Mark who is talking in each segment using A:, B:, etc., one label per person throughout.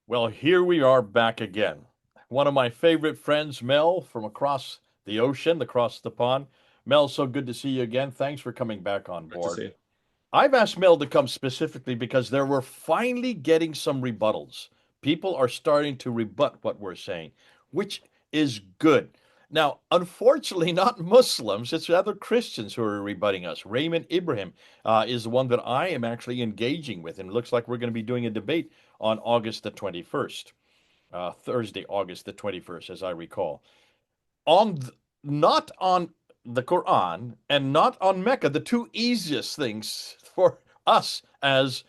A: Well, here we are back again. One of my favorite friends, Mel, from across the ocean, across the pond. Mel, so good to see you again. Thanks for coming back on
B: Good to
A: board.
B: see you.
A: I've asked Mel to come specifically because there we're finally getting some rebuttals. People are starting to rebut what we're saying, which is good. Now, unfortunately, not Muslims, it's other Christians who are rebutting us. Raymond Ibrahim is the one that I am actually engaging with, and it looks like we're going to be doing a debate on August the 21st, Thursday, August the 21st, as I recall. On not on the Quran and not on Mecca, the two easiest things for us as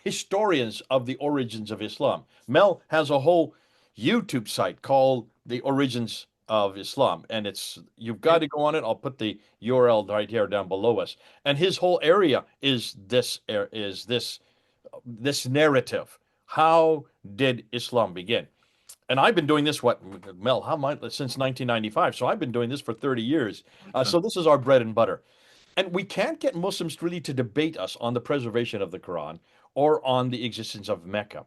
A: historians of the origins of Islam. Mel has a whole YouTube site called The Origins of Islam, and it's you've got
B: Yeah.
A: to go on it. I'll put the URL right here down below us. And his whole area is this narrative. How did Islam begin? And I've been doing this, what, Mel, how much, since 1995. So I've been doing this for 30 years.
B: Okay.
A: So this is our bread and butter. And we can't get Muslims really to debate us on the preservation of the Quran or on the existence of Mecca.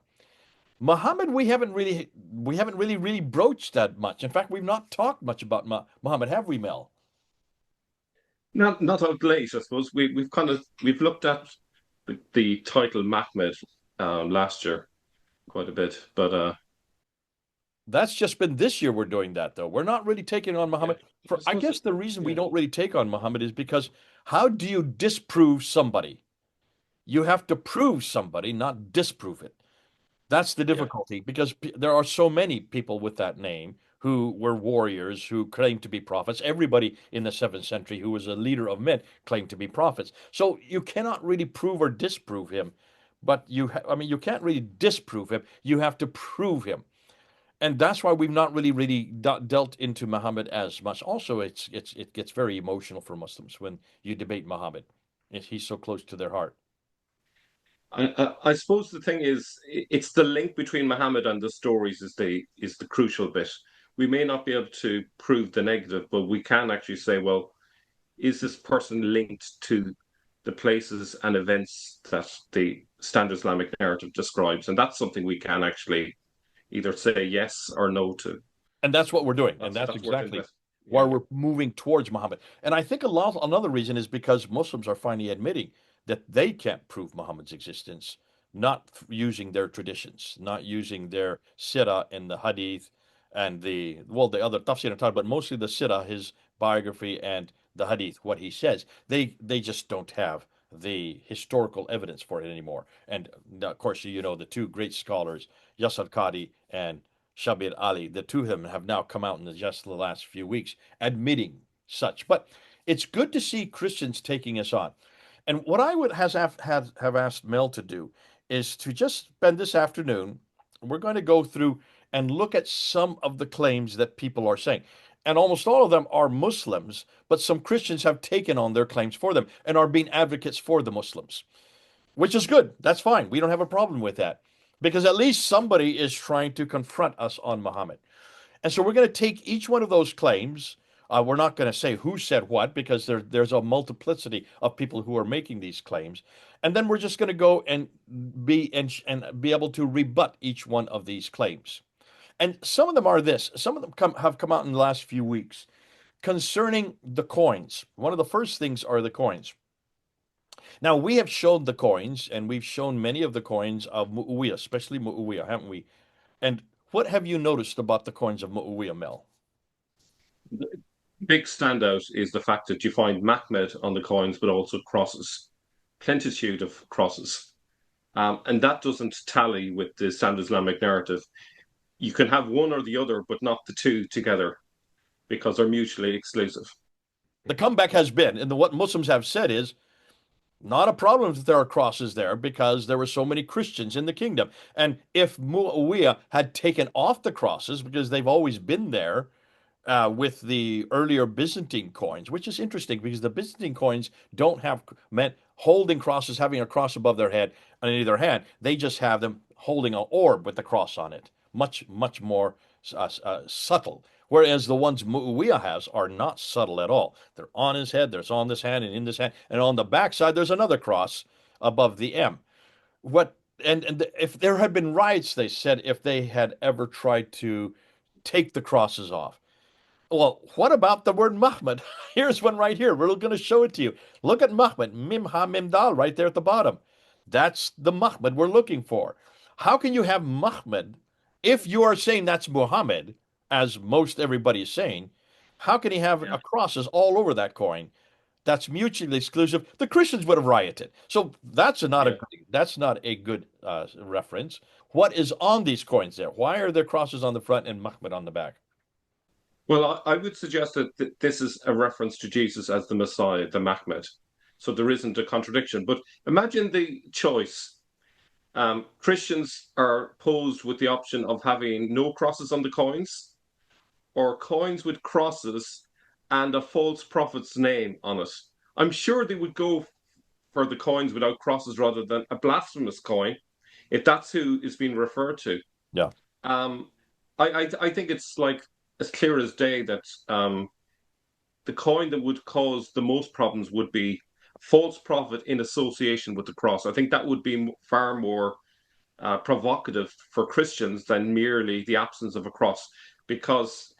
A: Muhammad, we haven't really broached that much. In fact, we've not talked much about Muhammad, have we, Mel?
B: Not of late, I suppose. We've looked at the title Mahmed last year quite a bit, but
A: That's just been this year we're doing that, though. We're not really taking on
B: yeah,
A: Muhammad.
B: I
A: I
B: suppose
A: guess the reason we
B: yeah,
A: don't really take on Muhammad is because how do you disprove somebody? You have to prove somebody, not disprove it. That's the
B: yeah.
A: difficulty because there are so many people with that name who were warriors who claimed to be prophets. Everybody in the 7th century who was a leader of men claimed to be prophets. So you cannot really prove or disprove him, but I mean, you can't really disprove him. You have to prove him. And that's why we've not really dealt into Muhammad as much. Also, it gets very emotional for Muslims when you debate Muhammad. He's so close to their heart.
B: I suppose the thing is, it's the link between Muhammad and the stories is the crucial bit. We may not be able to prove the negative, but we can actually say, well, is this person linked to the places and events that the standard Islamic narrative describes? And that's something we can actually either say yes or no to.
A: And that's what we're doing. And
B: That's
A: that's
B: that's worth
A: exactly
B: invest.
A: why
B: Yeah,
A: we're moving towards Muhammad. And I think another reason is because Muslims are finally admitting that they can't prove Muhammad's existence, not using their traditions, not using their sirah and the hadith and the other tafsir and talmud, but mostly the sirah, his biography, and the hadith, what he says. They just don't have the historical evidence for it anymore. And of course, the two great scholars, Yasir Qadi and Shabir Ali, the two of them have now come out in just the last few weeks admitting such. But it's good to see Christians taking us on. And what I would have asked Mel to do is to just spend this afternoon. We're going to go through and look at some of the claims that people are saying. And almost all of them are Muslims, but some Christians have taken on their claims for them and are being advocates for the Muslims, which is good. That's fine. We don't have a problem with that because at least somebody is trying to confront us on Muhammad. And so we're going to take each one of those claims. We're not going to say who said what because there's a multiplicity of people who are making these claims. And then we're just going to go and be able to rebut each one of these claims. And some of them are this. Some of them have come out in the last few weeks concerning the coins. One of the first things are the coins. Now, we have shown the coins, and we've shown many of the coins of Mu'awiyah, especially Mu'awiyah, haven't we? And what have you noticed about the coins of Mu'awiyah, Mel?
B: the big standout is the fact that you find Mahmed on the coins, but also crosses, plenitude of crosses, and that doesn't tally with the standard Islamic narrative. You can have one or the other, but not the two together because they're mutually exclusive.
A: The comeback has been, and what Muslims have said is not a problem that there are crosses there because there were so many Christians in the kingdom. And if Muawiyah had taken off the crosses, because they've always been there, with the earlier Byzantine coins, which is interesting because the Byzantine coins don't have meant holding crosses, having a cross above their head on either hand. They just have them holding an orb with the cross on it, much more subtle. Whereas the ones Muawiyah has are not subtle at all. They're on his head, there's on this hand and in this hand, and on the back side there's another cross above the M. What if there had been riots, they said, if they had ever tried to take the crosses off. Well, what about the word Muhammad? Here's one right here. We're going to show it to you. Look at Muhammad, Mim Ha Mim Dal, right there at the bottom. That's the Muhammad we're looking for. How can you have Muhammad if you are saying that's Muhammad, as most everybody is saying? How can he have
B: Yeah.
A: a crosses all over that coin? That's mutually exclusive. The Christians would have rioted. So
B: Yeah.
A: that's not a good reference. What is on these coins there? Why are there crosses on the front and Muhammad on the back?
B: Well, I would suggest that this is a reference to Jesus as the Messiah, the Mahmed. So there isn't a contradiction. But imagine the choice. Christians are posed with the option of having no crosses on the coins or coins with crosses and a false prophet's name on it. I'm sure they would go for the coins without crosses rather than a blasphemous coin, if that's who is being referred to.
A: Yeah,
B: Um, I think it's like as clear as day that the coin that would cause the most problems would be false prophet in association with the cross. I think that would be far more provocative for Christians than merely the absence of a cross, because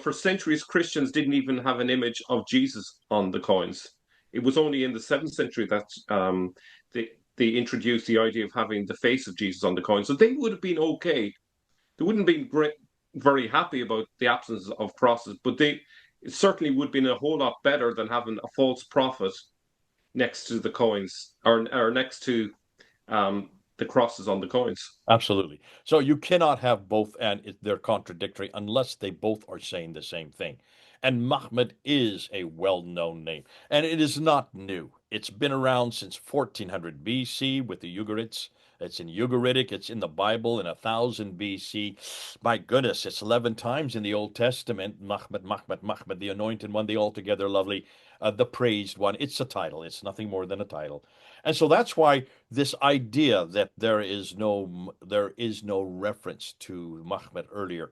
B: for centuries Christians didn't even have an image of Jesus on the coins. It was only in the 7th century that they introduced the idea of having the face of Jesus on the coin. So they would have been okay. They wouldn't have been very happy about the absence of crosses, but it certainly would have been a whole lot better than having a false prophet next to the coins or next to the crosses on the coins.
A: absolutely. So you cannot have both and they're contradictory unless they both are saying the same thing. And Muhammad is a well-known name, and it is not new. It's been around since 1400 BC with the Ugarites. It's in Ugaritic, it's in the Bible in 1000 BC. My goodness, it's 11 times in the Old Testament. Muhammad, Muhammad, Muhammad, the anointed one, the altogether lovely, the praised one. It's a title, it's nothing more than a title. And so that's why this idea that there is no reference to Muhammad earlier,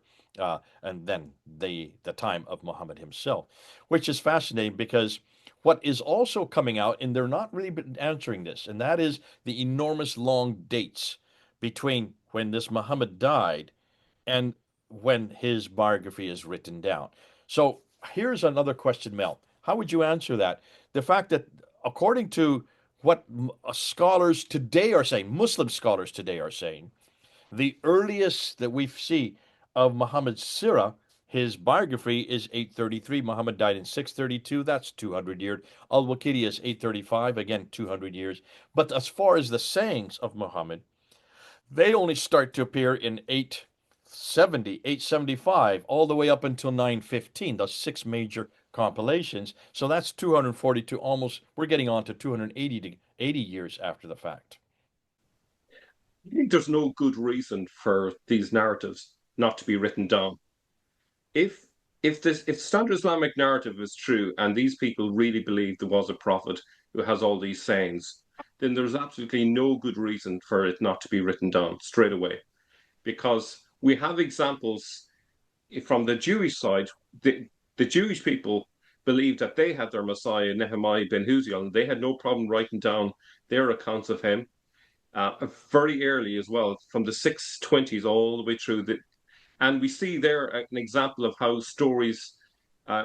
A: and then the time of Muhammad himself, which is fascinating because what is also coming out, and they're not really been answering this, and that is the enormous long dates between when this Muhammad died and when his biography is written down. So here's another question, Mel. How would you answer that? The fact that, according to what scholars today are saying, Muslim scholars today are saying, the earliest that we see of Muhammad's Sirah, his biography, is 833. Muhammad died in 632. That's 200 years. Al-Waqidi is 835. Again, 200 years. But as far as the sayings of Muhammad, they only start to appear in 870, 875, all the way up until 915. Those six major compilations. So that's 242, almost, we're getting on to 280 to 80 years after the fact.
B: I think there's no good reason for these narratives not to be written down. If if standard Islamic narrative is true and these people really believe there was a prophet who has all these sayings, then there's absolutely no good reason for it not to be written down straight away. Because we have examples from the Jewish side. The Jewish people believed that they had their Messiah, Nehemiah ben Huziel, and they had no problem writing down their accounts of him very early as well, from the 620s all the way through and we see there an example of how stories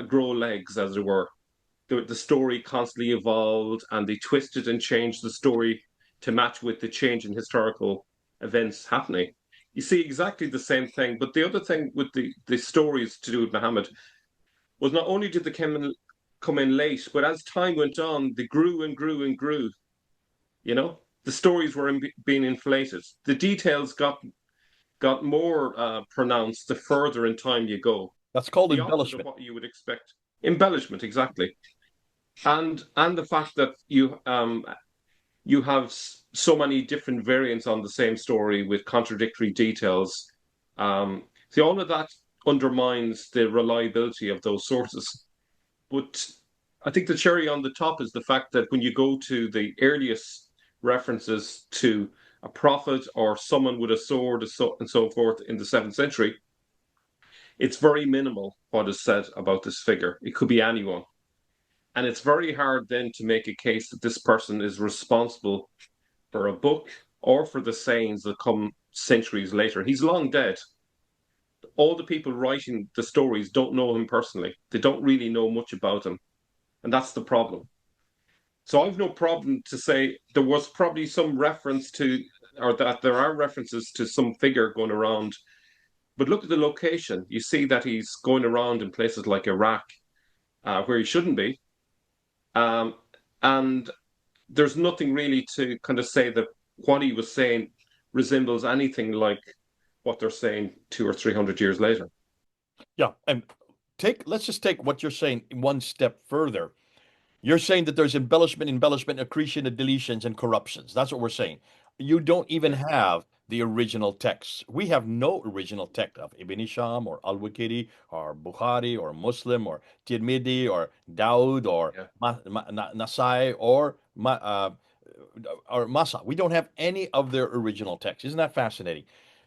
B: grow legs, as it were. The story constantly evolved, and they twisted and changed the story to match with the change in historical events happening. You see exactly the same thing, but the other thing with the stories to do with Muhammad was not only did they come in late, but as time went on, they grew and grew and grew. You know, the stories were being inflated. The details got more pronounced the further in time you go.
A: That's called
B: The opposite of
A: embellishment.
B: what you would expect. Embellishment, exactly. And the fact that you have so many different variants on the same story with contradictory details. See, all of that undermines the reliability of those sources. But I think the cherry on the top is the fact that when you go to the earliest references to a prophet or someone with a sword and so forth in the 7th century, it's very minimal what is said about this figure. It could be anyone. And it's very hard then to make a case that this person is responsible for a book or for the sayings that come centuries later. He's long dead. All the people writing the stories don't know him personally. They don't really know much about him. And that's the problem. So I've no problem to say there was probably some reference to, or that there are references to some figure going around. But look at the location. You see that he's going around in places like Iraq, where he shouldn't be. Um, and there's nothing really to kind of say that what he was saying resembles anything like what they're saying 200 or 300 years later.
A: Yeah, and let's just take what you're saying one step further. You're saying that there's embellishment, accretion, and deletions and corruptions. That's what we're saying. You don't even
B: Yeah,
A: have the original text. We have no original text of Ibn Hisham or Al-Waqidi or Bukhari or Muslim or Tirmidhi or Daud or
B: yeah,
A: Nasai or Masa. We don't have any of their original text. Isn't that fascinating?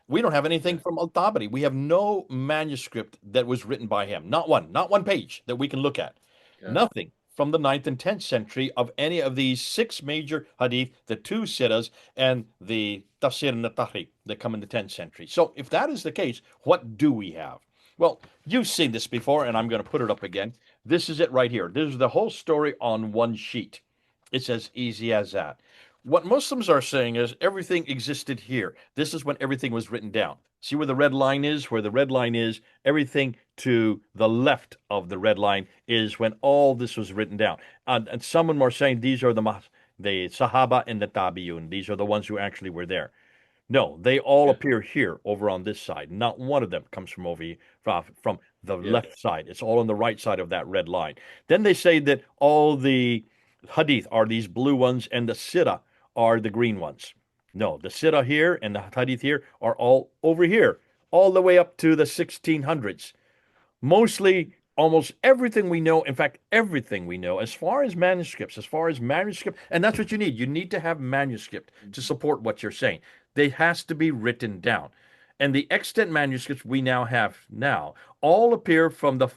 A: We don't have anything
B: yeah,
A: from Al-Tabari. We have no manuscript that was written by him. Not one page that we can look at.
B: yeah,
A: Nothing from the ninth and 10th century of any of these six major hadith, the two siras, and the tafsir and the tahri that come in the 10th century. So if that is the case, what do we have? Well, you've seen this before, and I'm going to put it up again. This is it right here. This is the whole story on one sheet. It's as easy as that. What Muslims are saying is everything existed here. This is when everything was written down. See where the red line is? Where the red line is, everything to the left of the red line is when all this was written down. And some are saying these are the Sahaba and the Tabi'un. These are the ones who actually were there. No, they all
B: yeah,
A: appear here over on this side. Not one of them comes from over here, from the
B: yeah,
A: left side. It's all on the right side of that red line. Then they say that all the hadith are these blue ones and the sirah are the green ones. No, the sirah here and the hadith here are all over here, all the way up to the 1600s. Mostly almost everything we know, in fact, everything we know as far as manuscript, and that's what you need. You need to have manuscript to support what you're saying. They has to be written down. And the extant manuscripts we now have now all appear from the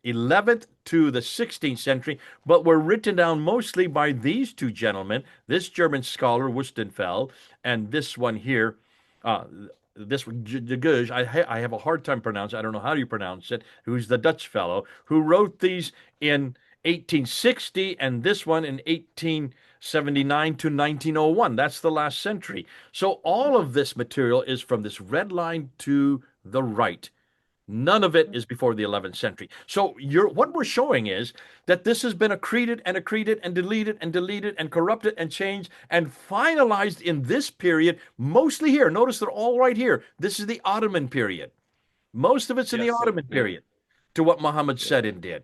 A: 11th to the 16th century, but were written down mostly by these two gentlemen, this German scholar Wustenfeld and this one here, uh, this the Guge, I have a hard time pronouncing. I don't know how you pronounce it. Who's the Dutch fellow who wrote these in 1860 and this one in 1879 to 1901. That's the last century. So all of this material is from this red line to the right. None of it is before the 11th century. So what we're showing is that this has been accreted and accreted and deleted and corrupted and changed and finalized in this period, mostly here. Notice they're all right here. This is the Ottoman period. Most of it's in
B: yeah,
A: the
B: so,
A: Ottoman
B: yeah,
A: period to what Muhammad
B: yeah,
A: said and did.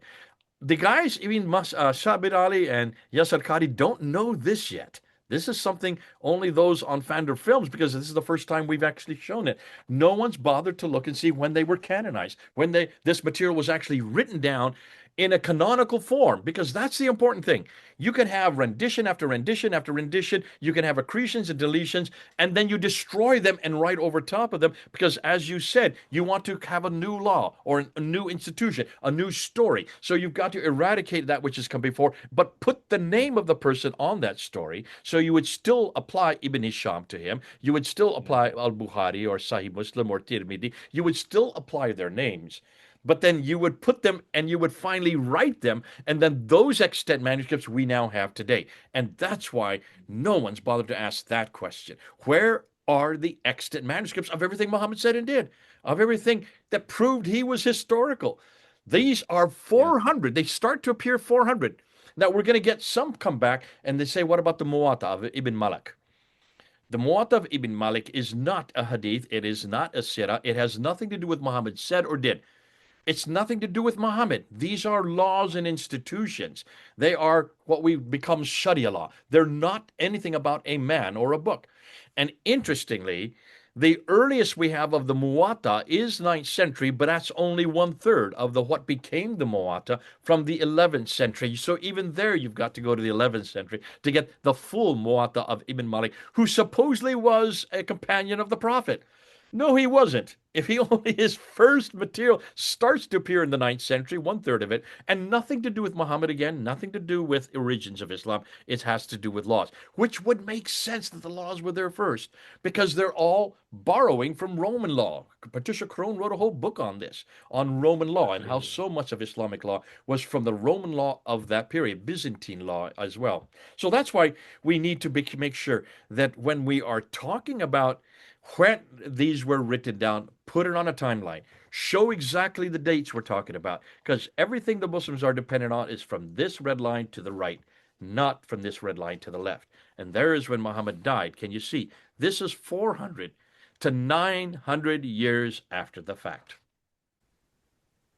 A: The guys, even Shabir Ali and Yasser Qadi, don't know this yet. This is something only those on Fander Films, because this is the first time we've actually shown it. No one's bothered to look and see when they were canonized, when this material was actually written down in a canonical form, because that's the important thing. You can have rendition after rendition after rendition. You can have accretions and deletions, and then you destroy them and write over top of them, because as you said, you want to have a new law or a new institution, a new story. So you've got to eradicate that which has come before, but put the name of the person on that story. So you would still apply Ibn Hisham to him. You would still
B: yeah,
A: apply Al-Bukhari or Sahih Muslim or Tirmidhi. You would still apply their names, but then you would put them and you would finally write them, and then those extant manuscripts we now have today. And that's why no one's bothered to ask that question. Where are the extant manuscripts of everything Muhammad said and did, of everything that proved he was historical? These are
B: yeah,
A: 400. They start to appear 400. Now we're going to get some come back and they say, what about the Muwatta of Ibn Malik? The Muwatta of Ibn Malik is not a hadith. It is not a sirah. It has nothing to do with Muhammad said or did. It's nothing to do with Muhammad. These are laws and institutions. They are what we become Sharia law. They're not anything about a man or a book. And interestingly, the earliest we have of the Muwatta is 9th century, but that's only one third of the what became the Muwatta from the 11th century. So even there, you've got to go to the 11th century to get the full Muwatta of Ibn Malik, who supposedly was a companion of the Prophet. No, he wasn't. If he only his first material starts to appear in the ninth century, one third of it, and nothing to do with Muhammad again, nothing to do with origins of Islam. It has to do with laws, which would make sense that the laws were there first because they're all borrowing from Roman law. Patricia Crone wrote a whole book on this, on Roman law, and how
B: Absolutely.
A: so much of Islamic law was from the Roman law of that period, Byzantine law as well. So that's why we need to make sure that when we are talking about when these were written down, put it on a timeline, show exactly the dates we're talking about, because everything the Muslims are dependent on is from this red line to the right, not from this red line to the left. And there is when Muhammad died. Can you see? This is 400 to 900 years after the fact.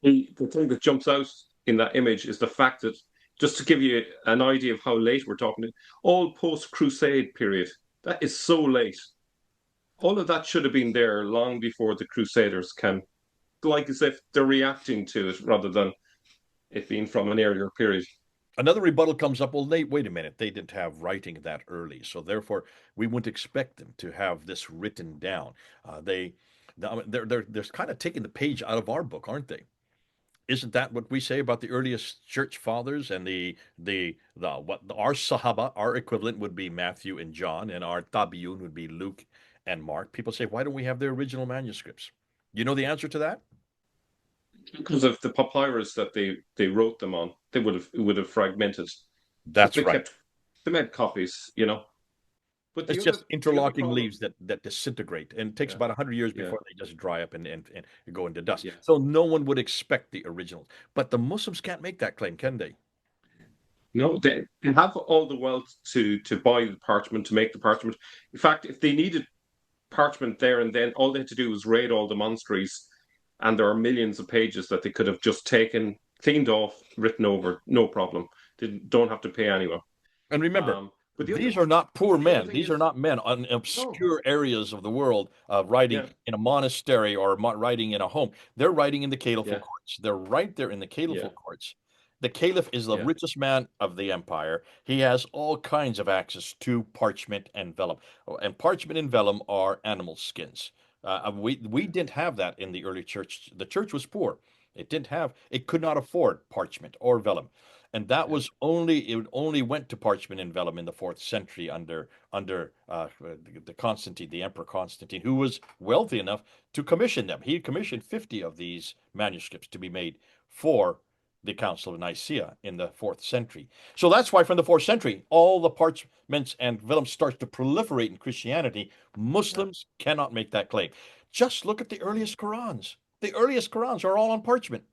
B: The thing that jumps out in that image is the fact that, just to give you an idea of how late we're talking, all post-Crusade period, that is so late. All of that should have been there long before the Crusaders came, like as if they're reacting to it rather than it being from an earlier period.
A: Another rebuttal comes up. Well, wait a minute. They didn't have writing that early, so therefore we wouldn't expect them to have this written down. They, they're kind of taking the page out of our book, aren't they? Isn't that what we say about the earliest church fathers and the what our Sahaba, our equivalent would be Matthew and John, and our Tabi'un would be Luke and Mark. People say, why don't we have their original manuscripts? You know the answer to that?
B: Because of the papyrus that they wrote them on, they would have fragmented. So
A: That's
B: they
A: right.
B: kept they made copies, you know. But
A: It's just
B: the other
A: interlocking
B: problem,
A: leaves that disintegrate, and it takes
B: yeah,
A: about 100 years
B: yeah,
A: before they just dry up and go into dust.
B: yeah.
A: So no one would expect the originals. But the Muslims can't make that claim, can they?
B: No, they have all the wealth to buy the parchment, to make the parchment. In fact, if they needed parchment there and then, all they had to do was raid all the monasteries, and there are millions of pages that they could have just taken, cleaned off, written over, no problem. They don't have to pay anyone.
A: And remember,
B: But
A: these are not poor
B: the other
A: men.
B: thing
A: These are
B: is,
A: not men in
B: no,
A: obscure areas of the world writing
B: yeah,
A: in a monastery or writing in a home. They're writing in the caliphal
B: yeah,
A: courts. They're right there in the
B: yeah,
A: caliphal courts. The caliph is the
B: yeah,
A: richest man of the empire. He has all kinds of access to parchment and vellum. Oh, and parchment and vellum are animal skins. We didn't have that in the early church. The church was poor. It could not afford parchment or vellum. And that
B: yeah,
A: was only it only went to parchment and vellum in the fourth century under the Constantine, the Emperor Constantine, who was wealthy enough to commission them. He commissioned 50 of these manuscripts to be made for the Council of Nicaea in the fourth century. So that's why from the fourth century, all the parchments and vellum starts to proliferate in Christianity.
B: yeah.
A: Muslims cannot make that claim. Just look at the earliest Qurans. The earliest Qurans are all on parchment.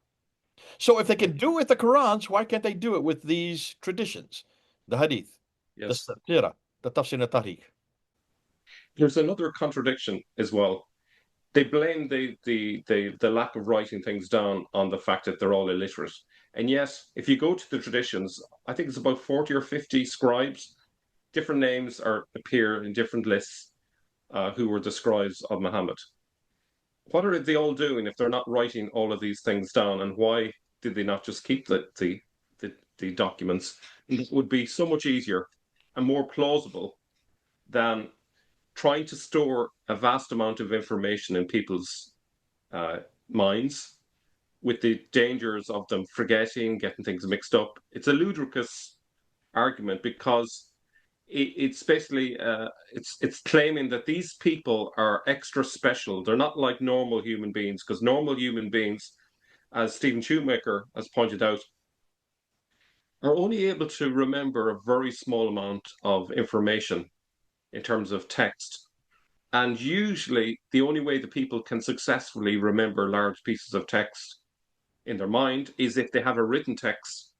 A: So if they
B: Yeah.
A: can do it with the Qurans, why can't they do it with these traditions? The Hadith, the
B: Yes.
A: Sirah, the Tafsir al Tariq.
B: There's another contradiction as well. They blame the lack of writing things down on the fact that they're all illiterate. And yes, if you go to the traditions, I think it's about 40 or 50 scribes. Different names are appear in different lists who were the scribes of Muhammad. What are they all doing if they're not writing all of these things down? And why did they not just keep the documents? It would be so much easier and more plausible than trying to store a vast amount of information in people's uh, minds with the dangers of them forgetting, getting things mixed up. It's a ludicrous argument because it's basically it's claiming that these people are extra special. They're not like normal human beings because normal human beings, as Stephen Shoemaker has pointed out, are only able to remember a very small amount of information in terms of text. And usually, the only way the people can successfully remember large pieces of text in their mind is if they have a written text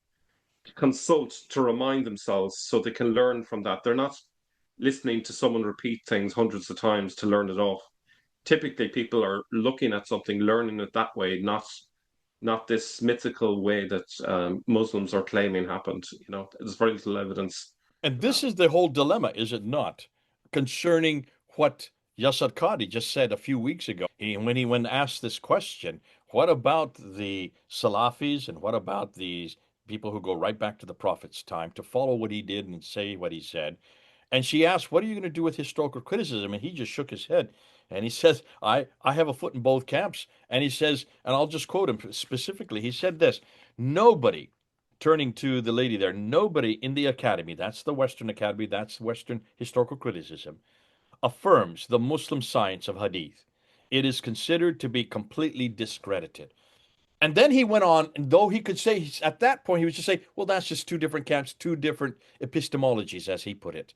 B: to consult to remind themselves so they can learn from that. They're not listening to someone repeat things hundreds of times to learn it off. Typically, people are looking at something, learning it that way, not this mythical way that Muslims are claiming happened. You know, there's very little evidence
A: And
B: for
A: this
B: that.
A: is the whole dilemma, is it not? Concerning what Yasser Qadi just said a few weeks ago. When asked this question, what about the Salafis and what about these people who go right back to the Prophet's time to follow what he did and say what he said? And she asked, "What are you going to do with historical criticism?" And he just shook his head. And he says, I have a foot in both camps. And he says, and I'll just quote him specifically. He said this: nobody, turning to the lady there, nobody in the academy, that's the Western Academy, that's Western historical criticism, affirms the Muslim science of hadith. It is considered to be completely discredited. And then he went on, and though he could say, at that point, he was just saying, well, that's just two different camps, two different epistemologies, as he put it.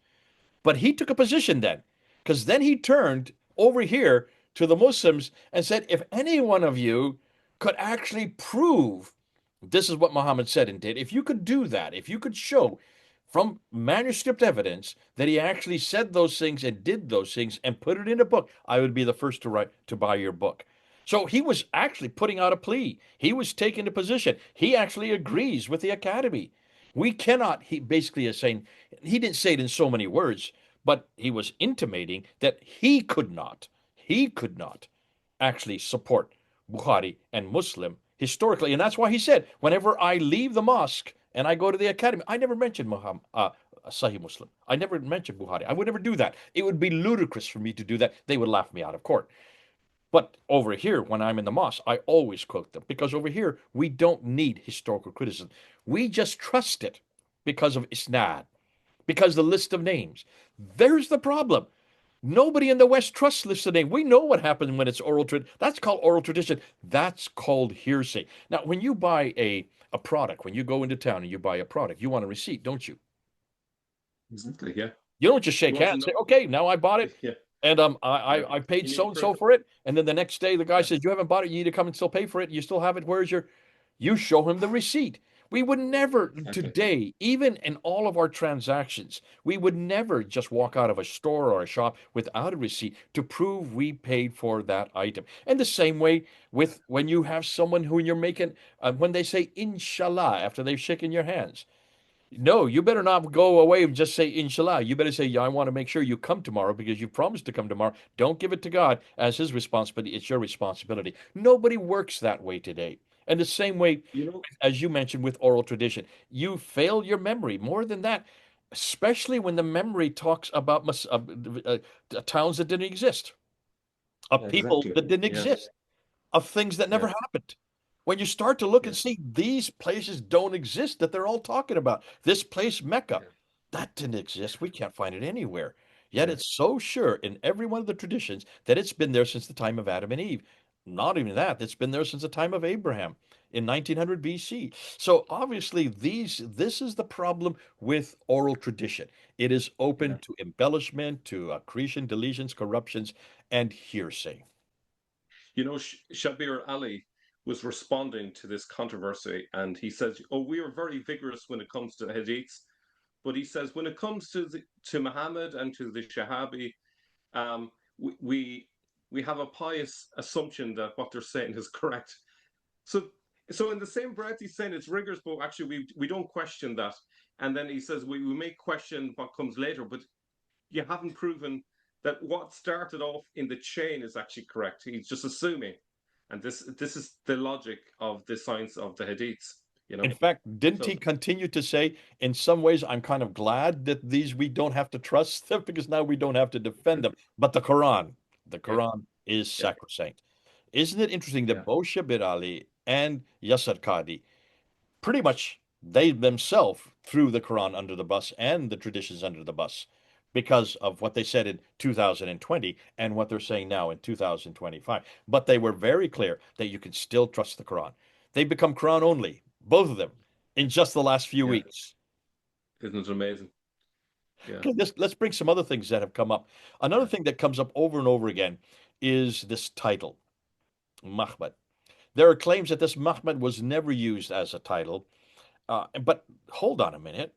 A: But he took a position then, because then he turned over here to the Muslims and said, if any one of you could actually prove this is what Muhammad said and did, if you could do that, if you could show from manuscript evidence that he actually said those things and did those things and put it in a book, I would be the first to buy your book. So he was actually putting out a plea. He was taking a position. He actually agrees with the academy. We cannot, he basically is saying, he didn't say it in so many words, but he was intimating that he could not actually support Bukhari and Muslim historically. And that's why he said, whenever I leave the mosque and I go to the academy, I never mentioned Muhammad, Sahih Muslim. I never mentioned Bukhari. I would never do that. It would be ludicrous for me to do that. They would laugh me out of court. But over here, when I'm in the mosque, I always quote them because over here, we don't need historical criticism. We just trust it because of isnad, because the list of names. There's the problem. Nobody in the West trusts lists of names. We know what happens when it's oral tradition. That's called oral tradition. That's called hearsay. Now, when you buy a product, when you go into town and you buy a product, you want a receipt, don't you?
B: Exactly. Yeah.
A: You don't just
B: You
A: shake
B: want to
A: hands and
B: know?
A: say, "Okay, now I bought it,
B: Yeah.
A: and
B: Yeah.
A: I paid
B: You need
A: so and so
B: proof.
A: for it." And then the next day, the guy
B: Yeah.
A: says, "You haven't bought it. You need to come and still pay for it. You still have it. Where's your?" You show him the receipt. We would never
B: Exactly.
A: today, even in all of our transactions, we would never just walk out of a store or a shop without a receipt to prove we paid for that item. And the same way with when you have someone who you're making, when they say inshallah after they've shaken your hands. No, you better not go away and just say inshallah. You better say, yeah, I want to make sure you come tomorrow because you promised to come tomorrow. Don't give it to God as his responsibility. It's your responsibility. Nobody works that way today. And the same way,
B: You know,
A: as you mentioned with oral tradition, you fail your memory. More than that, especially when the memory talks about towns that didn't exist, of people
B: exactly.
A: that didn't
B: Yeah.
A: exist, of things that never
B: Yeah.
A: happened. When you start to look
B: Yeah.
A: and see these places don't exist that they're all talking about, this place, Mecca,
B: Yeah.
A: that didn't exist. We can't find it anywhere. Yet
B: Yeah.
A: it's so sure in every one of the traditions that it's been there since the time of Adam and Eve. Not even that, it's been there since the time of Abraham in 1900 BC. So obviously this is the problem with oral tradition. It is open
B: Yeah.
A: to embellishment, to accretion, deletions, corruptions, and hearsay.
B: You know, Shabir Ali was responding to this controversy, and he says, "Oh, we are very vigorous when it comes to hadiths, but he says when it comes to Muhammad and to the Shahabi, um, we, we we have a pious assumption that what they're saying is correct." So, so in the same breath, he's saying it's rigorous, but actually we don't question that. And then he says we may question what comes later, but you haven't proven that what started off in the chain is actually correct. He's just assuming, and this is the logic of the science of the hadiths. You
A: In
B: know,
A: fact, didn't
B: so
A: he continue to say, in some ways, I'm kind of glad that these we don't have to trust them because now we don't have to defend them. But the
B: yeah,
A: Quran is
B: yeah,
A: sacrosanct. Isn't it interesting that
B: yeah,
A: both Shabir Ali and Yasser Qadi pretty much they themselves threw the Quran under the bus and the traditions under the bus because of what they said in 2020 and what they're saying now in 2025. But they were very clear that you can still trust the Quran. They become Quran only, both of them, in just the last few
B: yeah.
A: weeks.
B: Isn't it amazing? Yeah,
A: Okay, let's bring some other things that have come up. Another
B: yeah,
A: thing that comes up over and over again is this title, Mahmud. There are claims that this Mahmud was never used as a title. But hold on a minute.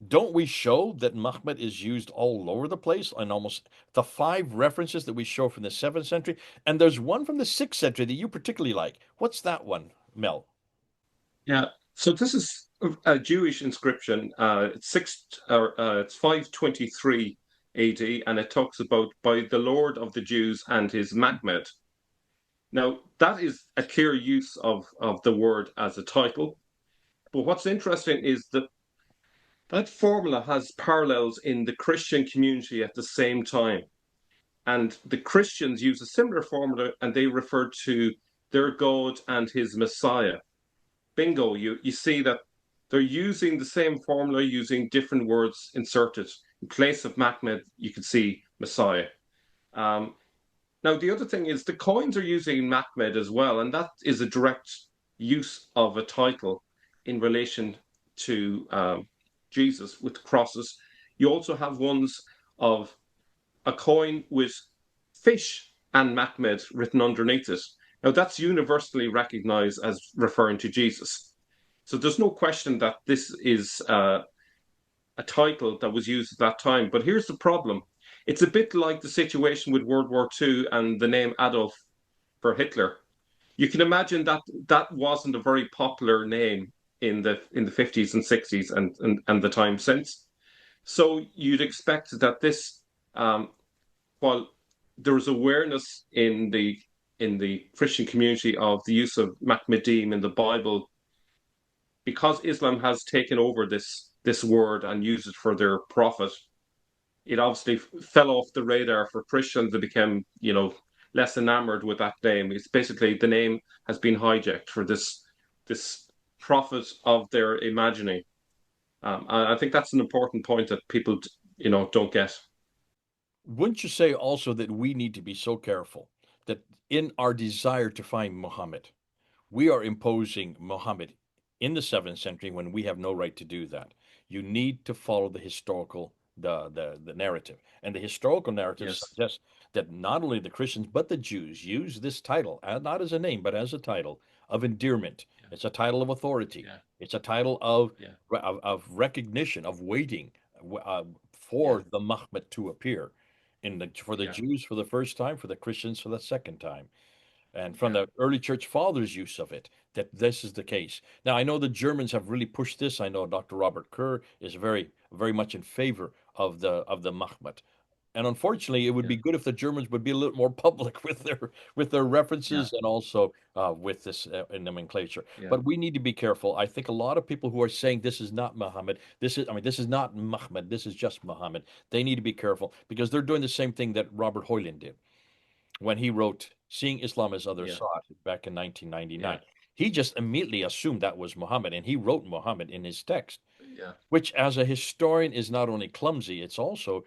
A: Don't we show that Muhammad is used all over the place in almost the five references that we show from the 7th century? And there's one from the 6th century that you particularly like. What's that one, Mel?
B: yeah. So this is a Jewish inscription. It's 523 AD, and it talks about by the Lord of the Jews and his Mahmed. Now, that is a clear use of the word as a title. But what's interesting is that That formula has parallels in the Christian community at the same time. And the Christians use a similar formula and they refer to their God and his Messiah. Bingo, you see that they're using the same formula using different words inserted. In place of Mahmed, you can see Messiah. Um, Now, the other thing is the coins are using Mahmed as well, and that is a direct use of a title in relation to Jesus with crosses. You also have ones of a coin with fish and Mahmed written underneath it. Now, that's universally recognized as referring to Jesus. So there's no question that this is a title that was used at that time. But here's the problem. It's a bit like the situation with World War II and the name Adolf for Hitler. You can imagine that that wasn't a very popular name in the 50s and 60s and the time since. So you'd expect that this, while there was awareness in the Christian community of the use of Mahmedim in the Bible, because Islam has taken over this word and used it for their profit, it obviously fell off the radar for Christians. They became, less enamored with that name. It's basically the name has been hijacked for this profit of their imagining. I think that's an important point that people, don't get.
A: Wouldn't you say also that we need to be so careful that in our desire to find Muhammad, we are imposing Muhammad in the seventh century when we have no right to do that? You need to follow the historical the narrative, and the historical narrative
B: Yes.
A: suggests that not only the Christians but the Jews use this title not as a name but as a title of endearment.
B: Yeah.
A: It's a title of authority.
B: Yeah.
A: It's a title of
B: Yeah.
A: of recognition of waiting
B: Yeah.
A: for the Muhammad to appear for the
B: Yeah.
A: Jews for the first time, for the Christians for the second time, and from
B: Yeah.
A: the early church fathers' use of it, that this is the case. Now, I know the Germans have really pushed this. I know Dr. Robert Kerr is very much in favor of the Mahmet. And unfortunately, it would
B: Yeah.
A: be good if the Germans would be a little more public with their
B: Yeah.
A: references and also with this nomenclature.
B: Yeah.
A: But we need to be careful. I think a lot of people who are saying this is not Muhammad, this is not Mahmed, this is just Muhammad. They need to be careful because they're doing the same thing that Robert Hoyland did when he wrote Seeing Islam as Others
B: Yeah.
A: Saw It back in 1999.
B: Yeah.
A: He just immediately assumed that was Muhammad and he wrote Muhammad in his text,
B: Yeah.
A: which as a historian is not only clumsy, it's also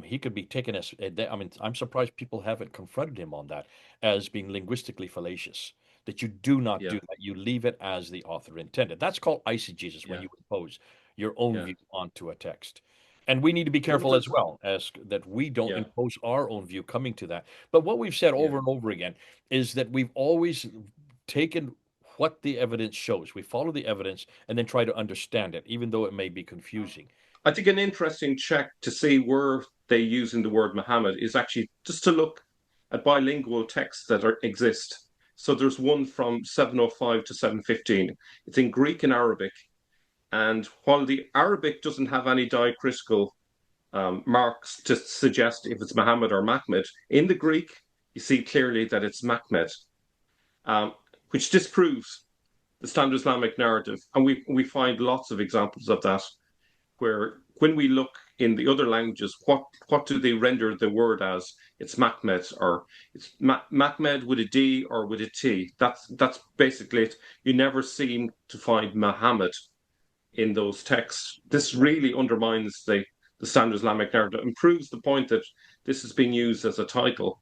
A: he could be taken as I mean, I'm surprised people haven't confronted him on that as being linguistically fallacious. That you do not
B: Yeah.
A: do that. You leave it as the author intended. That's called eisegesis when
B: Yeah.
A: you impose your own
B: Yeah.
A: view onto a text. And we need to be
B: Yeah. But
A: careful as well as that we don't
B: yeah.
A: impose our own view coming to that. But what we've said
B: Yeah.
A: over and over again is that we've always taken what the evidence shows. We follow the evidence and then try to understand it, even though it may be confusing.
B: I think an interesting check to see where they using the word Muhammad is actually just to look at bilingual texts that exist. So there's one from 705 to 715. It's in Greek and Arabic. And while the Arabic doesn't have any diacritical marks to suggest if it's Muhammad or Mahmed, in the Greek, you see clearly that it's Mahmed, um, which disproves the standard Islamic narrative. And we find lots of examples of that where when we look in the other languages, what do they render the word as? It's Mahmed or it's Mahmed with a D or with a T. That's basically it. You never seem to find Muhammad in those texts. This really undermines the standard Islamic narrative and proves the point that this has been used as a title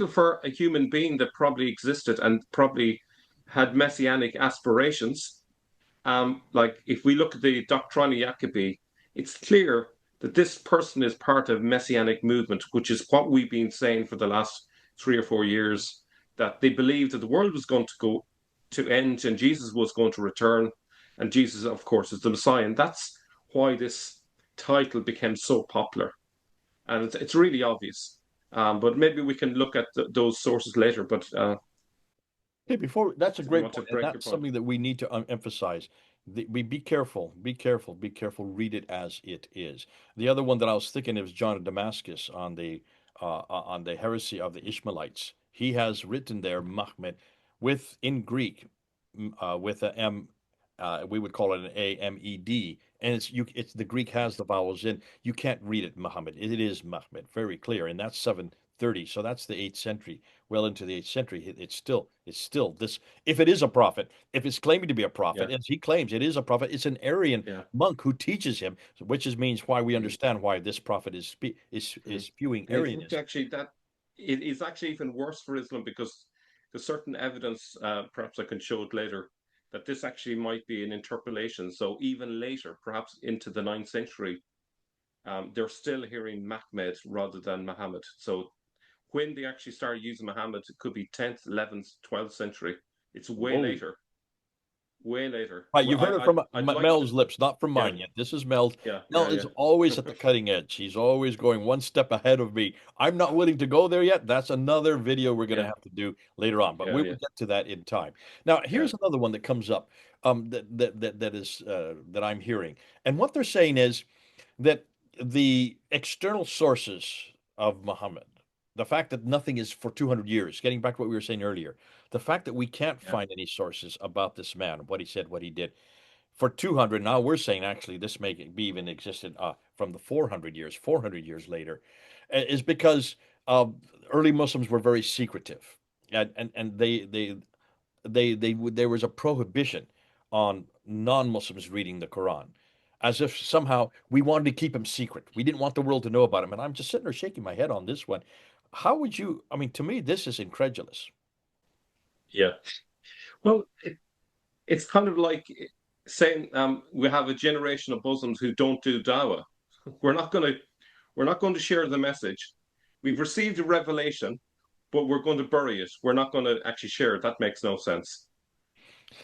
B: for a human being that probably existed and probably had messianic aspirations. Like if we look at the Doctrina Jacobi, it's clear that this person is part of messianic movement, which is what we've been saying for the last 3 or 4 years, that they believed that the world was going to go to end and Jesus was going to return. And Jesus, of course, is the Messiah. And that's why this title became so popular. And it's really obvious. But maybe we can look at those sources later. But
A: Okay, before that's a
B: do you
A: great
B: want to
A: point, and
B: break your
A: that's
B: point?
A: something that we need to emphasize. We be careful, be careful, be careful. Read it as it is. The other one that I was thinking of is John of Damascus on the heresy of the Ishmaelites. He has written there Mahmed with in Greek with a M. We would call it an A M E D and it's the Greek has the vowels in. You can't read it Muhammad. It is Muhammad, very clear, and that's 730. So that's the 8th century, well into the 8th century. It's still this. If it is a prophet, if it's claiming to be a prophet,
B: Yeah,
A: as he claims it is a prophet, it's an Arian
B: yeah.
A: monk who teaches him, which is means why we
B: Mm,
A: understand why this prophet is
B: mm.
A: spewing
B: And in fact,
A: Arianism.
B: actually, that it is actually even worse for Islam because there's certain evidence, perhaps I can show it later, that this actually might be an interpolation. So even later, perhaps into the ninth century, they're still hearing Mahmed rather than Muhammad. So when they actually started using Muhammad, it could be 10th, 11th, 12th century. It's way
A: Whoa.
B: later, way later.
A: Right,
B: Well,
A: you've heard it from
B: I'd like to,
A: Mel's lips, not from
B: yeah,
A: mine yet. This is Mel's.
B: yeah,
A: Mel
B: yeah,
A: is
B: yeah.
A: always at the cutting edge. He's always going one step ahead of me. I'm not willing to go there yet. That's another video we're going to
B: Yeah,
A: have to do later on, but
B: yeah,
A: we will
B: yeah,
A: get to that in time. Now,
B: yeah,
A: here's another one that comes up that I'm hearing, and what they're saying is that the external sources of Muhammad, the fact that nothing is for 200 years, getting back to what we were saying earlier, the fact that we can't
B: yeah,
A: find any sources about this man, what he said, what he did for 200. Now we're saying actually this may be even existed from the 400 years, 400 years later, is because uh, early Muslims were very secretive, and there was a prohibition on non-Muslims reading the Quran, as if somehow we wanted to keep him secret. We didn't want the world to know about him. And I'm just sitting there shaking my head on this one. How would you? I mean, to me, this is incredulous.
B: yeah. Well, it's kind of like saying we have a generation of Muslims who don't do dawah. We're not going to we're not going to share the message. We've received a revelation, but we're going to bury it. We're not going to actually share it. That makes no sense.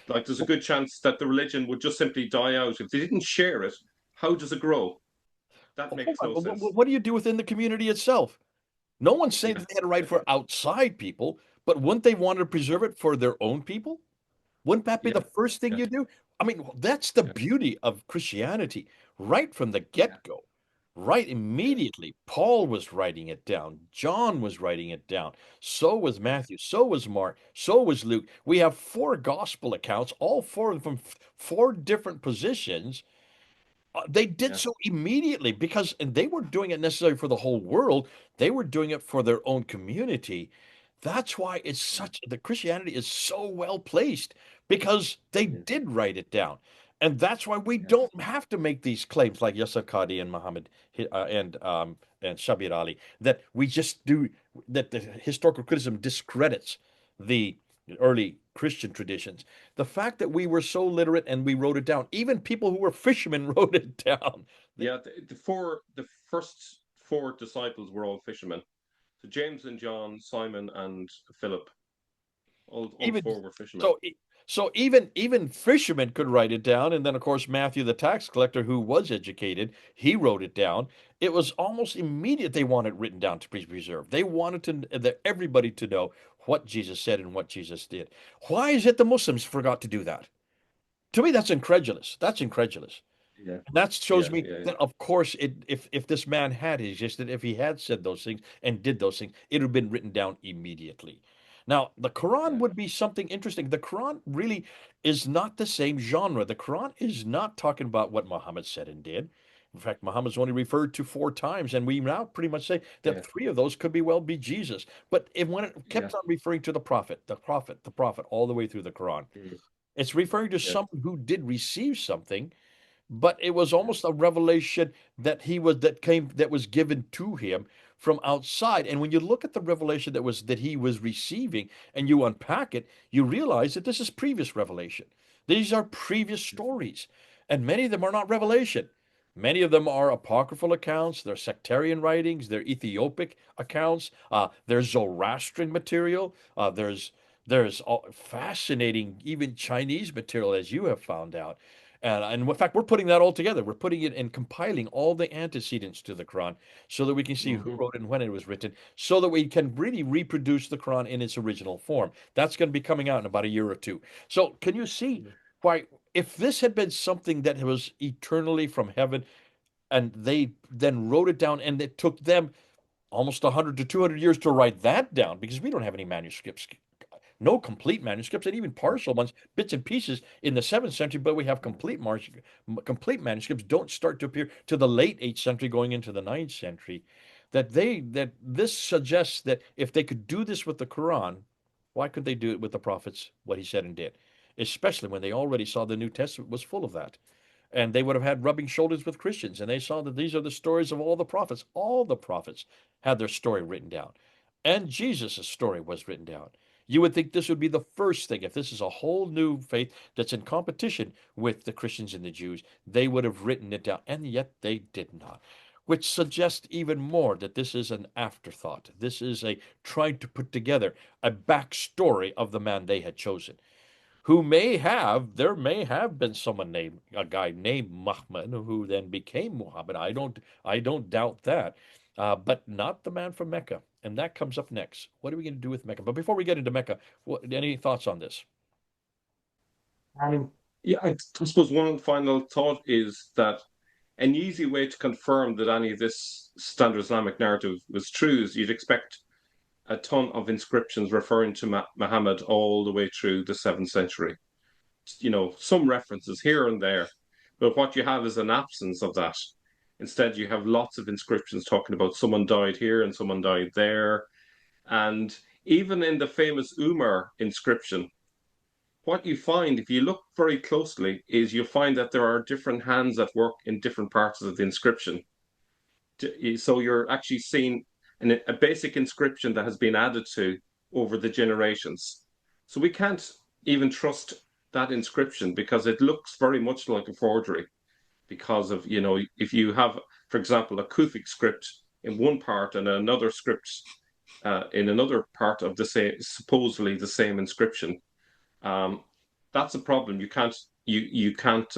B: Like there's a good chance that the religion would just simply die out if they didn't share it. How does it grow? That
A: Well, hold
B: makes
A: on.
B: no sense.
A: What do you do within the community itself? No one's saying
B: Yeah,
A: that they had a right
B: yeah,
A: for outside people, but wouldn't they want to preserve it for their own people? Wouldn't that be
B: yeah,
A: the first thing
B: yeah,
A: you do? I mean, that's the
B: yeah,
A: beauty of Christianity right from the
B: yeah,
A: get-go. Right
B: yeah,
A: immediately, Paul was writing it down. John was writing it down. So was
B: yeah,
A: Matthew. So was Mark. So was Luke. We have four gospel accounts, all four of them from four different positions. They did
B: yeah,
A: so immediately because, and they weren't doing it necessarily for the whole world. They were doing it for their own community. That's why
B: yeah,
A: the Christianity is so well placed because they
B: yeah,
A: did write it down. And that's why we
B: yeah,
A: don't have to make these claims like Yasser Qadi and Muhammad and Shabir Ali that we just do that the historical criticism discredits the early Christian traditions. The fact that we were so literate and we wrote it down, even people who were fishermen wrote it down. They,
B: yeah. The first four disciples were all fishermen. So James and John, Simon and Philip, all
A: even
B: four were fishermen.
A: so, even fishermen could write it down, and then of course Matthew, the tax collector, who was educated, he wrote it down. It was almost immediate. They wanted it written down to be preserved. They wanted everybody to know what Jesus said and what Jesus did. Why is it the Muslims forgot to do that? To me, that's incredulous. That's incredulous.
B: Yeah,
A: And that shows
B: yeah,
A: me
B: yeah,
A: that, of course, if this man had existed, if he had said those things and did those things, it would have been written down immediately. Now, the Quran
B: yeah,
A: would be something interesting. The Quran really is not the same genre. The Quran is not talking about what Muhammad said and did. In fact, Muhammad's only referred to four times, and we now pretty much say that
B: yeah,
A: three of those could be well be Jesus. But when it
B: yeah,
A: kept on referring to the prophet, the prophet, the prophet, all the way through the Quran,
B: mm,
A: it's referring to
B: yeah,
A: someone who did receive something, but it was
B: yeah,
A: almost a revelation that was given to him from outside. And when you look at the revelation that he was receiving and you unpack it, you realize that this is previous revelation. These are previous stories, and many of them are not revelation. Many of them are apocryphal accounts, they're sectarian writings, they're Ethiopic accounts, there's Zoroastrian material, there's fascinating even Chinese material, as you have found out. And in fact, we're putting that all together. We're putting it and compiling all the antecedents to the Quran so that we can see who
B: hmm,
A: wrote it and when it was written, so that we can really reproduce the Quran in its original form. That's going to be coming out in about a year or two. So, can you see why, if this had been something that was eternally from heaven and they then wrote it down and it took them almost 100 to 200 years to write that down because we don't have any manuscripts no complete manuscripts, and even partial ones, bits and pieces in the 7th century, but we have complete manuscripts don't start to appear to the late 8th century going into the 9th century. That this suggests that if they could do this with the Quran, why could they do it with the prophets, what he said and did? Especially when they already saw the New Testament was full of that. And they would have had rubbing shoulders with Christians, and they saw that these are the stories of all the prophets. All the prophets had their story written down, and Jesus' story was written down. You would think this would be the first thing. If this is a whole new faith that's in competition with the Christians and the Jews, they would have written it down, and yet they did not. Which suggests even more that this is an afterthought. This is a trying to put together a backstory of the man they had chosen, who there may have been a guy named Muhammad who then became Muhammad. I don't doubt that, but not the man from Mecca. And that comes up next. What are we going to do with Mecca? But before we get into Mecca, any thoughts on this?
B: Yeah, I suppose one final thought is that an easy way to confirm that any of this standard Islamic narrative was true is you'd expect a ton of inscriptions referring to Muhammad all the way through the 7th century. Some references here and there, but what you have is an absence of that. Instead, you have lots of inscriptions talking about someone died here and someone died there. And even in the famous Umar inscription, what you find, if you look very closely, is you'll find that there are different hands at work in different parts of the inscription. So you're actually seeing a basic inscription that has been added to over the generations. So we can't even trust that inscription because it looks very much like a forgery. Because of, if you have, for example, a Kufic script in one part and another script in another part of the same, supposedly the same inscription, um, that's a problem. You can't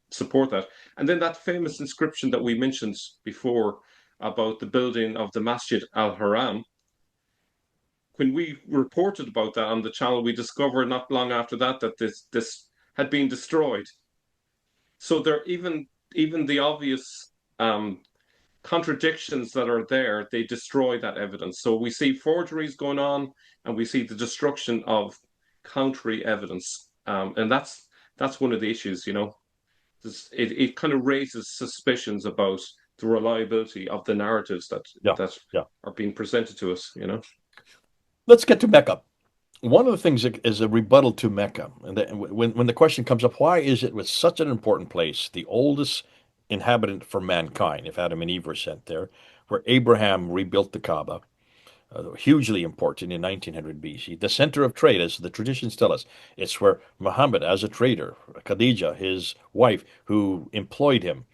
B: support that. And then that famous inscription that we mentioned before about the building of the Masjid Al Haram. When we reported about that on the channel, we discovered not long after that that this had been destroyed. So there even the obvious contradictions that are there, they destroy that evidence. So we see forgeries going on, and we see the destruction of contrary evidence, and that's one of the issues. It kind of raises suspicions about the reliability of the narratives that
A: Yeah,
B: that
A: yeah.
B: are being presented to us.
A: Let's get to Mecca. One of the things that is a rebuttal to Mecca, and when the question comes up, why is it with such an important place, the oldest inhabitant for mankind, if Adam and Eve were sent there, where Abraham rebuilt the Kaaba, hugely important in 1900 BC, the center of trade, as the traditions tell us. It's where Muhammad, as a trader, Khadija, his wife, who employed him,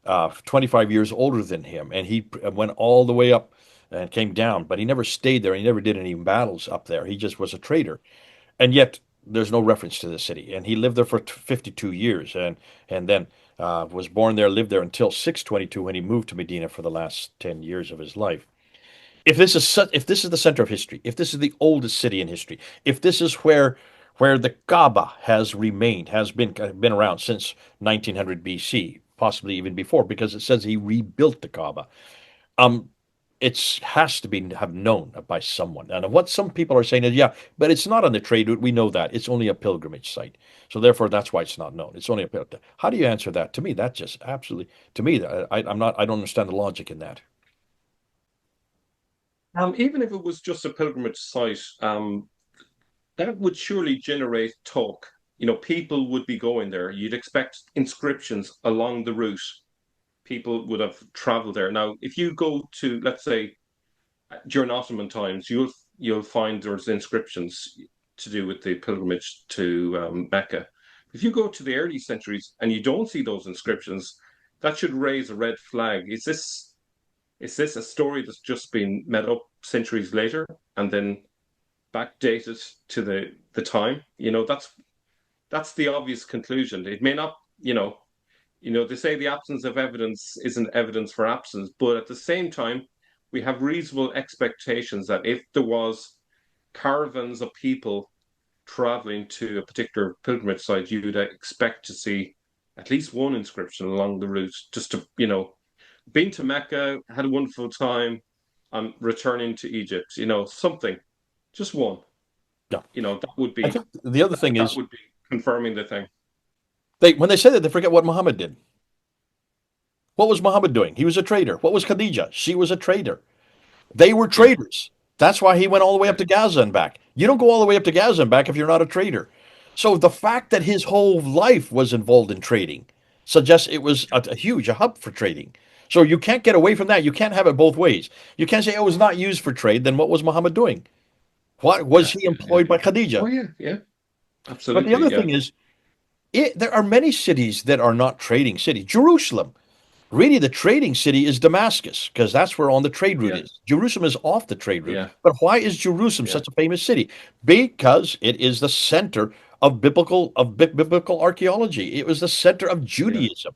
A: 25 years older than him, and he went all the way up and came down, but he never stayed there. He never did any battles up there. He just was a trader, and yet there's no reference to the city. And he lived there for 52 years, and then was born there, lived there until 622 when he moved to Medina for the last 10 years of his life. If this is the center of history, if this is the oldest city in history, if this is where the Kaaba has remained, has been around since 1900 BC, possibly even before, because it says he rebuilt the Kaaba. Um, it has to be have known by someone. And what some people are saying is, yeah, but it's not on the trade route. We know that it's only a pilgrimage site, so therefore that's why it's not known. It's only a pilgrimage. How do you answer that? To me, that just absolutely. To me, I'm not. I don't understand the logic in that.
B: Even if it was just a pilgrimage site, that would surely generate talk. People would be going there. You'd expect inscriptions along the route. People would have traveled there. Now, if you go to, let's say, during Ottoman times, you'll find there's inscriptions to do with the pilgrimage to Mecca. If you go to the early centuries and you don't see those inscriptions, that should raise a red flag. Is this a story that's just been made up centuries later and then backdated to the time? That's the obvious conclusion. It may not, they say the absence of evidence isn't evidence for absence, but at the same time, we have reasonable expectations that if there was caravans of people traveling to a particular pilgrimage site, you'd expect to see at least one inscription along the route, just to, been to Mecca, had a wonderful time. I'm returning to Egypt, something, just one.
A: Yeah.
B: That would
A: I
B: be
A: think the other thing
B: that
A: is
B: would be confirming the thing.
A: when they say that, they forget what Muhammad did. What was Muhammad doing? He was a trader. What was Khadijah? She was a trader. They were
B: Yeah,
A: traders. That's why he went all the way
B: yeah,
A: up to Gaza and back. You don't go all the way up to Gaza and back if you're not a trader. So the fact that his whole life was involved in trading suggests it was a huge hub for trading. So you can't get away from that. You can't have it both ways. You can't say it was not used for trade. Then what was Muhammad doing? What was
B: yeah,
A: he
B: yeah, yeah,
A: employed by
B: yeah. Oh
A: Khadijah?
B: yeah, yeah,
A: But the
B: absolutely,
A: other
B: yeah,
A: thing is, there are many cities that are not trading cities. Jerusalem, really, the trading city is Damascus because that's where on the trade route
B: yeah,
A: is. Jerusalem is off the trade route.
B: yeah,
A: But why is Jerusalem
B: yeah,
A: such a famous city? Because it is the center of biblical archaeology. It was the center of
B: yeah,
A: Judaism.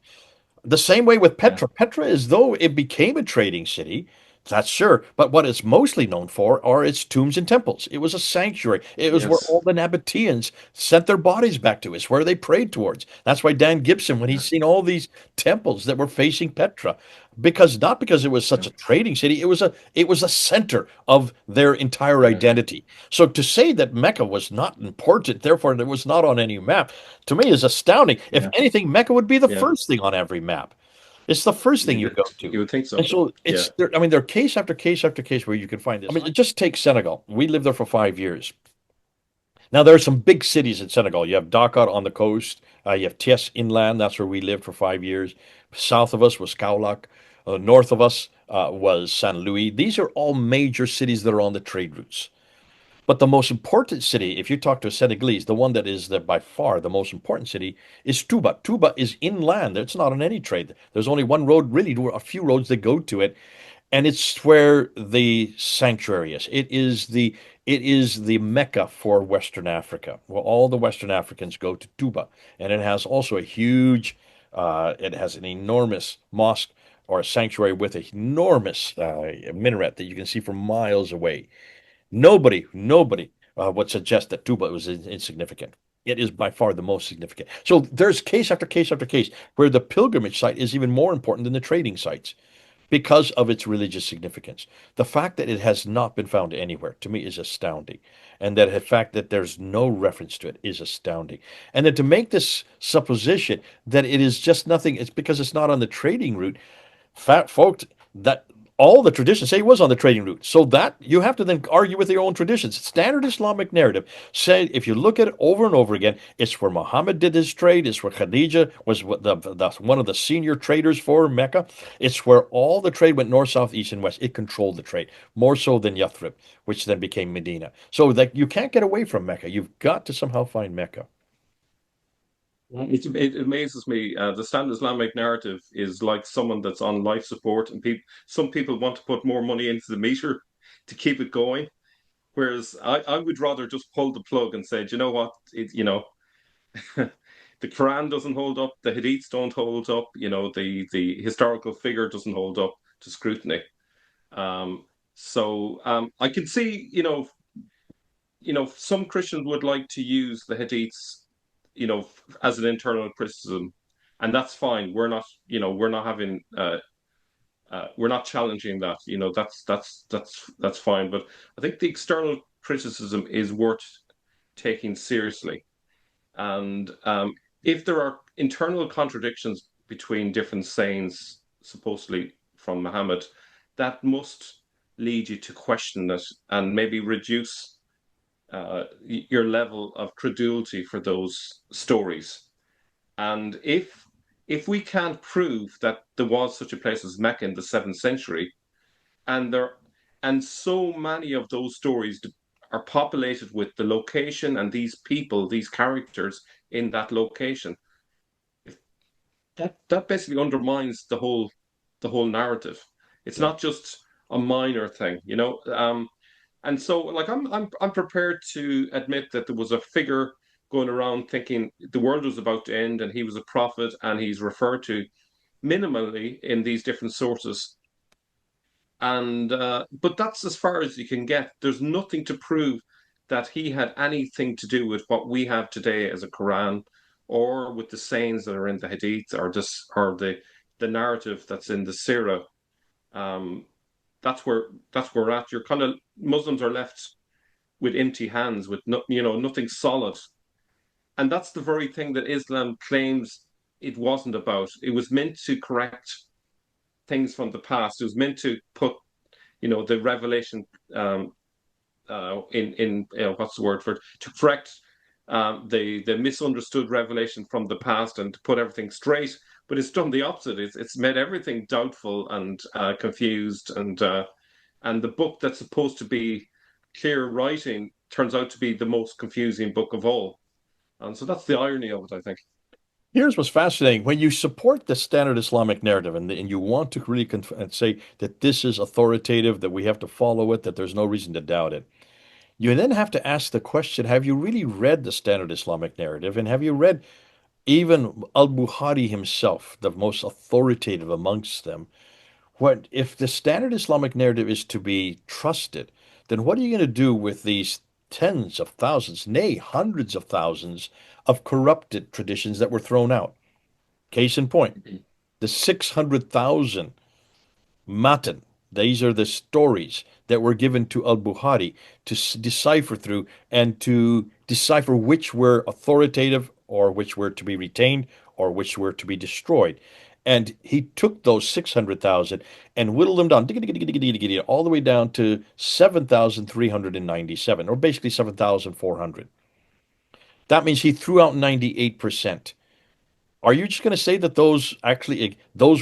A: The same way with
B: yeah,
A: Petra. Petra, as though it became a trading city, that's sure. But what it's mostly known for are its tombs and temples. It was a sanctuary. It was where
B: yes,
A: all the Nabateans sent their bodies back to. It's where they prayed towards. That's why Dan Gibson, when
B: yeah,
A: he's seen all these temples that were facing Petra, because not because it was such
B: yeah,
A: a trading city, it was a center of their entire
B: yeah,
A: identity. So to say that Mecca was not important, therefore it was not on any map, to me is astounding. If
B: yeah,
A: anything, Mecca would be the
B: yeah.
A: first thing on every map. It's the first thing you
B: You,
A: go to.
B: you would think
A: And
B: so.
A: so
B: Yeah,
A: it's there. I mean, there are case after case after case where you can find this. I mean, just take Senegal. We lived there for 5 years. Now, there are some big cities in Senegal. You have Dakar on the coast. You have Thiès inland. That's where we lived for 5 years. South of us was Kaolack. North of us was Saint Louis. These are all major cities that are on the trade routes. But the most important city, if you talk to a Senegalese, the one that is by far the most important city is Touba. Touba is inland. It's not on any trade. There's only one road, really, a few roads that go to it, and it's where the sanctuary is. It is the Mecca for Western Africa. Well, all the Western Africans go to Touba, and it has also it has an enormous mosque or a sanctuary with an enormous minaret that you can see from miles away. Nobody would suggest that Tuba was insignificant. It is by far the most significant. So there's case after case after case where the pilgrimage site is even more important than the trading sites because of its religious significance. The fact that it has not been found anywhere to me is astounding. And that the fact that there's no reference to it is astounding. And then to make this supposition that it is just nothing, it's because it's not on the trading route, fat folks, that all the traditions say it was on the trading route. So that you have to then argue with your own traditions. Standard Islamic narrative say if you look at it over and over again, it's where Muhammad did his trade. It's where Khadijah was one of the senior traders for Mecca. It's where all the trade went north, south, east, and west. It controlled the trade more so than Yathrib, which then became Medina. So that you can't get away from Mecca. You've got to somehow find Mecca.
B: it amazes me. The standard Islamic narrative is like someone that's on life support, and some people want to put more money into the meter to keep it going. Whereas I would rather just pull the plug and say, "Do you know what? The Quran doesn't hold up, the Hadiths don't hold up, the historical figure doesn't hold up to scrutiny." So I can see, some Christians would like to use the Hadiths, as an internal criticism, and that's fine. We're not having, we're not challenging that. That's fine. But I think the external criticism is worth taking seriously. And if there are internal contradictions between different sayings, supposedly from Muhammad, that must lead you to question it and maybe reduce your level of credulity for those stories. And if we can't prove that there was such a place as Mecca in the seventh century, and there and so many of those stories are populated with the location and these people, these characters in that location, that basically undermines the whole narrative. It's
A: Yeah.
B: not just a minor thing. And so, like, I'm prepared to admit that there was a figure going around thinking the world was about to end, and he was a prophet, and he's referred to minimally in these different sources. And but that's as far as you can get. There's nothing to prove that he had anything to do with what we have today as a Quran, or with the sayings that are in the Hadith, or the narrative that's in the Sirah. Um, that's where we're at. You're kind of Muslims are left with empty hands, with no, nothing solid. And that's the very thing that Islam claims it wasn't about. It was meant to correct things from the past. It was meant to put, the revelation in what's the word for it? To correct the misunderstood revelation from the past and to put everything straight. But it's done the opposite. It's made everything doubtful and confused, and the book that's supposed to be clear writing turns out to be the most confusing book of all. And so that's the irony of it, I think.
A: Here's what's fascinating. When you support the standard Islamic narrative and you want to really and say that this is authoritative, that we have to follow it, that there's no reason to doubt it, you then have to ask the question, have you really read the standard Islamic narrative? And have you read even al-Bukhari himself, the most authoritative amongst them? What if the standard Islamic narrative is to be trusted, then what are you going to do with these tens of thousands, nay, hundreds of thousands of corrupted traditions that were thrown out? Case in point, the 600,000 matan. These are the stories that were given to al-Bukhari to decipher through and to decipher which were authoritative or which were to be retained or which were to be destroyed. And he took those 600,000 and whittled them down all the way down to 7,397, or basically 7,400. That means he threw out 98%. Are you just going to say that those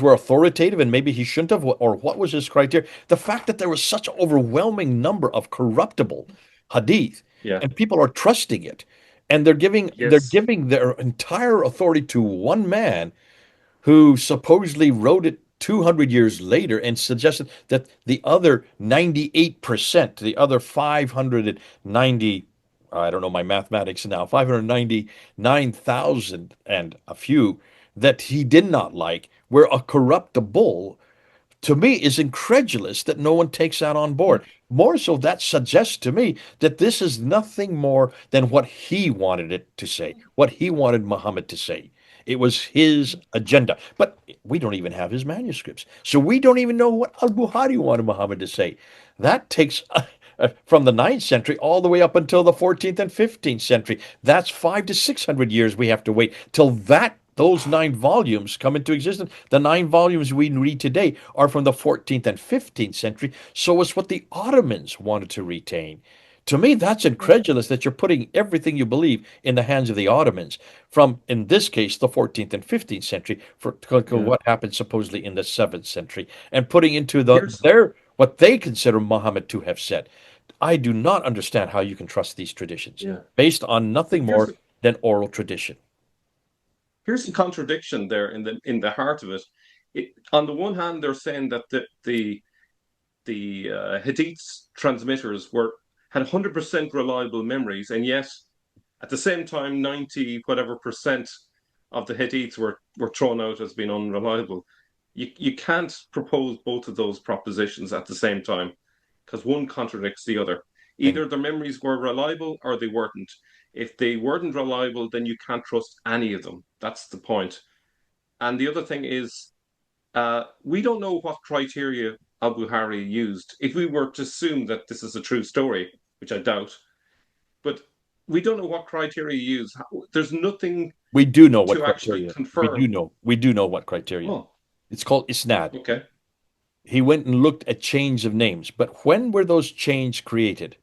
A: were authoritative and maybe he shouldn't have, or what was his criteria? The fact that there was such an overwhelming number of corruptible hadith
B: Yeah.
A: and people are trusting it, and they're
B: Yes.
A: giving their entire authority to one man who supposedly wrote it 200 years later and suggested that the other 98%, the other 590, I don't know my mathematics now, 599,000 and a few that he did not like were a corruptible, to me is incredulous that no one takes that on
B: Yeah.
A: board. More so, that suggests to me that this is nothing more than what he wanted it to say, what he wanted Muhammad to say. It was his agenda. But we don't even have his manuscripts. So we don't even know what al-Bukhari wanted Muhammad to say. That takes from the ninth century all the way up until the 14th and 15th century. That's 500 to 600 years we have to wait till those 9 volumes come into existence. The 9 volumes we read today are from the 14th and 15th century. So it's what the Ottomans wanted to retain. To me, that's incredulous that you're putting everything you believe in the hands of the Ottomans from, in this case, the 14th and 15th century for
B: Yeah.
A: what happened supposedly in the 7th century and putting into
B: Here's
A: their what they consider Muhammad to have said. I do not understand how you can trust these traditions
B: yeah.
A: based on nothing
B: Here's
A: more than oral tradition.
B: here's the contradiction there in the heart of it. On the one hand, they're saying that the Hadith's transmitters were had 100% reliable memories, and yet at the same time, 90 whatever percent of the Hadiths were thrown out as being unreliable. You can't propose both of those propositions at the same time because one contradicts the other.
A: And
B: Either their memories were reliable or they weren't. If they weren't reliable, then you can't trust any of them. That's the point. And the other thing is, we don't know what criteria Al Buhari used. If we were to assume that this is a true story, which I doubt, but we don't know what criteria he used. There's nothing
A: we do know what
B: to actually
A: criteria.
B: confirm.
A: We do know what criteria.
B: Oh,
A: It's called isnad.
B: okay.
A: He went and looked at chains of names. But when were those chains created?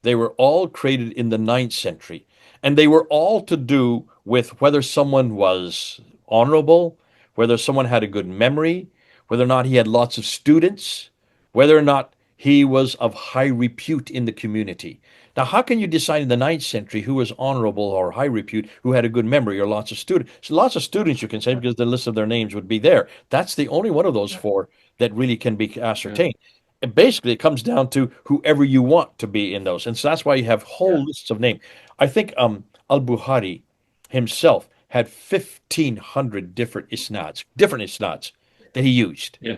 A: They were all created in the ninth century, and they were all to do with whether someone was honorable, whether someone had a good memory, whether or not he had lots of students, whether or not he was of high repute in the community. Now, how can you decide in the ninth century who was honorable or high repute, who had a good memory or lots of students? So lots of students you can say
B: Yeah,
A: because the list of their names would be there. That's the only one of those
B: yeah,
A: four that really can be
B: yeah,
A: ascertained. And basically, it comes down to whoever you want to be in those. And so that's why you have
B: yeah,
A: whole lists of names. I think al-Bukhari himself had 1,500 different isnads that he used.
B: yeah,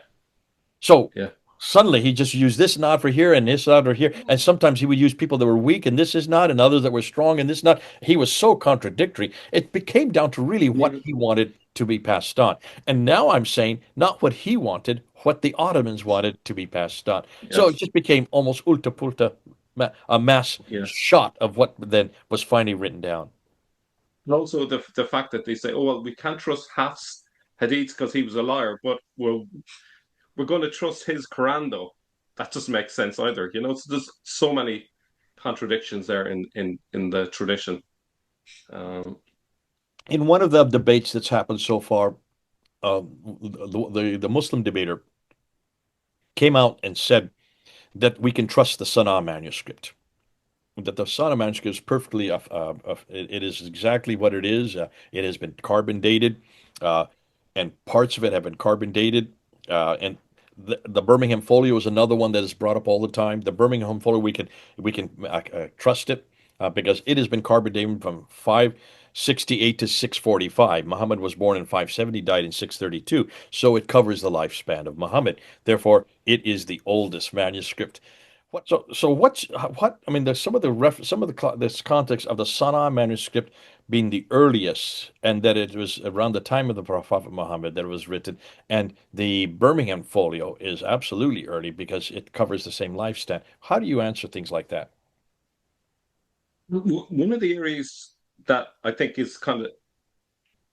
A: So
B: yeah.
A: suddenly he just used this nod for here and this nod for here. And sometimes he would use people that were weak and this is not, and others that were strong and this not. He was so contradictory. It became down to really what
B: Yeah.
A: he wanted to be passed on. And now I'm saying not what he wanted, what the Ottomans wanted to be passed on. So it
B: Yes.
A: just became almost ulta pulta a mass
B: Yeah.
A: shot of what then was finally written down.
B: And also the fact that they say, oh well, we can't trust Haf's hadiths because he was a liar, but we're going to trust his Quran though. That doesn't make sense either. So there's so many contradictions there in the tradition. Um,
A: In one of the debates that's happened so far, the Muslim debater came out and said that we can trust the Sana'a manuscript. That the Sana'a manuscript is perfectly, it is exactly what it is. It has been carbon dated, uh, and parts of it have been carbon dated. And the Birmingham Folio is another one that is brought up all the time. The Birmingham Folio, we can trust it because it has been carbon dated from 568 to 645. Muhammad was born in 570, died in 632, so it covers the lifespan of Muhammad. Therefore, it is the oldest manuscript. What I mean, there's some of this context of the Sana'a manuscript being the earliest, and that it was around the time of the Prophet Muhammad that it was written, and the Birmingham Folio is absolutely early because it covers the same lifespan. How do you answer things like that?
B: One of the areas that I think is kind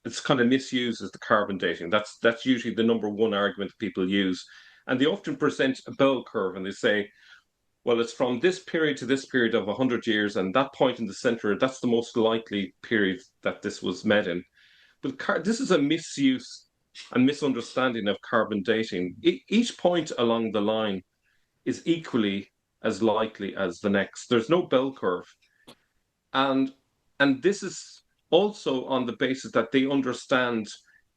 B: of misused is the carbon dating. That's usually the number one argument that people use, and they often present a bell curve and they say, well, it's from this period to this period of 100 years, and that point in the center, that's the most likely period that this was made in. But this is a misuse and misunderstanding of carbon dating. Each point along the line is equally as likely as the next. There's no bell curve, and this is also on the basis that they understand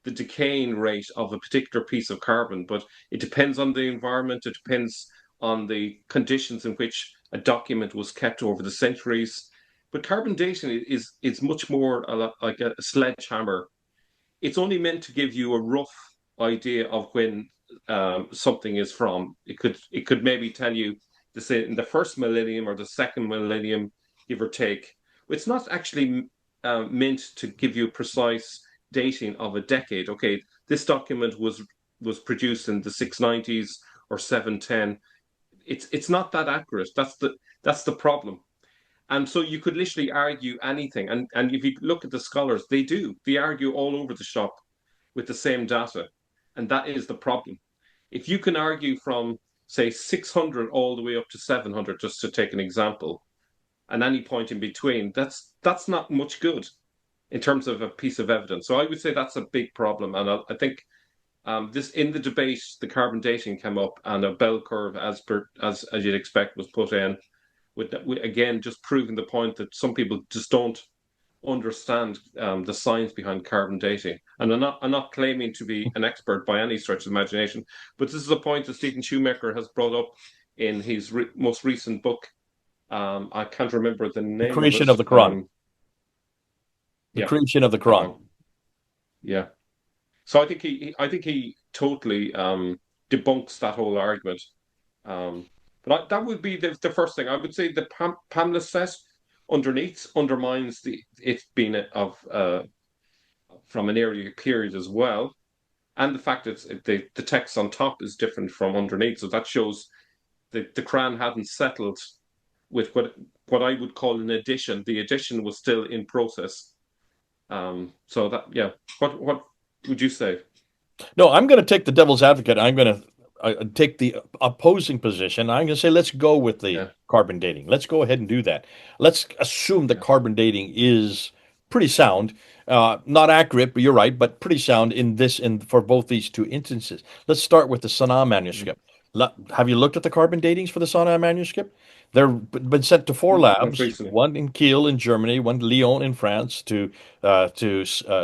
B: the decaying rate of a particular piece of carbon, but it depends on the environment, it depends on the conditions in which a document was kept over the centuries. But carbon dating is much more like a sledgehammer. It's only meant to give you a rough idea of when something is from. It could maybe tell you to say in the first millennium or the second millennium, give or take. It's not actually meant to give you precise dating of a decade. Okay, this document was produced in the 690s or 710. It's not that accurate. That's the problem. And so you could literally argue anything. And if you look at the scholars, they argue all over the shop with the same data. And that is the problem. If you can argue from, say, 600 all the way up to 700, just to take an example, and any point in between, that's not much good in terms of a piece of evidence. So I would say that's a big problem. And I think this in the debate, the carbon dating came up, and a bell curve, as you'd expect, was put in with again just proving the point that some people just don't understand the science behind carbon dating. And I'm not claiming to be an expert by any stretch of imagination, but this is a point that Stephen Shoemaker has brought up in his most recent book. I can't remember the
A: The
B: name of it.
A: creation of the Quran. The
B: Yeah,
A: creation of the Quran.
B: um, yeah. So I think he totally debunks that whole argument. But that would be the first thing I would say. The Pamela set underneath undermines it being from an earlier period as well, and the fact that the text on top is different from underneath. So that shows that the Quran hadn't settled with what I would call an addition. The addition was still in process. So that yeah, what would you say?
A: No, I'm going to take the devil's advocate. I'm going to take the opposing position. I'm going to say let's go with the
B: Yeah,
A: carbon dating. Let's go ahead and do that. Let's assume that
B: yeah,
A: carbon dating is pretty sound, not accurate, but you're right, but pretty sound in for both these two instances. Let's start with the Sanaa
B: mm.
A: manuscript. Have you looked at the carbon datings for the Sanaa manuscript? They're been sent to four
B: Not
A: labs,
B: recently.
A: one in Kiel in Germany, one in Lyon in France, to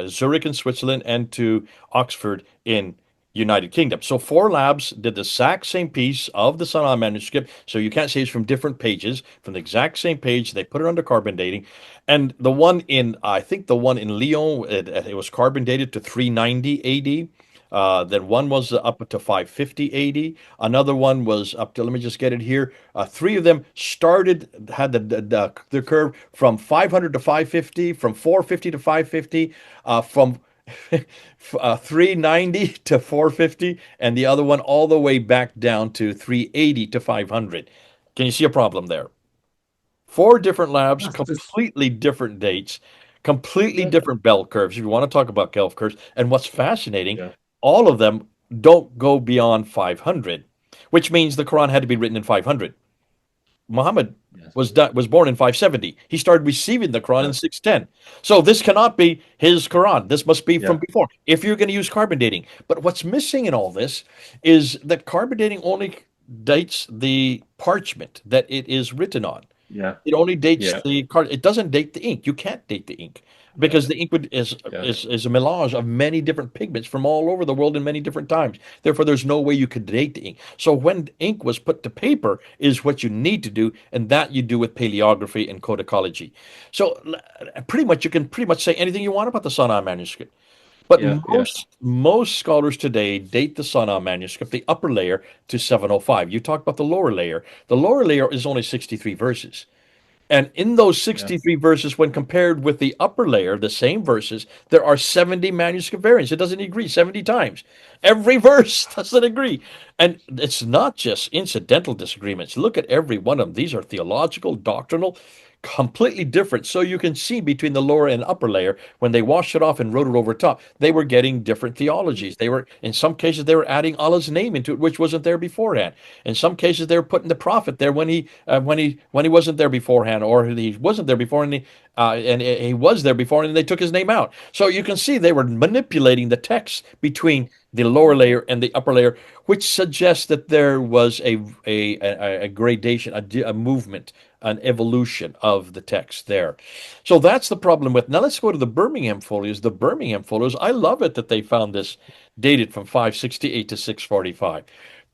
A: Zurich in Switzerland, and to Oxford in United Kingdom. So four labs did the exact same piece of the Sanaa manuscript. So you can't say it's from different pages, from the exact same page. They put it under carbon dating, and I think the one in Lyon, it was carbon dated to 390 AD. Then one was up to 550 AD. Another one was up to, let me just get it here. Three of them had the curve from 500 to 550, from 450 to 550, from 390 to 450, and the other one all the way back down to 380 to 500. Can you see a problem there? Four different labs,
B: That's this.
A: completely different dates, completely
B: Yeah,
A: different bell curves, if you want to talk about bell curves. And what's fascinating,
B: yeah,
A: all of them don't go beyond 500, which means the Quran had to be written in 500. Muhammad
B: yes,
A: was born in 570. He started receiving the Quran in
B: yeah,
A: 610. So this cannot be his Quran. This must be from
B: yeah,
A: before. If you're going to use carbon dating, but what's missing in all this is that carbon dating only dates the parchment that it is written on.
B: yeah,
A: It only dates
B: yeah,
A: the card. It doesn't date the ink. You can't date the ink
B: yeah,
A: because the ink would, is
B: yeah,
A: is is a melange of many different pigments from all over the world in many different times. Therefore, there's no way you could date the ink. So when ink was put to paper is what you need to do, and that you do with paleography and codicology. So pretty much you can pretty much say anything you want about the Sana'a manuscript. But
B: yeah, yeah,
A: most scholars today date the Sana'a manuscript, the upper layer, to 705. You talk about the lower layer. The lower layer is only 63 verses. And in those
B: yeah,
A: 63 verses, when compared with the upper layer, the same verses, there are 70 manuscript variants. It doesn't agree 70 times. Every verse doesn't agree. And it's not just incidental disagreements. Look at every one of them. These are theological, doctrinal, completely different. So you can see between the lower and upper layer, when they washed it off and wrote it over top, they were getting different theologies. They were, in some cases, they were adding Allah's name into it, which wasn't there beforehand. In some cases, they were putting the prophet there when he wasn't there beforehand, or he wasn't there before, and he was there before, and they took his name out. So you can see they were manipulating the text between the lower layer and the upper layer, which suggests that there was a gradation, a movement, an evolution of the text there. So that's the problem with. Now let's go to the Birmingham folios. The Birmingham folios, I love it that they found this dated from 568 to 645.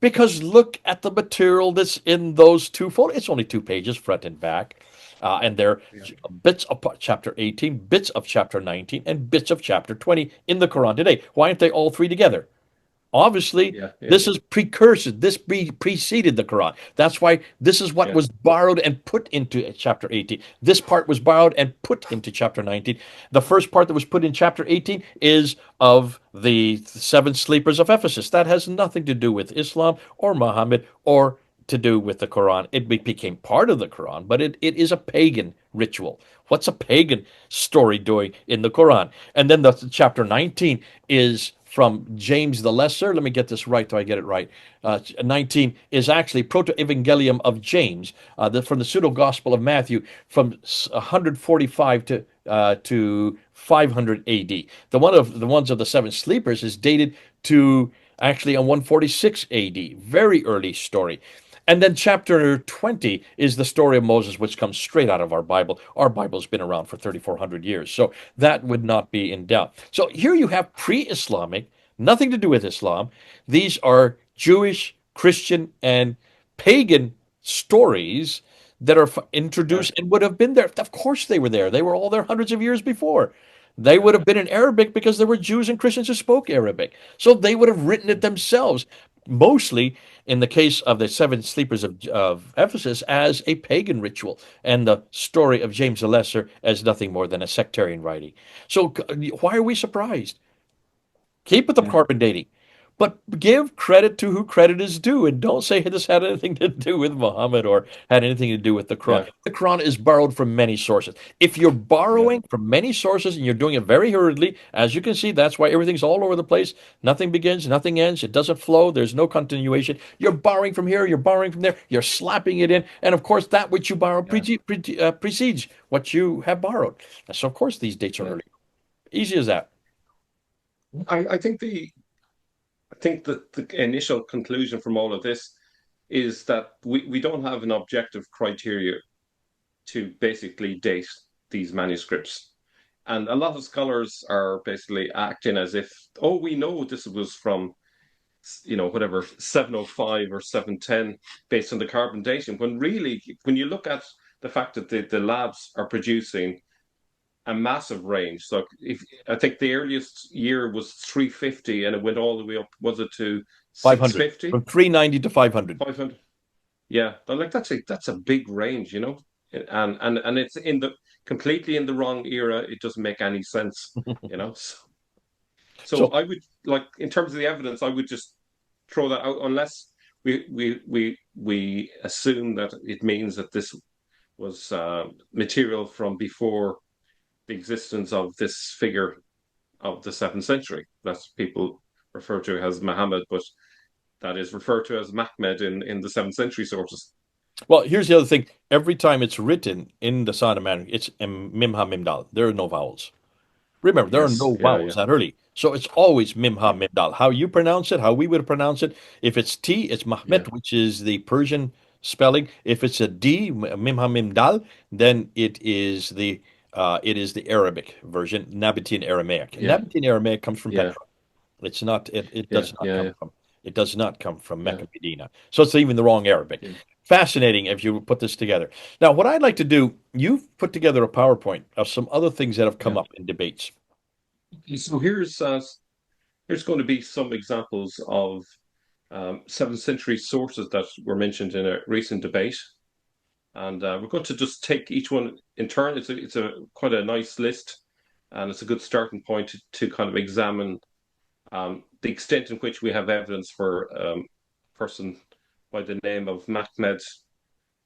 A: Because look at the material that's in those two folios. It's only 2 pages, front and back. And they're
B: yeah,
A: bits of chapter 18, bits of chapter 19, and bits of chapter 20 in the Quran today. Why aren't they all three together? Obviously,
B: yeah, yeah,
A: this is precursor. This preceded the Quran. That's why this is what
B: yeah,
A: was borrowed and put into chapter 18. This part was borrowed and put into chapter 19. The first part that was put in chapter 18 is of the seven sleepers of Ephesus. That has nothing to do with Islam or Muhammad or to do with the Quran. It became part of the Quran, but it is a pagan ritual. What's a pagan story doing in the Quran? And then the chapter 19 is from James the Lesser. Let me get this right, so I get it right. 19 is actually Proto-Evangelium of James, from the Pseudo-Gospel of Matthew, from 145 to 500 AD. The ones of the seven sleepers is dated to actually on 146 AD. Very early story. And then chapter 20 is the story of Moses, which comes straight out of our Bible. Our Bible's been around for 3,400 years, so that would not be in doubt. So here you have pre Islamic, nothing to do with Islam. These are Jewish, Christian, and pagan stories that are
B: yeah,
A: introduced and would have been there. Of course, they were there. They were all there hundreds of years before. They
B: yeah,
A: would have been in Arabic because there were Jews and Christians who spoke Arabic. So they would have written it themselves, mostly in the case of the seven sleepers of Ephesus, as a pagan ritual, and the story of James the Lesser as nothing more than a sectarian writing. So why are we surprised? Keep with the
B: yeah,
A: carbon dating, but give credit to who credit is due, and don't say this had anything to do with Muhammad or had anything to do with the Quran.
B: yeah,
A: The Quran is borrowed from many sources. If you're
B: yeah,
A: borrowing from many sources and you're doing it very hurriedly, as you can see, that's why everything's all over the place. Nothing begins, nothing ends. It doesn't flow. There's no continuation. You're borrowing from here, you're borrowing from there, you're slapping it in, and of course, that which you borrow
B: yeah,
A: precedes what you have borrowed. So, of course, these dates are
B: yeah.
A: early. Easy as that.
B: I think the initial conclusion from all of this is that we don't have an objective criteria to basically date these manuscripts. And a lot of scholars are basically acting as if, oh, we know this was from, whatever, 705 or 710 based on the carbon dating. When really, when you look at the fact that the labs are producing a massive range. So if I think the earliest year was 350 and it went all the way up, was it to
A: 500. From
B: 650?
A: 390 to 500.
B: 500? Yeah, but like that's a big range, and it's in the completely in the wrong era. It doesn't make any sense, you know. So
A: So
B: I would like in terms of the evidence, I would just throw that out unless we assume that it means that this material from before the existence of this figure of the 7th century. That's people refer to as Muhammad, but that is referred to as Mahmed in the 7th century sources.
A: Well, here's the other thing. Every time it's written in the sign of Mandarin, it's Mimha Mimdal. There are no vowels. Remember, there are
B: Yes,
A: no
B: yeah,
A: vowels
B: yeah,
A: that early. So it's always Mimha
B: yeah,
A: Mimdal. How you pronounce it, how we would pronounce it. If it's T, it's
B: yeah,
A: Mahmet, which is the Persian spelling. If it's a D, Mimha Mimdal, then it is the Arabic version, Nabatean Aramaic.
B: yeah,
A: Nabatean Aramaic comes from
B: yeah,
A: Petra. It's not. It
B: yeah,
A: does not
B: yeah,
A: come
B: yeah,
A: from. It does not come from
B: yeah,
A: Mecca, Medina. So it's even the wrong Arabic.
B: yeah.
A: Fascinating if you put this together. Now, what I'd like to do, you've put together a PowerPoint of some other things that have come
B: Yeah.
A: up in debates.
B: So here's going to be some examples of 7th century sources that were mentioned in a recent debate, and we're going to just take each one in turn. It's a quite a nice list, and it's a good starting point to kind of examine the extent in which we have evidence for a person by the name of Mahmed,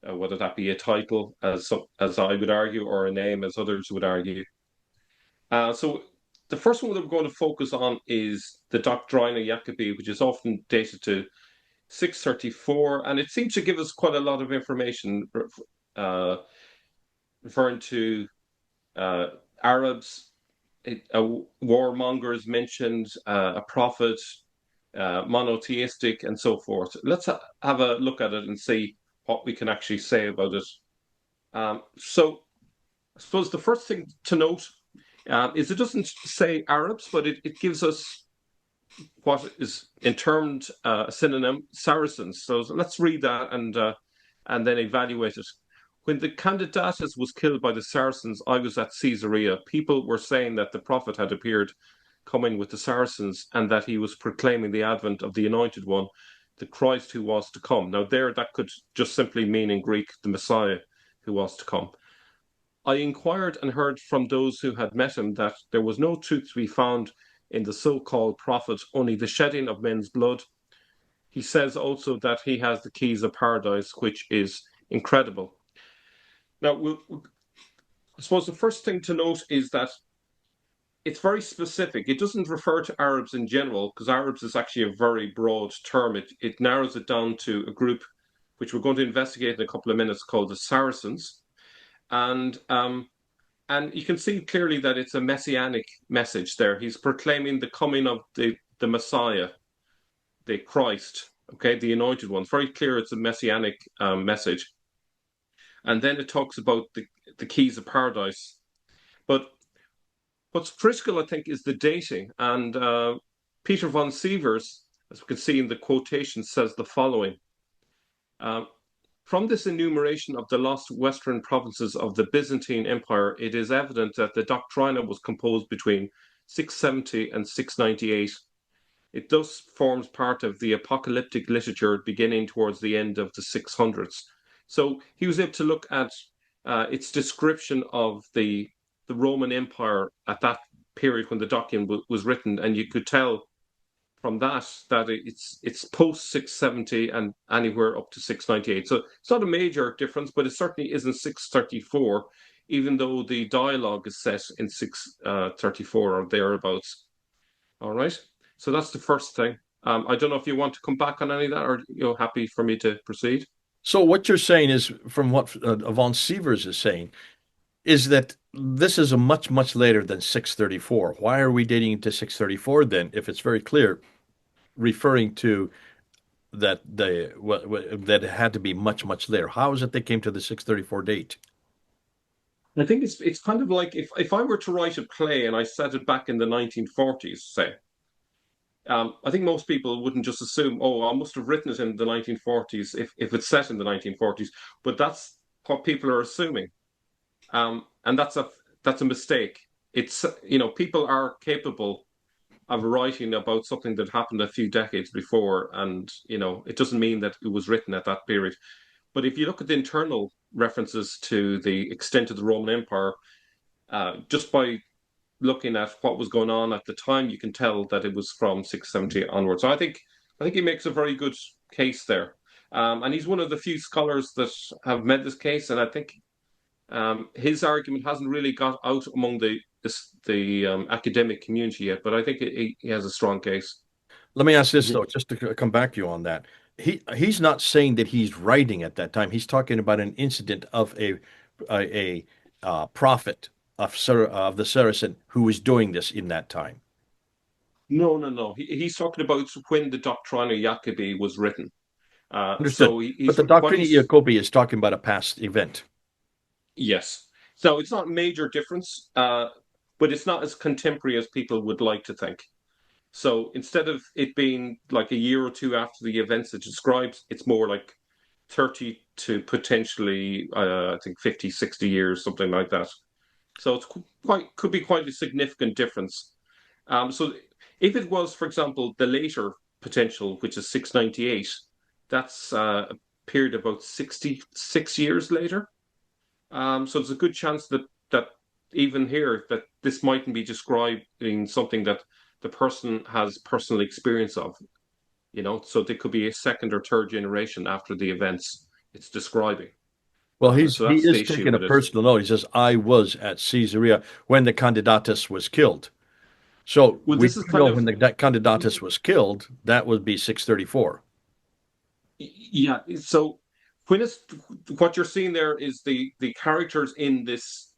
B: whether that be a title, as I would argue, or a name, as others would argue. So the first one that we're going to focus on is the Doctrina Jacobi, which is often dated to 634, and it seems to give us quite a lot of information uh, referring to uh, Arabs, a warmonger is mentioned, a prophet, monotheistic, and so forth. Let's have a look at it and see what we can actually say about it. So, I suppose the first thing to note is it doesn't say Arabs, but it gives us what is in termed a synonym Saracens. So let's read that and then evaluate it. When the candidatus was killed by the Saracens, I was at Caesarea. People were saying that the prophet had appeared coming with the Saracens and that he was proclaiming the advent of the anointed one, the Christ who was to come. Now, there, that could just simply mean in Greek the Messiah who was to come. I inquired and heard from those who had met him that there was no truth to be found in the so called prophet, only the shedding of men's blood. He says also that he has the keys of paradise, which is incredible. Now, I suppose the first thing to note is that it's very specific. It doesn't refer to Arabs in general, because Arabs is actually a very broad term. It narrows it down to a group which we're going to investigate in a couple of minutes called the Saracens. And and you can see clearly that it's a messianic message there. He's proclaiming the coming of the Messiah, the Christ, okay, the anointed one. It's very clear it's a messianic message. And then it talks about the keys of paradise. But what's critical, I think, is the dating. And Peter von Sievers, as we can see in the quotation, says the following. Uh, From this enumeration of the lost western provinces of the Byzantine Empire, it is evident that the Doctrina was composed between 670 and 698. It thus forms part of the apocalyptic literature beginning towards the end of the 600s. So he was able to look at its description of the Roman Empire at that period when the document was written, and you could tell from that it's post 670 and anywhere up to 698. So it's not a major difference, but it certainly isn't 634, even though the dialogue is set in 634 or thereabouts. All right. So that's the first thing. I don't know if you want to come back on any of that, or you're happy for me to proceed.
A: So what you're saying is, from what Von Sievers is saying, is that this is a much, much later than 634. Why are we dating it to 634 then, if it's very clear, referring to that it had to be much, much later? How is it they came to the 634 date?
B: I think it's kind of like if I were to write a play and I set it back in the 1940s, say, I think most people wouldn't just assume, oh, I must have written it in the 1940s if it's set in the 1940s. But that's what people are assuming, and that's a mistake. It's people are capable of writing about something that happened a few decades before, and it doesn't mean that it was written at that period. But if you look at the internal references to the extent of the Roman Empire, just by looking at what was going on at the time, you can tell that it was from 670 onwards. So I think he makes a very good case there, and he's one of the few scholars that have made this case. And I think His argument hasn't really got out among the academic community yet, but I think he has a strong case.
A: Let me ask this
B: Mhm.
A: though, just to come back to you on that. He's not saying that he's writing at that time. He's talking about an incident of a prophet of the Saracen who was doing this in that time.
B: No, no, no. He's talking about when the Doctrina Jacobi was written.
A: Understood.
B: So
A: But
B: he's
A: the
B: what
A: Doctrina
B: he's
A: Jacobi is talking about a past event.
B: yes. So it's not a major difference, but it's not as contemporary as people would like to think. So instead of it being like a year or two after the events it describes, it's more like 30 to potentially, I think 50, 60 years, something like that. So it's quite could be quite a significant difference. So if it was, for example, the later potential, which is 698, that's a period about 66 years later. So there's a good chance that even here that this mightn't be describing something that the person has personal experience of, so they could be a second or third generation after the events it's describing.
A: Well,
B: So
A: he
B: that's the
A: is
B: issue
A: taking a
B: with it.
A: personal note. He says, "I was at Caesarea when the candidatus was killed." So
B: Well,
A: we
B: this
A: do
B: is kind
A: know
B: of
A: when that candidatus was killed. That would be 634.
B: yeah. So when it's what you're seeing there is the characters in this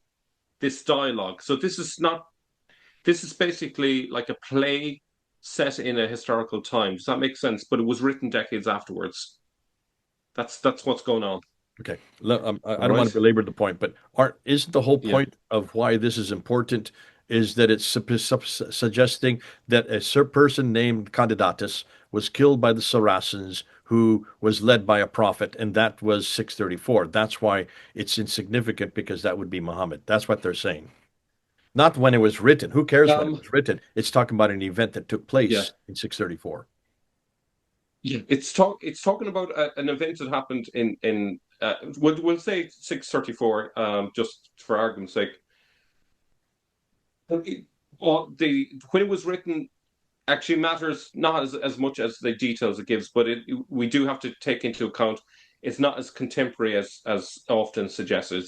B: dialogue. So this is basically like a play set in a historical time. Does that make sense? But it was written decades afterwards. That's what's going on.
A: Okay, I
B: All
A: don't want
B: right.
A: to belabor the point, but isn't the whole
B: Yeah.
A: point of why this is important is that it's suggesting that a certain person named Candidatus was killed by the Saracens, who was led by a prophet, and that was 634. That's why it's insignificant because that would be Muhammad. That's what they're saying. Not when it was written. Who cares when it
B: Um.
A: was written? It's talking about an event that took
B: Yeah.
A: place in 634.
B: Yeah. It's talking about an event that happened in we'll say 634 just for argument's sake. It, the when it was written actually matters not as much as the details it gives, but we do have to take into account it's not as contemporary as often suggested.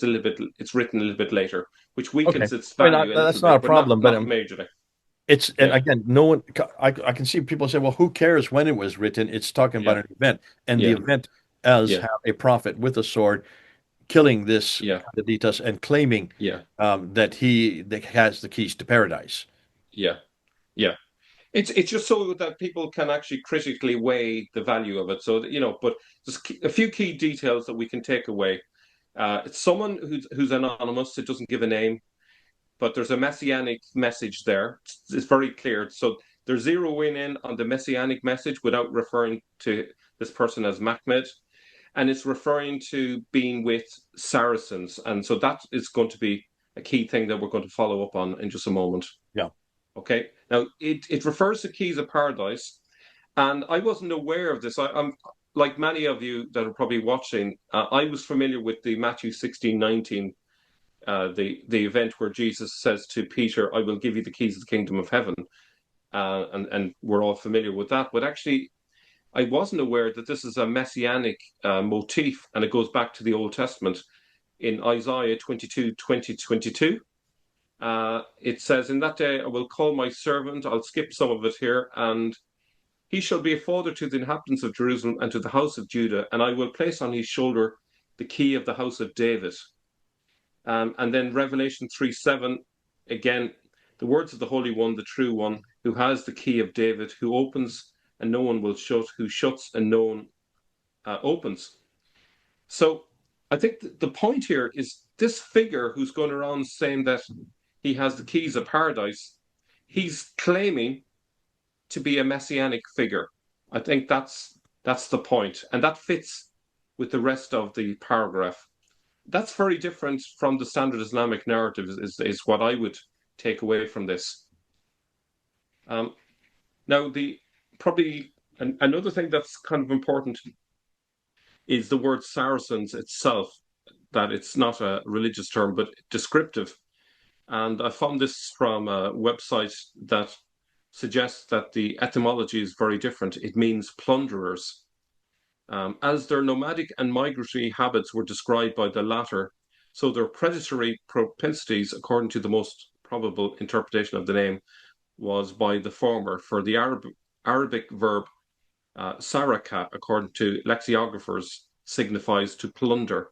B: It's written a little bit later, which
A: Okay.
B: weakens its
A: I mean,
B: value a little
A: that's not
B: bit,
A: a
B: but not
A: problem, but
B: not majorly.
A: it's, and
B: Yeah,
A: again, no one, I can see people say, well, who cares when it was written? It's talking about
B: yeah,
A: an event. And the
B: yeah,
A: event as
B: yeah,
A: have a prophet with a sword killing this
B: yeah,
A: Candiditas and claiming
B: yeah,
A: that has the keys to paradise.
B: yeah, yeah. It's just so that people can actually critically weigh the value of it. So that, but there's a few key details that we can take away. It's someone who's anonymous. It doesn't give a name, but there's a messianic message there. It's very clear. So they're zeroing in on the messianic message without referring to this person as Mahmed, and it's referring to being with Saracens. And so that is going to be a key thing that we're going to follow up on in just a moment.
A: Yeah.
B: Okay. Now it refers to keys of paradise, and I wasn't aware of this. I'm like many of you that are probably watching. I was familiar with the Matthew 16:19, the event where Jesus says to Peter, "I will give you the keys of the kingdom of heaven," and we're all familiar with that. But actually, I wasn't aware that this is a messianic motif, and it goes back to the Old Testament in Isaiah 22:20-22. It says, "In that day I will call my servant." I'll skip some of it here, and he shall be a father to the inhabitants of Jerusalem and to the house of Judah, and I will place on his shoulder the key of the house of David. And then Revelation 3:7, again, the words of the Holy One, the true one, who has the key of David, who opens and no one will shut, who shuts and no one opens. So I think the point here is this figure who's going around saying that he has the keys of paradise, he's claiming to be a messianic figure. I think that's the point, and that fits with the rest of the paragraph. That's very different from the standard Islamic narrative, is what I would take away from this. Um, Now, the probably another thing that's kind of important is the word Saracens itself, that it's not a religious term, but descriptive. And I found this from a website that suggests that the etymology is very different. It means plunderers. As their nomadic and migratory habits were described by the latter, So their predatory propensities, according to the most probable interpretation of the name, was by the former. For the Arabic verb saraka, according to lexicographers, signifies to plunder.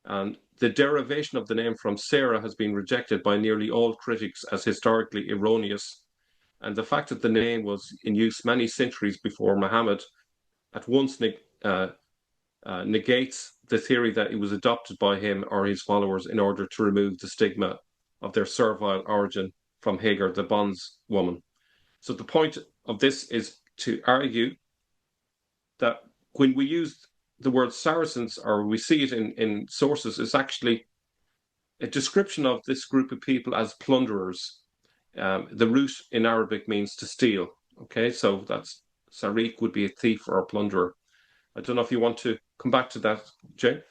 B: And the derivation of the name from Sarah has been rejected by nearly all critics as historically erroneous. And the fact that the name was in use many centuries before Muhammad at once negates the theory that it was adopted by him or his followers in order to remove the stigma of their servile origin from Hagar, the bondswoman. So the point of this is to argue that when we use the word Saracens, or we see it in sources, it's actually a description of this group of people as plunderers. The root in Arabic means to steal. Okay, so that's Sarik would be a thief or a plunderer. I don't know if you want to come back to that, Jay.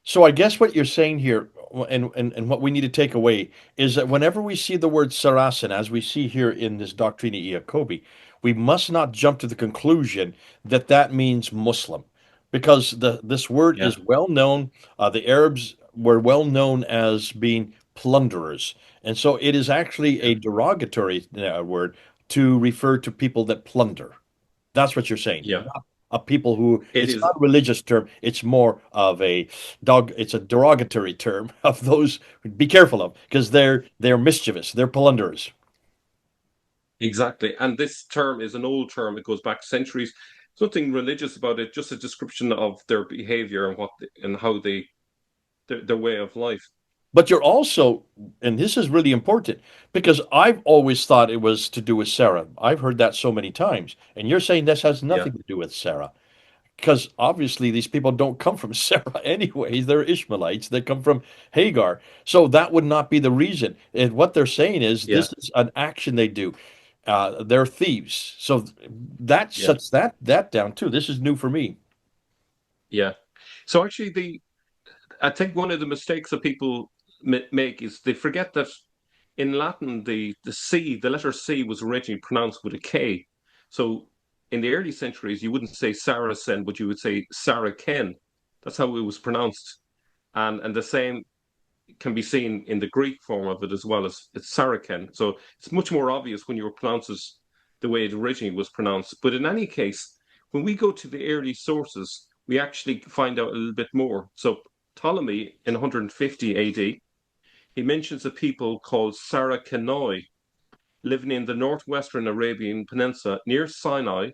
A: So I guess what you're saying here, and what we need to take away is that whenever we see the word Saracen, as we see here in this Doctrina Iacobi, we must not jump to the conclusion that that means Muslim, because this word
B: Yeah,
A: is well known. The Arabs were well known as being plunderers, and so it is actually
B: yeah,
A: a derogatory word to refer to people that plunder. That's what you're saying.
B: yeah.
A: Not a people who,
B: It
A: it's
B: is
A: not a religious term. It's more of a dog. It's a derogatory term of those. Be careful of because they're mischievous. They're plunderers.
B: exactly. And this term is an old term. It goes back centuries. There's nothing religious about it, just a description of their behavior and and how their way of life.
A: But you're also, and this is really important because I've always thought it was to do with Sarah. I've heard that so many times, and you're saying this has
B: Yeah,
A: nothing to do with Sarah. Because obviously these people don't come from Sarah anyways. They're Ishmaelites. They come from Hagar. So that would not be the reason. And what they're saying is
B: yeah,
A: this is an action they do. They're thieves. So that
B: yeah,
A: shuts that down too. This is new for me.
B: yeah. So actually, the I think one of the mistakes that people make is they forget that in Latin, the C, the letter C was originally pronounced with a K. So in the early centuries, you wouldn't say Saracen, but you would say Saracen. That's how it was pronounced. And the same can be seen in the Greek form of it as well as it's Saracen. So it's much more obvious when you pronounce it the way it originally was pronounced. But in any case, when we go to the early sources, we actually find out a little bit more. So Ptolemy in 150 AD, he mentions a people called Saracenoi living in the northwestern Arabian Peninsula near Sinai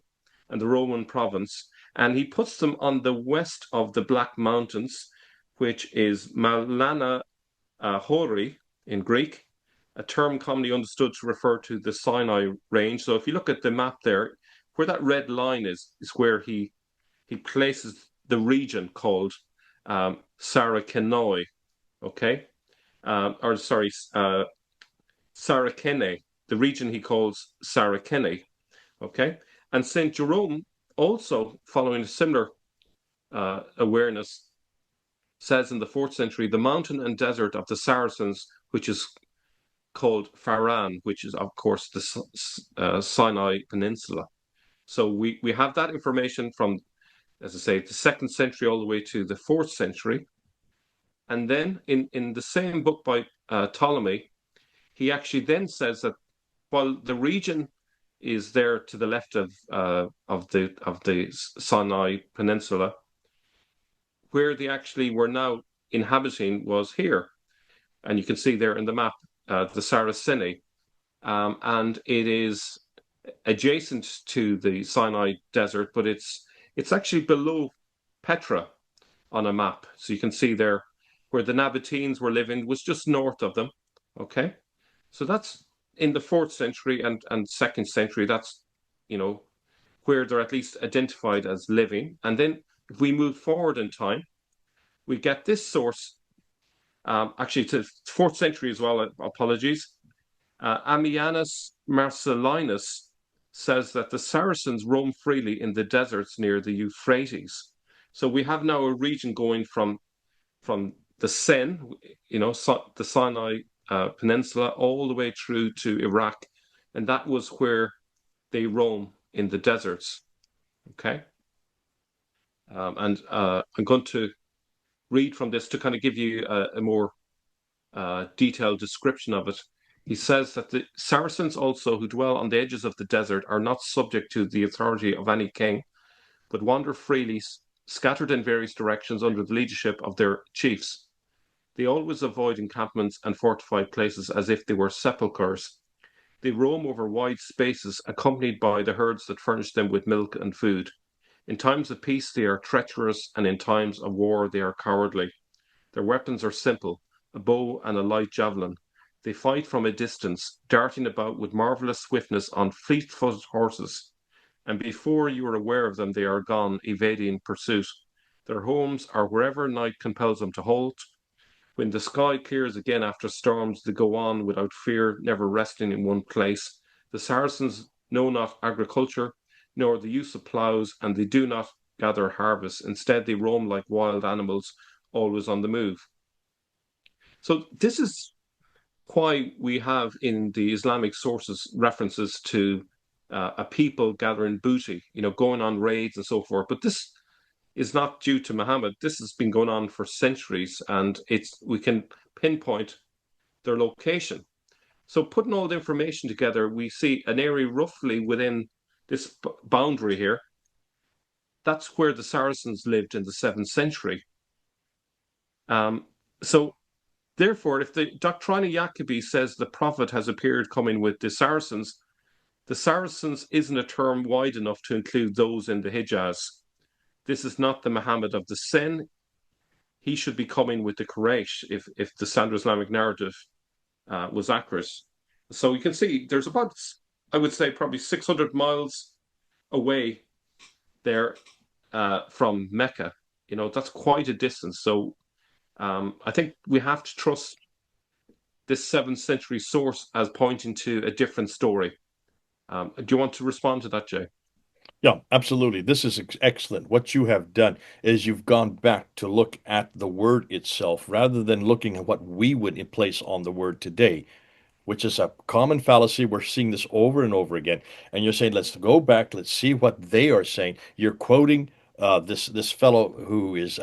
B: and the Roman province. And he puts them on the west of the Black Mountains, which is Malana Hori in Greek, a term commonly understood to refer to the Sinai range. So if you look at the map there, where that red line is where he places the region called Saracenoi, okay? Or sorry, Saracene, the region he calls Saracene, okay? And St. Jerome, also following a similar awareness, says in the 4th century, the mountain and desert of the Saracens, which is called Faran, which is, of course, the Sinai Peninsula. So we have that information from, as I say, the 2nd century all the way to the 4th century. And then in the same book by Ptolemy, he actually then says that while the region is there to the left of the Sinai Peninsula, where they actually were now inhabiting was here, and you can see there in the map the Saraceni, and it is adjacent to the Sinai Desert, but it's actually below Petra on a map, so you can see there where the Nabateans were living was just north of them. Okay, so that's in the 4th century and 2nd century. That's you know where they're at least identified as living. And then if we move forward in time, we get this source actually to 4th century as well. Apologies. Ammianus Marcellinus says that the Saracens roam freely in the deserts near the Euphrates. So we have now a region going from the Seine, the Sinai Peninsula, all the way through to Iraq, and that was where they roam in the deserts. Okay, and I'm going to read from this to kind of give you a more detailed description of it. He says that the Saracens also, who dwell on the edges of the desert, are not subject to the authority of any king, but wander freely, scattered in various directions under the leadership of their chiefs. They always avoid encampments and fortified places as if they were sepulchres. They roam over wide spaces, accompanied by the herds that furnish them with milk and food. In times of peace, they are treacherous, and in times of war, they are cowardly. Their weapons are simple, a bow and a light javelin. They fight from a distance, darting about with marvelous swiftness on fleet-footed horses, and before you are aware of them, they are gone, evading pursuit. Their homes are wherever night compels them to halt. When the sky clears again after storms, they go on without fear, never resting in one place. The Saracens know not agriculture, nor the use of ploughs, and they do not gather harvests. Instead, they roam like wild animals, always on the move. So this is why we have in the Islamic sources references to a people gathering booty, going on raids and so forth. But this is not due to Muhammad. This has been going on for centuries, and we can pinpoint their location. So putting all the information together, we see an area roughly within this boundary here. That's where the Saracens lived in the 7th century. So therefore, if the Doctrina Jacobi says the Prophet has appeared coming with the Saracens isn't a term wide enough to include those in the Hijaz. This is not the Muhammad of the Sen. He should be coming with the Quraysh if the standard Islamic narrative was accurate. So you can see there's about, I would say, probably 600 miles away there from Mecca. That's quite a distance. So I think we have to trust this 7th century source as pointing to a different story. Do you want to respond to that, Jay?
A: Yeah, absolutely. This is excellent. What you have done is you've gone back to look at the word itself rather than looking at what we would place on the word today, which is a common fallacy. We're seeing this over and over again. And you're saying, let's go back, let's see what they are saying. You're quoting this fellow who is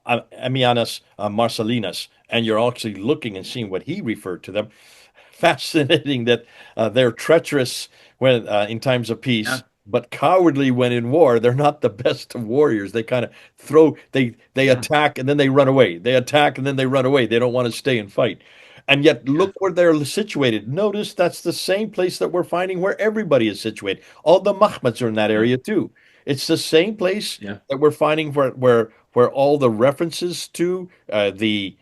A: Ammianus Marcellinus, and you're actually looking and seeing what he referred to them. Fascinating that they're treacherous when in times of
C: Yeah.
A: peace, but cowardly when in war. They're not the best of warriors. They kind of they
C: Yeah.
A: attack and then they run away. They attack and then they run away. They don't want to stay and fight. And yet
C: Yeah.
A: look where they're situated. Notice that's the same place that we're finding where everybody is situated. All the Mahmeds are in that
C: Yeah.
A: area too. It's the same place
C: Yeah.
A: that we're finding where all the references to
C: Yeah.
A: the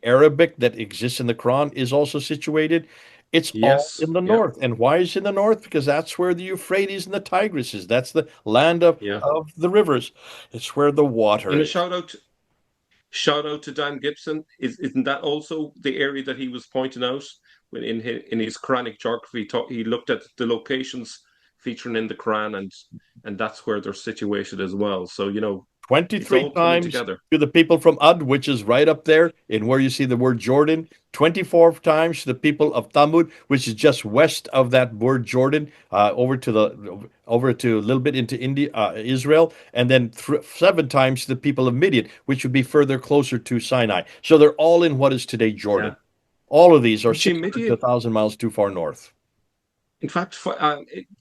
A: Arabic that exists in the Quran is also situated. It's all
B: Yes.
A: in the
B: Yeah.
A: north. And why is it in the north? Because that's where the Euphrates and the Tigris is. That's the land of
B: Yeah.
A: the rivers. It's where the water
B: And a
A: is.
B: shout out to Dan Gibson. Isn't that also the area that he was pointing out when in his Quranic geography? He looked at the locations featuring in the Quran, and that's where they're situated as well. So it's
A: 23
B: all coming
A: times
B: together.
A: to the people from Ad, which is right up there in where you see the word Jordan. 24 times to the people of Thamud, which is just west of that word Jordan, over to a little bit into India, Israel, and then 7 times to the people of Midian, which would be further closer to Sinai. So they're all in what is today
C: Yeah.
A: Jordan. All of these are
B: Actually,
A: 600 to
B: Midian,
A: 1,000 miles too far north.
B: in fact,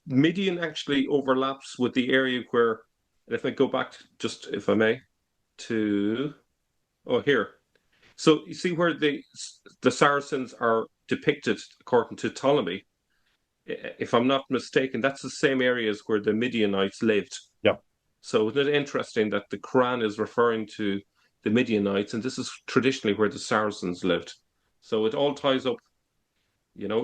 B: Midian actually overlaps with the area where, if I go back, just if I may, to here. So you see where the Saracens are depicted according to Ptolemy. If I'm not mistaken, that's the same areas where the Midianites lived.
A: Yeah.
B: So isn't it interesting that the Quran is referring to the Midianites, and this is traditionally where the Saracens lived. So it all ties up.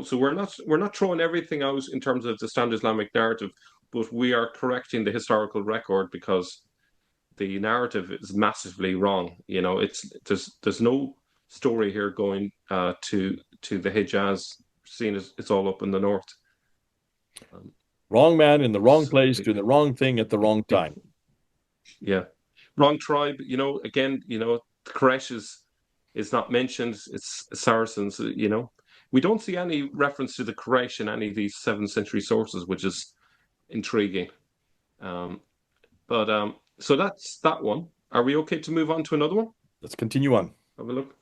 B: So we're not throwing everything out in terms of the standard Islamic narrative, but we are correcting the historical record because the narrative is massively wrong. It's there's no story here going to the Hijaz, seeing as it's all up in the north. Um,
A: Wrong man in the wrong
B: so
A: place doing the wrong thing at the wrong time.
B: yeah, wrong tribe. Again, the Quraysh is not mentioned. It's Saracens. We don't see any reference to the Quraysh in any of these 7th century sources, which is intriguing. Um, but so that's that one. Are we okay to move on to another one?
A: Let's continue on.
B: Have a look.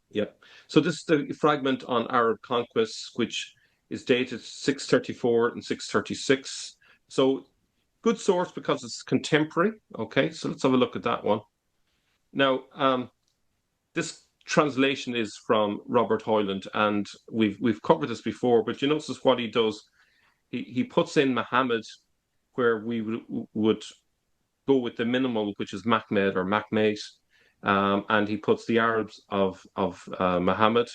B: Yeah. So this is the fragment on Arab conquests, which is dated 634 and 636. So good source because it's contemporary. Okay, so let's have a look at that one. Now, this translation is from Robert Hoyland, and we've covered this before, but you notice what he does. He puts in Muhammad where we would go with the minimal, which is Mahmed or Mahmate, and he puts the Arabs of Muhammad,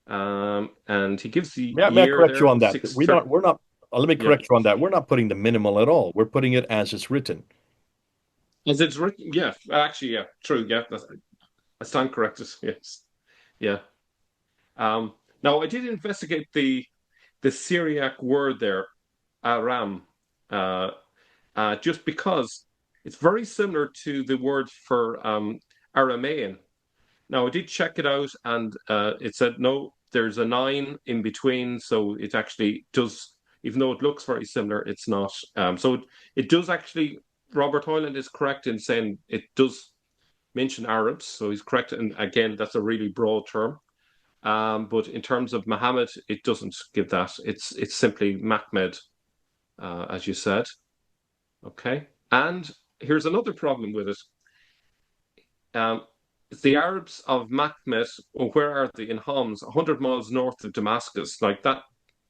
B: and he gives the
A: May I
B: year
A: correct you
B: there
A: on that?
B: six
A: We
B: thirty.
A: don't. We're not. Let me
B: Yeah,
A: correct you on that. We're not putting the minimal at all. We're putting it as it's written.
B: as it's written. Yeah, actually, yeah, true. Yeah, I stand corrected. Yes, yeah. Now I did investigate the Syriac word there, Aram, uh, just because it's very similar to the word for Aramaean. Now, I did check it out, and it said no, there's a nine in between, so it actually does, even though it looks very similar, it's not. So it does actually. Robert Hoyland is correct in saying it does mention Arabs, so he's correct. And again, that's a really broad term. But in terms of Muhammad, it doesn't give that. It's simply Mahmed, as you said. Okay, and here's another problem with it. Um, the Arabs of Makmet, or where are they? In Homs, 100 miles north of Damascus. Like that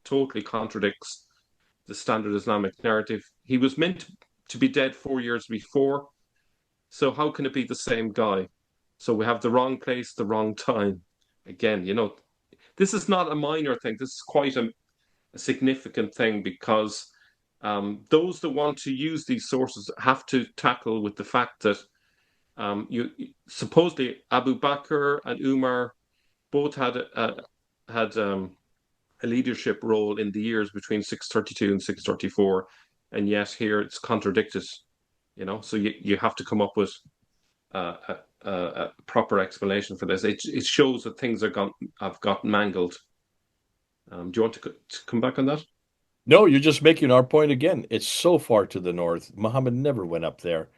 B: totally contradicts the standard Islamic narrative. He was meant to be dead 4 years before. So how can it be the same guy? So we have the wrong place, the wrong time. Again, this is not a minor thing. This is quite a significant thing because those that want to use these sources have to tackle with the fact that you supposedly Abu Bakr and Umar both had a leadership role in the years between 632 and 634, and yet here it's contradicted. So you have to come up with a proper explanation for this. It shows that things have got mangled. Do you want to come back on that?
A: No, you're just making our point again. It's so far to the north. Muhammad never went up there.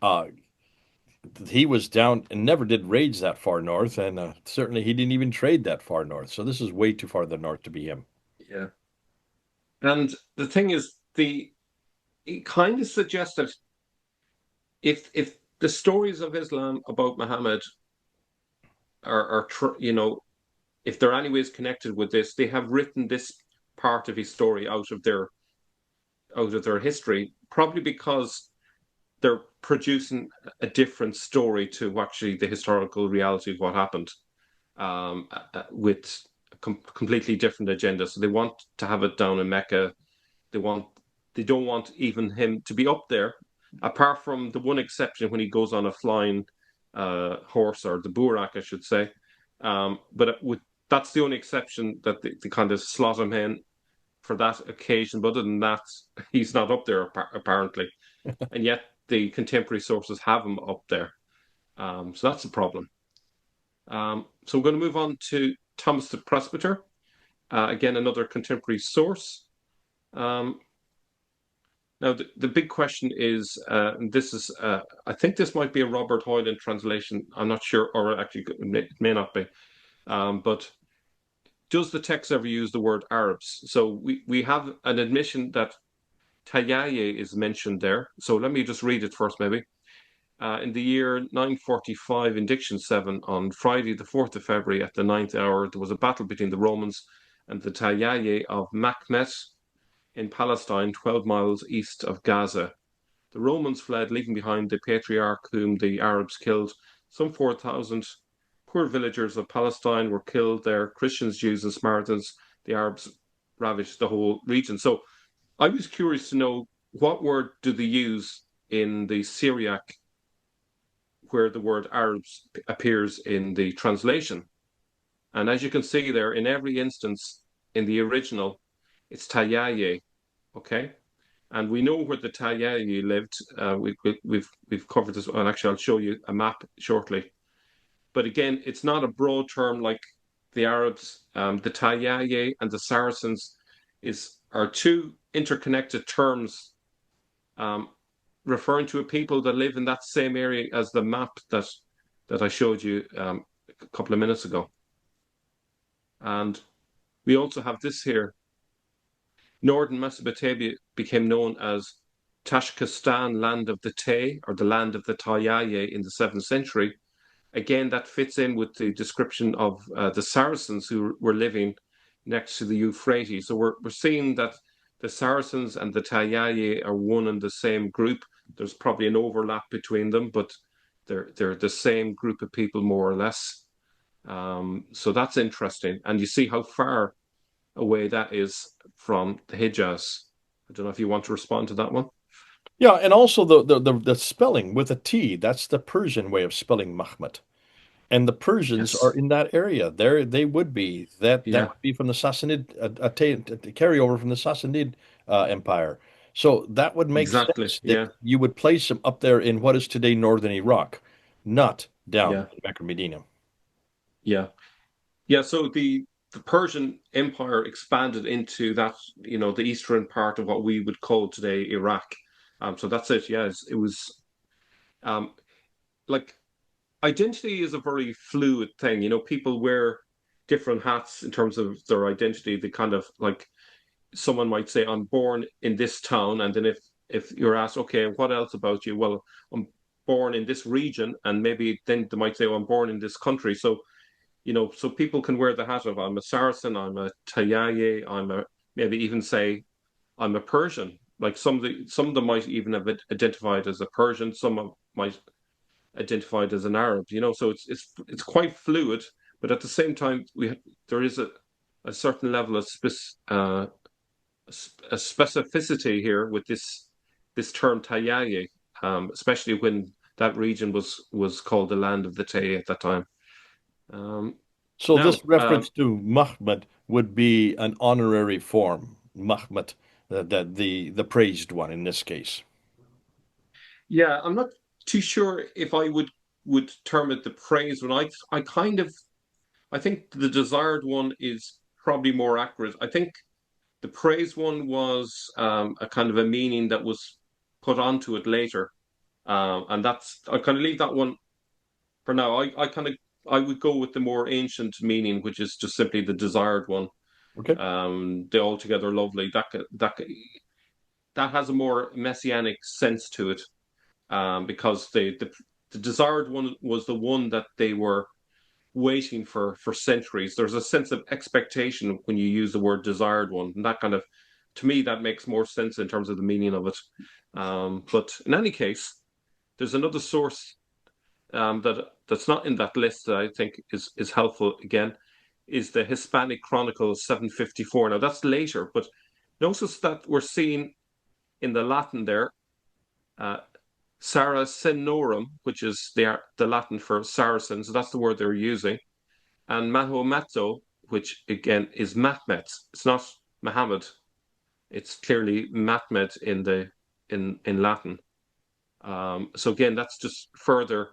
A: Uh, he was down and never did raids that far north, and certainly he didn't even trade that far north. So this is way too far the north to be him.
B: Yeah. And the thing is, it kind of suggests that if the stories of Islam about Muhammad if they're anyways connected with this, they have written this part of his story out of their history, probably because they're producing a different story to actually the historical reality of what happened, with a completely different agenda. So they want to have it down in Mecca. They want they don't want even him to be up there, apart from the one exception when he goes on a flying horse, or the burak, I should say. That's the only exception that they kind of slot him in for that occasion. But other than that, he's not up there apparently, and yet the contemporary sources have him up there. So that's a problem. So we're going to move on to Thomas the Presbyter. Again, another contemporary source. Um, Now, the big question is, and this is, I think this might be a Robert Hoyland translation. I'm not sure, or actually, it may not be. But does the text ever use the word Arabs? So we have an admission that Tayaye is mentioned there. So let me just read it first, maybe. In the year 945, in Diction 7, on Friday, the 4th of February, at the ninth hour, there was a battle between the Romans and the Tayaye of Makmet in Palestine, 12 miles east of Gaza. The Romans fled, leaving behind the patriarch whom the Arabs killed. Some 4,000 poor villagers of Palestine were killed there. Christians, Jews, and Samaritans. The Arabs ravaged the whole region. So I was curious to know, what word do they use in the Syriac where the word Arabs appears in the translation? And as you can see there, in every instance in the original, it's Tayaye. Okay. And we know where the Tayayi lived. We've covered this, and actually, I'll show you a map shortly. But again, it's not a broad term like the Arabs. The Tayayi and the Saracens are two interconnected terms, um, referring to a people that live in that same area as the map that that I showed you a couple of minutes ago. And we also have this here. Northern Mesopotamia became known as Tashkistan, land of the Tay, or the land of the Tayaye in the 7th century. Again, that fits in with the description of the Saracens who were living next to the Euphrates. So we're seeing that the Saracens and the Tayaye are one and the same group. There's probably an overlap between them, but they're the same group of people more or less. So that's interesting, and you see how far away that is from the Hijaz. I don't know if you want to respond to that one.
A: Yeah, and also the spelling with a T, that's the Persian way of spelling Mahmud. And the Persians are
B: Yes.
A: in that area. There they would be. That
B: Yeah.
A: would be from the Sassanid, a carryover from the Sassanid Empire. So that would make
B: Exactly.
A: sense that
B: Yeah.
A: you would place them up there in what is today northern Iraq, not down
B: Yeah.
A: in Mecca Medina.
B: Yeah. Yeah. So the Persian Empire expanded into that, the eastern part of what we would call today Iraq. So that's it. Yes, it was um, like identity is a very fluid thing. People wear different hats in terms of their identity. They kind of like someone might say, "I'm born in this town," and then if you're asked, "Okay, what else about you?" Well, I'm born in this region, and maybe then they might say, "Oh, I'm born in this country." So so people can wear the hat of I'm a Saracen, I'm a Tayaye, I'm a maybe even say I'm a Persian. Like some of them might even have identified as a Persian, might identified as an Arab. So it's quite fluid, but at the same time there is a certain level of a specificity here with this term Tayaye, especially when that region was called the land of the Tay at that time. Um,
A: So
B: now,
A: this reference to Mahmud would be an honorary form, Mahmud, the praised one in this case.
B: yeah, I'm not too sure if I would term it the praise one. I think the desired one is probably more accurate. I think the praise one was a kind of a meaning that was put onto it later, and that's I kind of leave that one for now. I would go with the more ancient meaning, which is just simply the desired one.
A: Okay.
B: The altogether lovely that has a more messianic sense to it, because the desired one was the one that they were waiting for centuries. There's a sense of expectation when you use the word desired one, and that kind of, to me, that makes more sense in terms of the meaning of it. But in any case, there's another source that's not in that list that I think is helpful again, is the Hispanic Chronicles 754. Now that's later, but notice that we're seeing in the Latin there, uh, Saracenorum, which is the Latin for Saracens. So that's the word they're using, and Mahometo, which again is Mahmet. It's not Muhammad. It's clearly Mahmet in Latin. So again, that's just further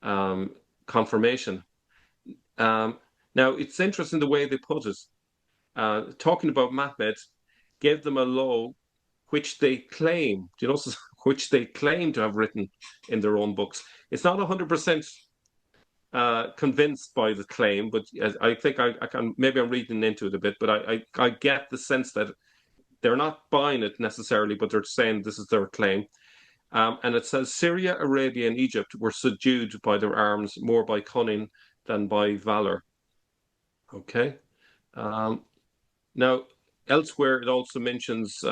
B: um, confirmation. Um, Now it's interesting the way they put it. Talking about Mahmet, gave them a law which they claim, which they claim to have written in their own books. It's not 100% convinced by the claim, but I think I can, maybe I'm reading into it a bit, but I get the sense that they're not buying it necessarily, but they're saying this is their claim. And it says Syria, Arabia, and Egypt were subdued by their arms more by cunning than by valor. Okay. Um, Now, elsewhere, it also mentions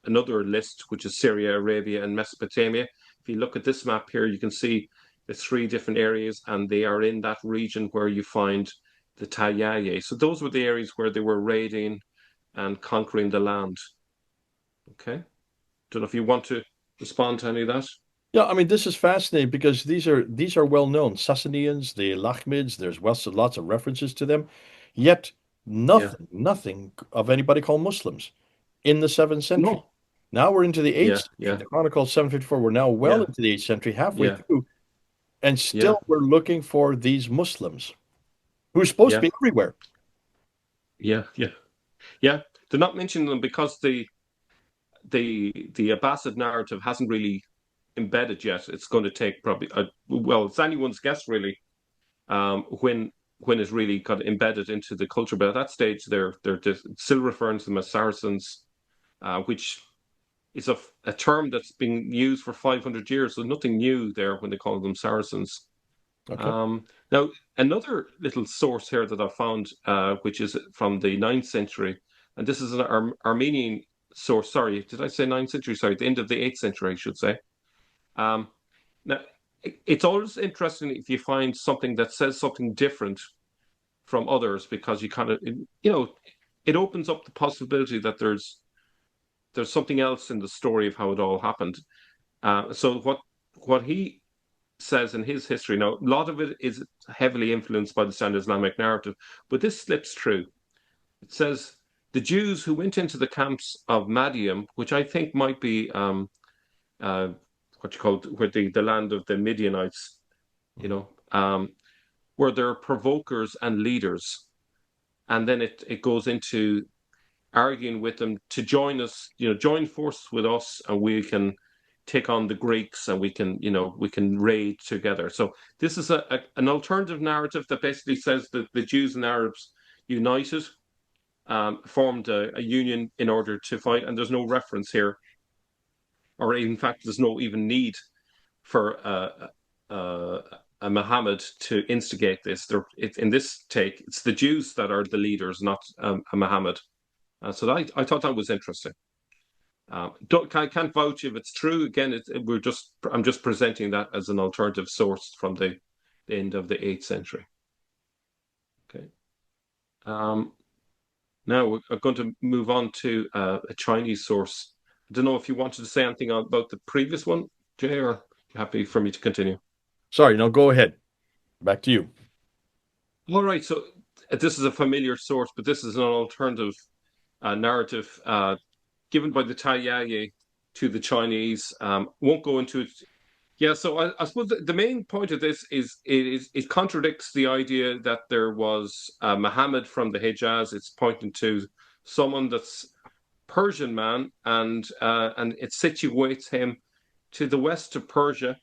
B: another list, which is Syria, Arabia, and Mesopotamia. If you look at this map here, you can see the three different areas, and they are in that region where you find the Tayaye. So those were the areas where they were raiding and conquering the land. Okay. Don't know if you want to respond to any of that.
A: Yeah, I mean this is fascinating because these are well known. Sassanians, the Lakhmids, there's lots of references to them, yet
B: Yeah.
A: nothing of anybody called Muslims in the 7th century.
B: No.
A: Now we're into the 8th
B: Yeah.
A: century.
B: Yeah.
A: The Chronicles 754, we're now well
B: Yeah.
A: into the 8th century, halfway
B: Yeah.
A: through, and
B: Yeah.
A: still we're looking for these Muslims who are supposed to
B: Yeah.
A: be everywhere.
B: Yeah. Yeah. Yeah. They're not mentioning them because the Abbasid narrative hasn't really embedded yet. It's going to take probably well, it's anyone's guess really, when it's really kind of embedded into the culture. But at that stage, they're just still referring to them as Saracens, which is a term that's been used for 500 years. So nothing new there when they call them Saracens.
A: Okay.
B: Now, another little source here that I found, which is from the ninth century, and this is an Armenian source. Sorry, did I say ninth century? Sorry, the end of the 8th century, I should say. Um, Now, it's always interesting if you find something that says something different from others, because you kind of, it opens up the possibility that there's something else in the story of how it all happened. So what he says in his history, now a lot of it is heavily influenced by the Standard Islamic narrative, but this slips through. It says the Jews who went into the camps of Madium, which I think might be uh, what you call where the land of the Midianites, you
A: Mhm.
B: know, were their provokers and leaders. And then it goes into arguing with them to join us, join forces with us, and we can take on the Greeks, and we can raid together. So this is an alternative narrative that basically says that the Jews and Arabs united, formed a union in order to fight, and there's no reference here, or in fact, there's no even need for a Muhammad to instigate this. In this take, it's the Jews that are the leaders, not a Muhammad. So I thought that was interesting. I can't vouch if it's true. Again, I'm just presenting that as an alternative source from the end of the 8th century. Okay. Um, Now we're going to move on to a Chinese source. I don't know if you wanted to say anything about the previous one, Jay, or you happy for me to continue?
A: Sorry, no, go ahead. Back to you.
B: All right, so this is a familiar source, but this is an alternative narrative given by the Taiyi to the Chinese. Won't go into it. Yeah, so I suppose the main point of this is it contradicts the idea that there was Muhammad from the Hijaz. It's pointing to someone that's Persian man, and it situates him to the west of Persia,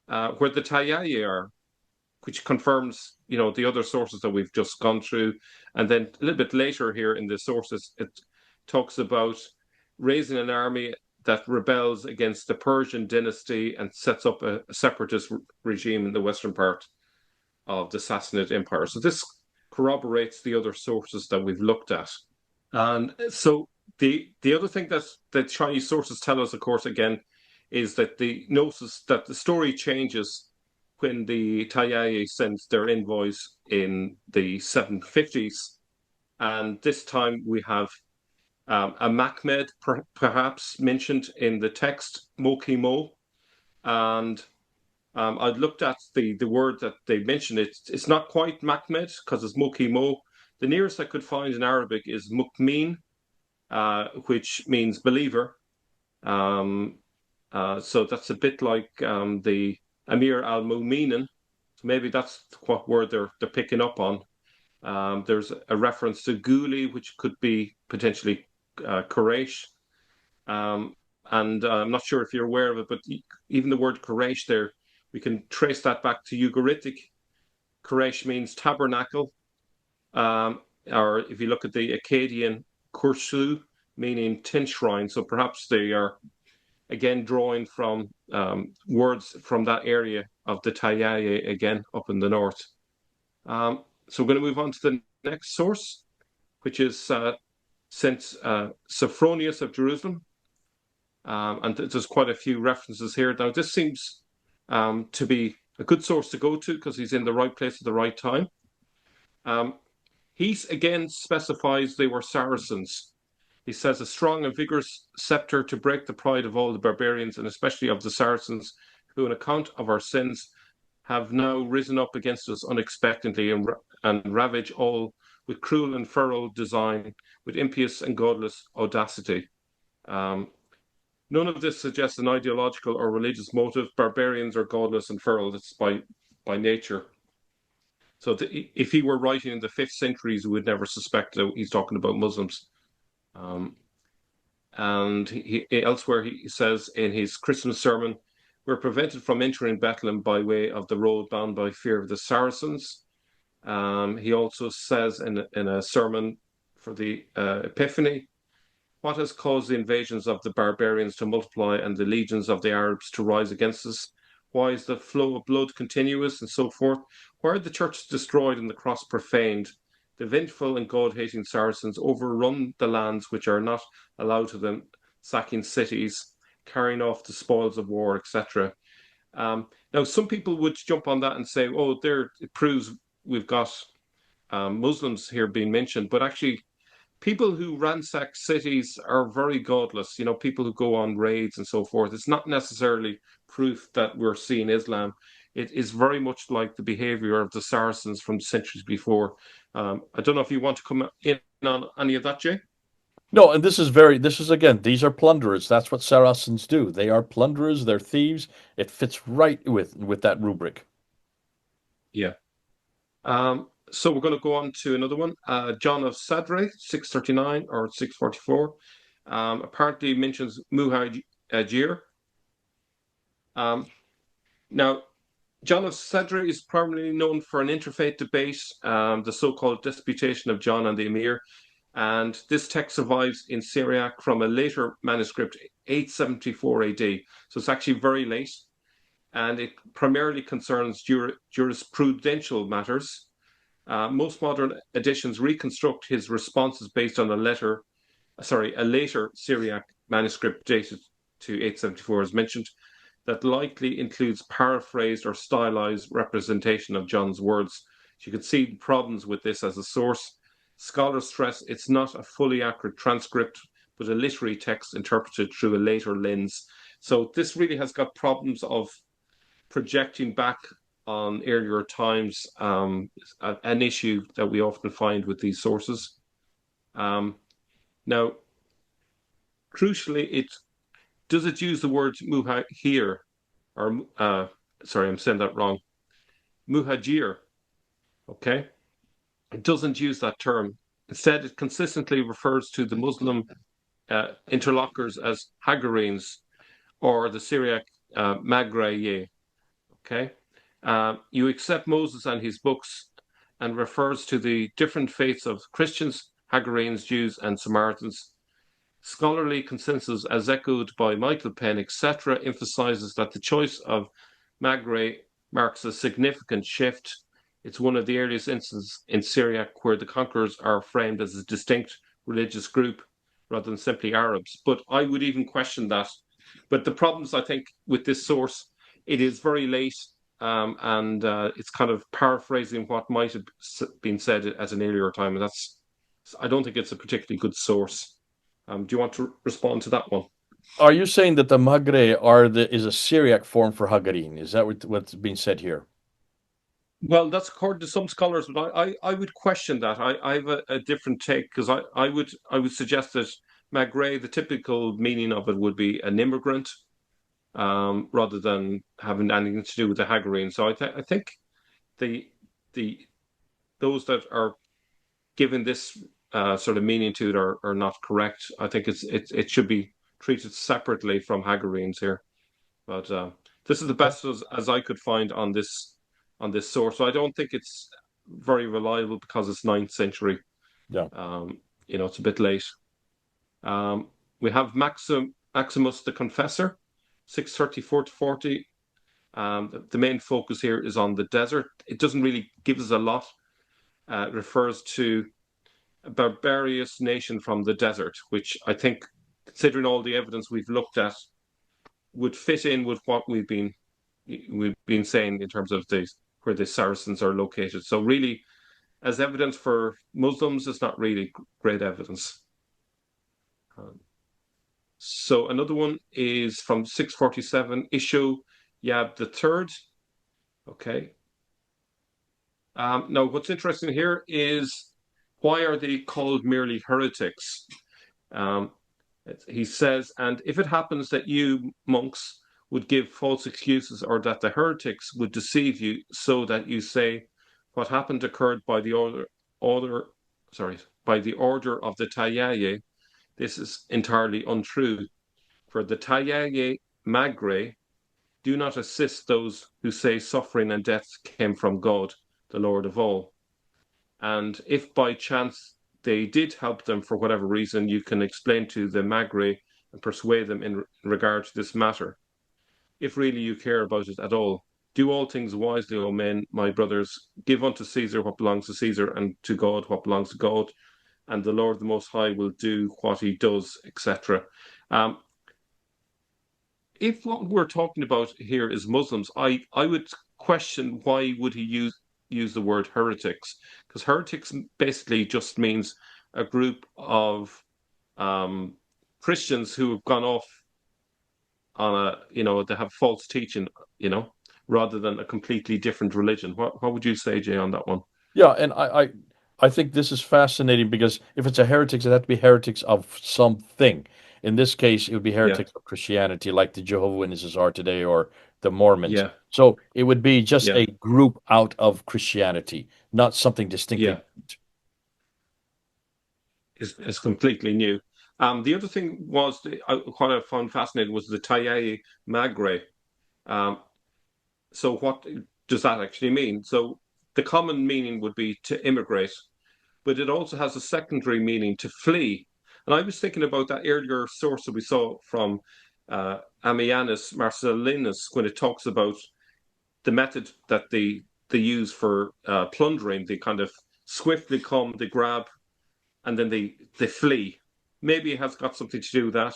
B: where the Taiyi are, which confirms, the other sources that we've just gone through. And then a little bit later here in the sources, it talks about raising an army that rebels against the Persian dynasty and sets up a separatist regime in the western part of the Sassanid Empire. So this corroborates the other sources that we've looked at. And so the other thing that the Chinese sources tell us, of course, again, is that the gnosis that the story changes when the Taiyi sends their envoys in the 750s, and this time we have a Mahmed perhaps mentioned in the text, Mokimo, and I'd looked at the word that they mentioned. It's not quite Mahmed because it's Mokimo. The nearest I could find in Arabic is Mukmin, which means believer. Um, so that's a bit like the Amir al Mu'minin. So maybe that's what word they're picking up on. There's a reference to Guli, which could be potentially Quraysh. Um, and I'm not sure if you're aware of it, but even the word Quraysh there, we can trace that back to Ugaritic. Quraysh means tabernacle. Or if you look at the Akkadian Kursu, meaning tent shrine. So perhaps they are again drawing from words from that area of the Tayaya again up in the north. So we're going to move on to the next source, which is Saint Sophronius of Jerusalem. And there's quite a few references here. Now, this seems to be a good source to go to because he's in the right place at the right time. Um, he again specifies they were Saracens. He says a strong and vigorous scepter to break the pride of all the barbarians, and especially of the Saracens, who, on account of our sins, have now risen up against us unexpectedly and ravage all with cruel and feral design, with impious and godless audacity. Um, None of this suggests an ideological or religious motive. Barbarians are godless and feral. That's by nature. So if he were writing in the 5th centuries, we would never suspect that he's talking about Muslims. Um, and elsewhere he says in his Christmas sermon, were prevented from entering Bethlehem by way of the road bound by fear of the Saracens. He also says in a sermon for the Epiphany, what has caused the invasions of the barbarians to multiply and the legions of the Arabs to rise against us? Why is the flow of blood continuous and so forth? Why are the churches destroyed and the cross profaned? The vengeful and God-hating Saracens overrun the lands which are not allowed to them, sacking cities, carrying off the spoils of war, etc. Now, some people would jump on that and say, "Oh, there it proves we've got Muslims here being mentioned," but actually, people who ransack cities are very godless. You know, people who go on raids and so forth. It's not necessarily proof that we're seeing Islam. It is very much like the behavior of the Saracens from centuries before. I don't know if you want to come in on any of that, Jay.
A: No, and this is again, these are plunderers. That's what Saracens do. They are plunderers, they're thieves. It fits right with that rubric.
B: Yeah. So we're going to go on to another one. John of Sadre, 639 or 644, apparently mentions Muhajir. Um, Now, John of Sadre is primarily known for an interfaith debate, the so-called Disputation of John and the Emir, and this text survives in Syriac from a later manuscript, 874 AD. So it's actually very late, and it primarily concerns jurisprudential matters. Most modern editions reconstruct his responses based on a later Syriac manuscript dated to 874, as mentioned, that likely includes paraphrased or stylized representation of John's words. You could see problems with this as a source. Scholars stress it's not a fully accurate transcript, but a literary text interpreted through a later lens. So this really has got problems of projecting back on earlier times, an issue that we often find with these sources. Now, crucially, it use the word muhajir or sorry, I'm saying that wrong. Muhajir. Okay, it doesn't use that term. Instead, it consistently refers to the Muslim interlocutors as Hagarenes or the Syriac Magraye. Okay, you accept Moses and his books and refers to the different faiths of Christians, Hagarenes, Jews, and Samaritans. Scholarly consensus, as echoed by Michael Penn, etc., emphasizes that the choice of Magre marks a significant shift. It's one of the earliest instances in Syriac where the conquerors are framed as a distinct religious group rather than simply Arabs. But I would even question that. But the problems, I think, with this source, it is very late, and it's kind of paraphrasing what might have been said at an earlier time. And I don't think it's a particularly good source. Do you want to respond to that one?
A: Are you saying that the Magre is a Syriac form for Hagarin? Is that what's being said here?
B: Well, that's according to some scholars, but I would question that. I have a different take because I would suggest that Magre, the typical meaning of it would be an immigrant, rather than having anything to do with the Hagarenes. So I think the the those that are given this sort of meaning to it are not correct. I think it should be treated separately from Hagarenes here. But this is the best as I could find on this source. So I don't think it's very reliable because it's ninth century.
A: Yeah.
B: It's a bit late. We have Maximus the Confessor, 634 to 40. The main focus here is on the desert. It doesn't really give us a lot. It refers to a barbarous nation from the desert, which I think, considering all the evidence we've looked at, would fit in with what we've been saying in terms of where the Saracens are located. So really, as evidence for Muslims, it's not really great evidence. So another one is from 647, Ishu Yab the Third. Okay. Now, what's interesting here is why are they called merely heretics? Um, he says, and if it happens that you monks would give false excuses or that the heretics would deceive you so that you say what happened occurred by the order of the Tayaye, this is entirely untrue. For the Tayaye Magre Do not assist those who say suffering and death came from God, the Lord of all. And if by chance they did help them for whatever reason, you can explain to the Magre and persuade them in regard to this matter, if really you care about it at all. Do all things wisely, O men, my brothers. Give unto Caesar what belongs to Caesar, and to God what belongs to God. And the Lord the Most High will do what he does, etc. Um, if what we're talking about here is Muslims, I would question why would he use the word heretics? Because heretics basically just means a group of um, Christians who have gone off on they have false teaching, you know, rather than a completely different religion. What would you say, Jay, on that one?
A: Yeah, and I think this is fascinating because if it's a heretics, it has to be heretics of something. In this case, it would be
B: Yeah,
A: heretics of Christianity, like the Jehovah Witnesses are today, or the Mormons.
B: yeah,
A: So it would be just
B: yeah,
A: a group out of Christianity, not something distinctly
B: yeah.
A: different.
B: Is completely new. The other thing was what I found fascinating was the Taye Magre. Um, so what does that actually mean? So the common meaning would be to immigrate, but it also has a secondary meaning to flee. And I was thinking about that earlier source that we saw from Ammianus Marcellinus when it talks about the method that they use for plundering. They kind of swiftly come, they grab, and then they flee. Maybe it has got something to do with that.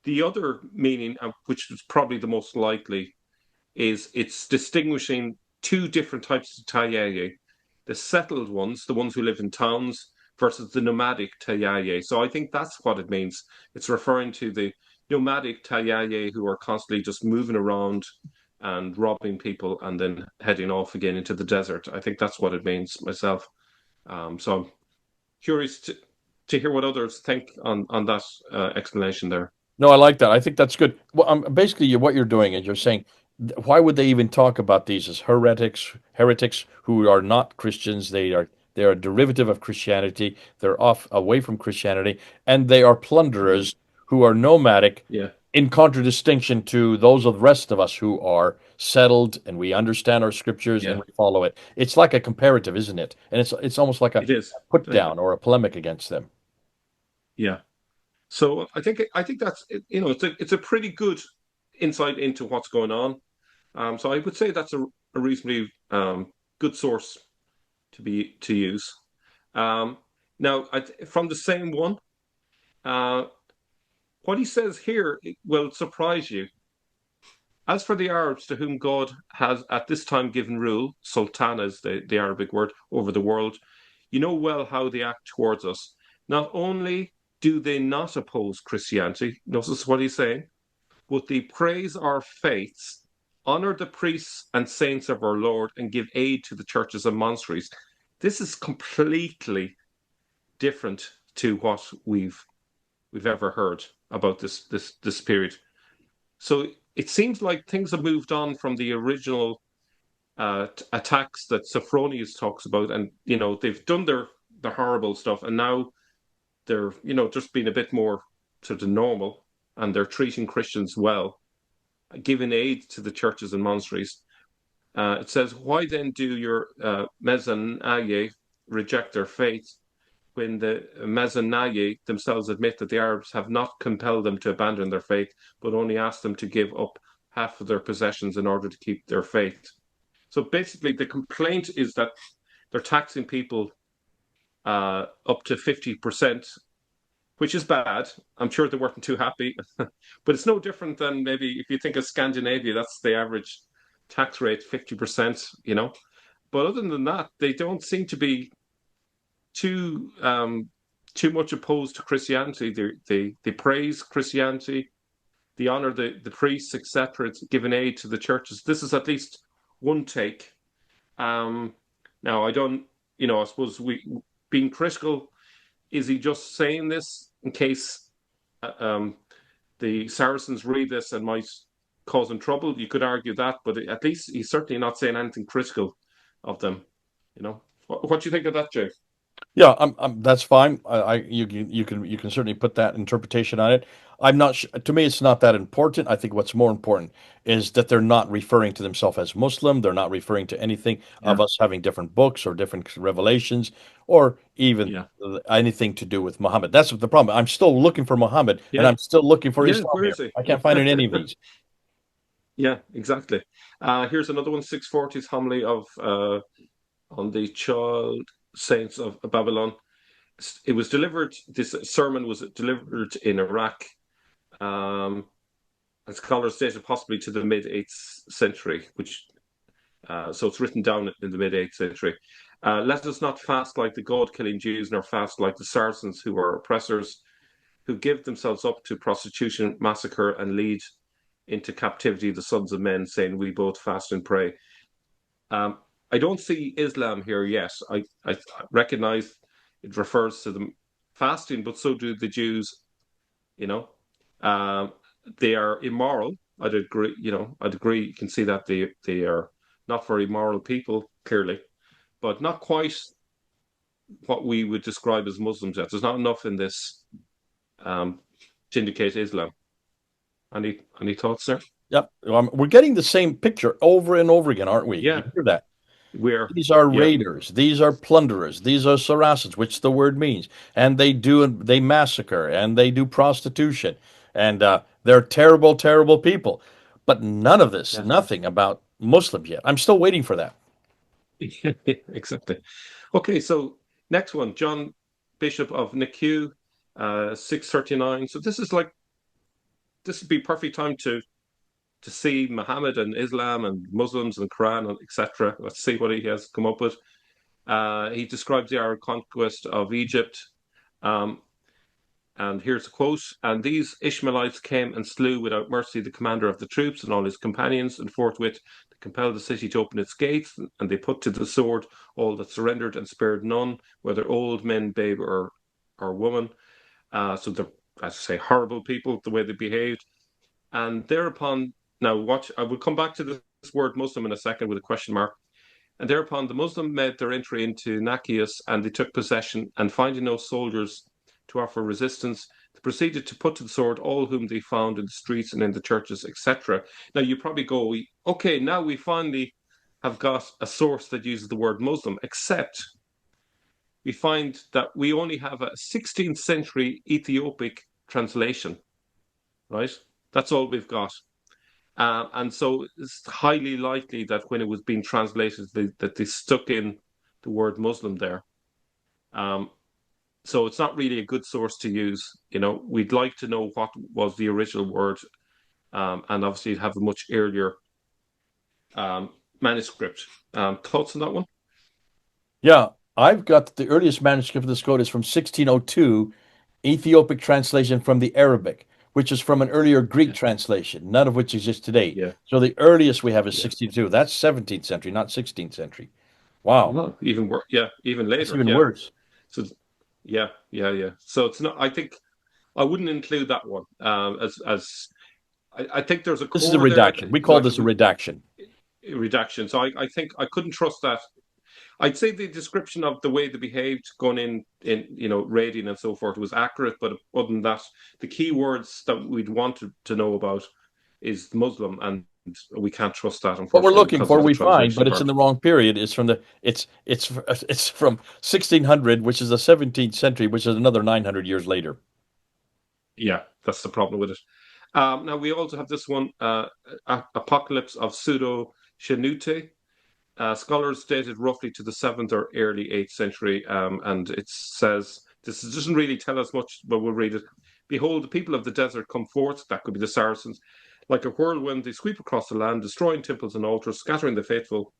B: The other meaning, which is probably the most likely, is it's distinguishing two different types of Tayaye. The settled ones, the ones who live in towns, versus the nomadic Tayaye. So I think that's what it means. It's referring to the nomadic Tayaye who are constantly just moving around and robbing people and then heading off again into the desert. I think that's what it means myself. So I'm curious to hear what others think on that explanation there.
A: No, I like that. I think that's good. Well, basically, what you're doing is you're saying, why would they even talk about these as heretics who are not Christians? They are a derivative of Christianity. They're off away from Christianity, and they are
B: Yeah,
A: plunderers who are nomadic,
B: yeah,
A: in contradistinction to those of the rest of us who are settled and we understand our scriptures and
B: yeah.
A: we follow it. It's like a comparative, isn't it? And it's almost like a
B: It is.
A: put down or a polemic against them.
B: Yeah. So I think that's it's a pretty good insight into what's going on. So I would say that's a reasonably good source to use. Um, Now, from the same one, uh, what he says here will surprise you. As for the Arabs to whom God has at this time given rule, sultana is the Arabic word, over the world, you know well how they act towards us. Not only do they not oppose Christianity, notice what he's saying, but they praise our faiths, honor the priests and saints of our Lord, and give aid to the churches and monasteries. This is completely different to what we've ever heard about this period. So it seems like things have moved on from the original attacks that Sophronius talks about, and they've done their horrible stuff, and now they're just being a bit more sort of normal, and they're treating Christians well, giving aid to the churches and monasteries. It says, "Why then do your Mezanaye reject their faith when the Mezanaye themselves admit that the Arabs have not compelled them to abandon their faith, but only asked them to give up half of their possessions in order to keep their faith?" So basically, the complaint is that they're taxing people up to 50%, which is bad. I'm sure they weren't too happy, but it's no different than maybe if you think of Scandinavia, that's the average tax rate, 50%, But other than that, they don't seem to be too too much opposed to Christianity. They praise Christianity, they honor the priests, etc. It's given aid to the churches. This is at least one take. Um, Now I don't, I suppose we being critical. Is he just saying this in case the Saracens read this and might cause them trouble? You could argue that, but at least he's certainly not saying anything critical of them. What do you think of that, Jay?
A: Yeah, that's fine. You can certainly put that interpretation on it. I'm not sure. To me, it's not that important. I think what's more important is that they're not referring to themselves as Muslim. They're not referring to anything of
B: Yeah,
A: us having different books or different revelations or even
B: yeah,
A: anything to do with Muhammad. That's the problem. I'm still looking for Muhammad and
B: yeah,
A: I'm still looking for
B: yeah.
A: Islam
B: Where
A: here.
B: is he?
A: I can't find it in any of these.
B: Yeah, exactly. Here's another one, 640's homily of on the child saints of Babylon. It was delivered. This sermon was delivered in Iraq, um, and scholars dated possibly to the mid 8th century, which so it's written down in the mid 8th century. Let us not fast like the God-killing Jews, nor fast like the Saracens, who are oppressors, who give themselves up to prostitution, massacre, and lead into captivity the sons of men, saying, "We both fast and pray." Um, I don't see Islam here yet. I recognize it refers to them fasting, but so do the Jews. You know, um, they are immoral. I'd agree. I'd agree. You can see that they are not very moral people, clearly, but not quite what we would describe as Muslims yet. There's not enough in this um, to indicate Islam. Any thoughts there?
A: Yep. We're getting the same picture over and over again, aren't we? You
B: Yeah,
A: hear that?
B: we're
A: These are
B: yeah,
A: raiders. These are plunderers. These are Saracens, which the word means. And they massacre and they do prostitution. And they're terrible, terrible people. But none of this,
B: yeah.
A: nothing about Muslims yet. I'm still waiting for that.
B: Exactly. Okay, so next one, John Bishop of Nicu, 639. So this would be perfect time to see Muhammad and Islam and Muslims and Quran and etc. Let's see what he has come up with. He describes the Arab conquest of Egypt. Um, and here's a quote. And these Ishmaelites came and slew without mercy the commander of the troops and all his companions, and forthwith they compelled the city to open its gates, and they put to the sword all that surrendered and spared none, whether old men, babe, or woman. So they're, as I say, horrible people, the way they behaved. And thereupon, now watch, I will come back to this word Muslim in a second with a question mark. And thereupon the Muslim made their entry into Nakius, and they took possession, and finding no soldiers to offer resistance, they proceeded to put to the sword all whom they found in the streets and in the churches, etc. Now you probably go, okay, now we finally have got a source that uses the word Muslim, except we find that we only have a 16th century Ethiopic translation, right? That's all we've got. And so it's highly likely that when it was being translated, that they stuck in the word Muslim there. Um, so it's not really a good source to use. We'd like to know what was the original word, and obviously have a much earlier um, manuscript. Thoughts on that one?
A: Yeah, I've got the earliest manuscript of this code is from 1602, Ethiopic translation from the Arabic, which is from an earlier Greek
B: Yeah,
A: translation, none of which exists today.
B: yeah,
A: So the earliest we have is
B: yeah.
A: 1602. That's 17th century, not 16th century. Wow,
B: Well, even worse. Yeah, even
A: that's
B: later.
A: even
B: Yeah.
A: worse.
B: So yeah, yeah, yeah. So it's not. I think I wouldn't include that one as I think there's a
A: This is a
B: core there,
A: redaction. We call
B: like
A: this a redaction.
B: redaction. So I think I couldn't trust that. I'd say the description of the way they behaved going in raiding and so forth was accurate, but other than that, the key words that we'd want to know about is Muslim, and we can't trust that
A: What we're
B: unfortunately
A: looking
B: because
A: for,
B: of the
A: we find,
B: translation
A: but it's in
B: part.
A: the wrong period. It's from 1600, which is the 17th century, which is another 900 years later.
B: Yeah, that's the problem with it. Now we also have this one, Apocalypse of Pseudo Shenute. Scholars dated roughly to the 7th or early 8th century, and it says this doesn't really tell us much, but we'll read it. Behold, the people of the desert come forth, that could be the Saracens, like a whirlwind, they sweep across the land, destroying temples and altars, scattering the faithful.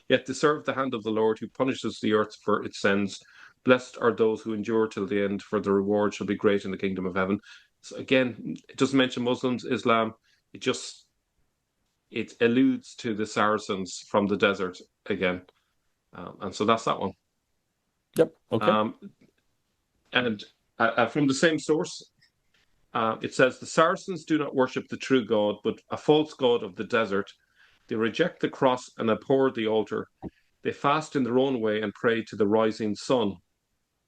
B: Yet they serve the hand of the Lord, who punishes the earth for its sins. Blessed are those who endure till the end, for the reward shall be great in the kingdom of heaven. So again, it doesn't mention Muslims, Islam. It alludes to the Saracens from the desert again. And so that's that one.
A: Yep. Okay.
B: Um, and from the same source, it says the Saracens do not worship the true God, but a false God of the desert. They reject the cross and abhor the altar. They fast in their own way and pray to the rising sun.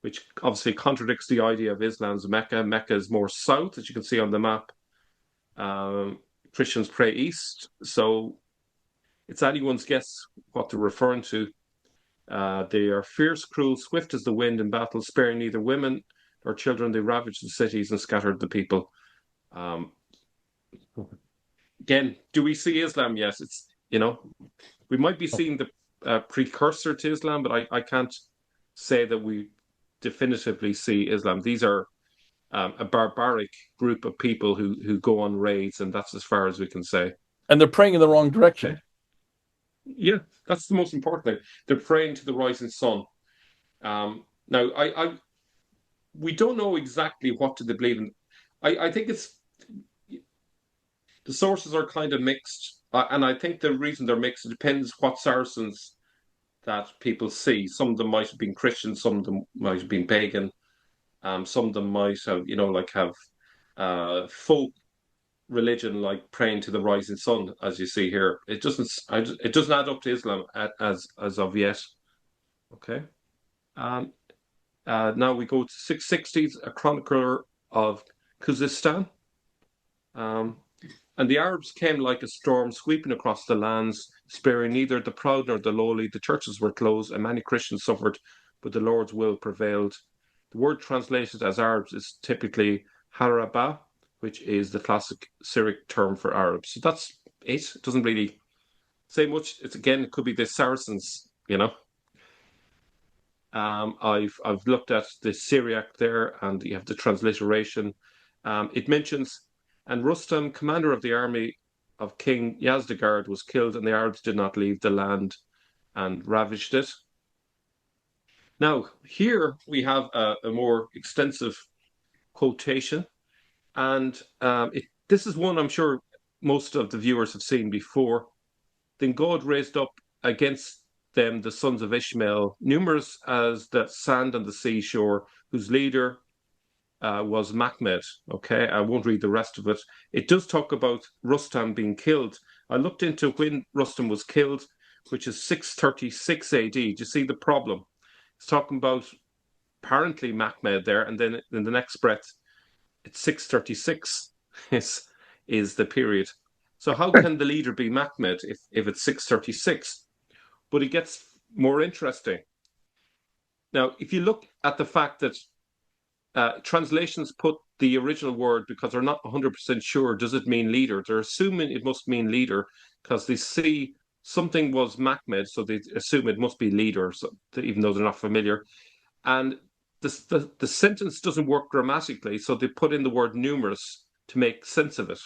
B: which obviously contradicts the idea of Islam's Mecca. Mecca is more south, as you can see on the map. Um, Christians pray east, so it's anyone's guess what they're referring to. They are fierce, cruel, swift as the wind in battle, sparing neither women nor children. They ravaged the cities and scattered the people. Um, Again, do we see Islam? Yes, it's, we might be seeing the precursor to Islam, but I can't say that we definitively see Islam. These are a barbaric group of people who go on raids, and that's as far as we can say.
A: And they're praying in the wrong
B: Okay.
A: direction.
B: Yeah, that's the most important thing. They're praying to the rising sun. Now, we don't know exactly what to believe in. I think it's the sources are kind of mixed, and I think the reason they're mixed, it depends what Saracens that people see. Some of them might have been Christian, some of them might have been pagan, some of them might have, like have folk religion like praying to the rising sun, as you see here. It doesn't add up to Islam as of yet. Okay. Um, Now we go to 660s, a chronicler of Khuzestan. Um, and the Arabs came like a storm, sweeping across the lands, sparing neither the proud nor the lowly. The churches were closed, and many Christians suffered, but the Lord's will prevailed. The word translated as Arabs is typically haraba, which is the classic Syriac term for Arabs. So that's it. It doesn't really say much. It could be the Saracens, I've looked at the Syriac there, and you have the transliteration. It mentions, and Rustam, commander of the army of King Yazdegerd, was killed, and the Arabs did not leave the land and ravaged it. Now, here we have a more extensive quotation, and this is one I'm sure most of the viewers have seen before. Then God raised up against them the sons of Ishmael, numerous as the sand on the seashore, whose leader was Mahmed. Okay, I won't read the rest of it. It does talk about Rustam being killed. I looked into when Rustam was killed, which is 636 AD. Do you see the problem? It's talking about apparently Mahmed there, and then in the next breath, it's 636 is the period. So how can the leader be Mahmed if it's 636? But it gets more interesting. Now, if you look at the fact that translations put the original word because they're not 100% sure, does it mean leader? They're assuming it must mean leader because they see something was Mahmed, so they assume it must be leader, so, even though they're not familiar. And the sentence doesn't work grammatically, so they put in the word numerous to make sense of it.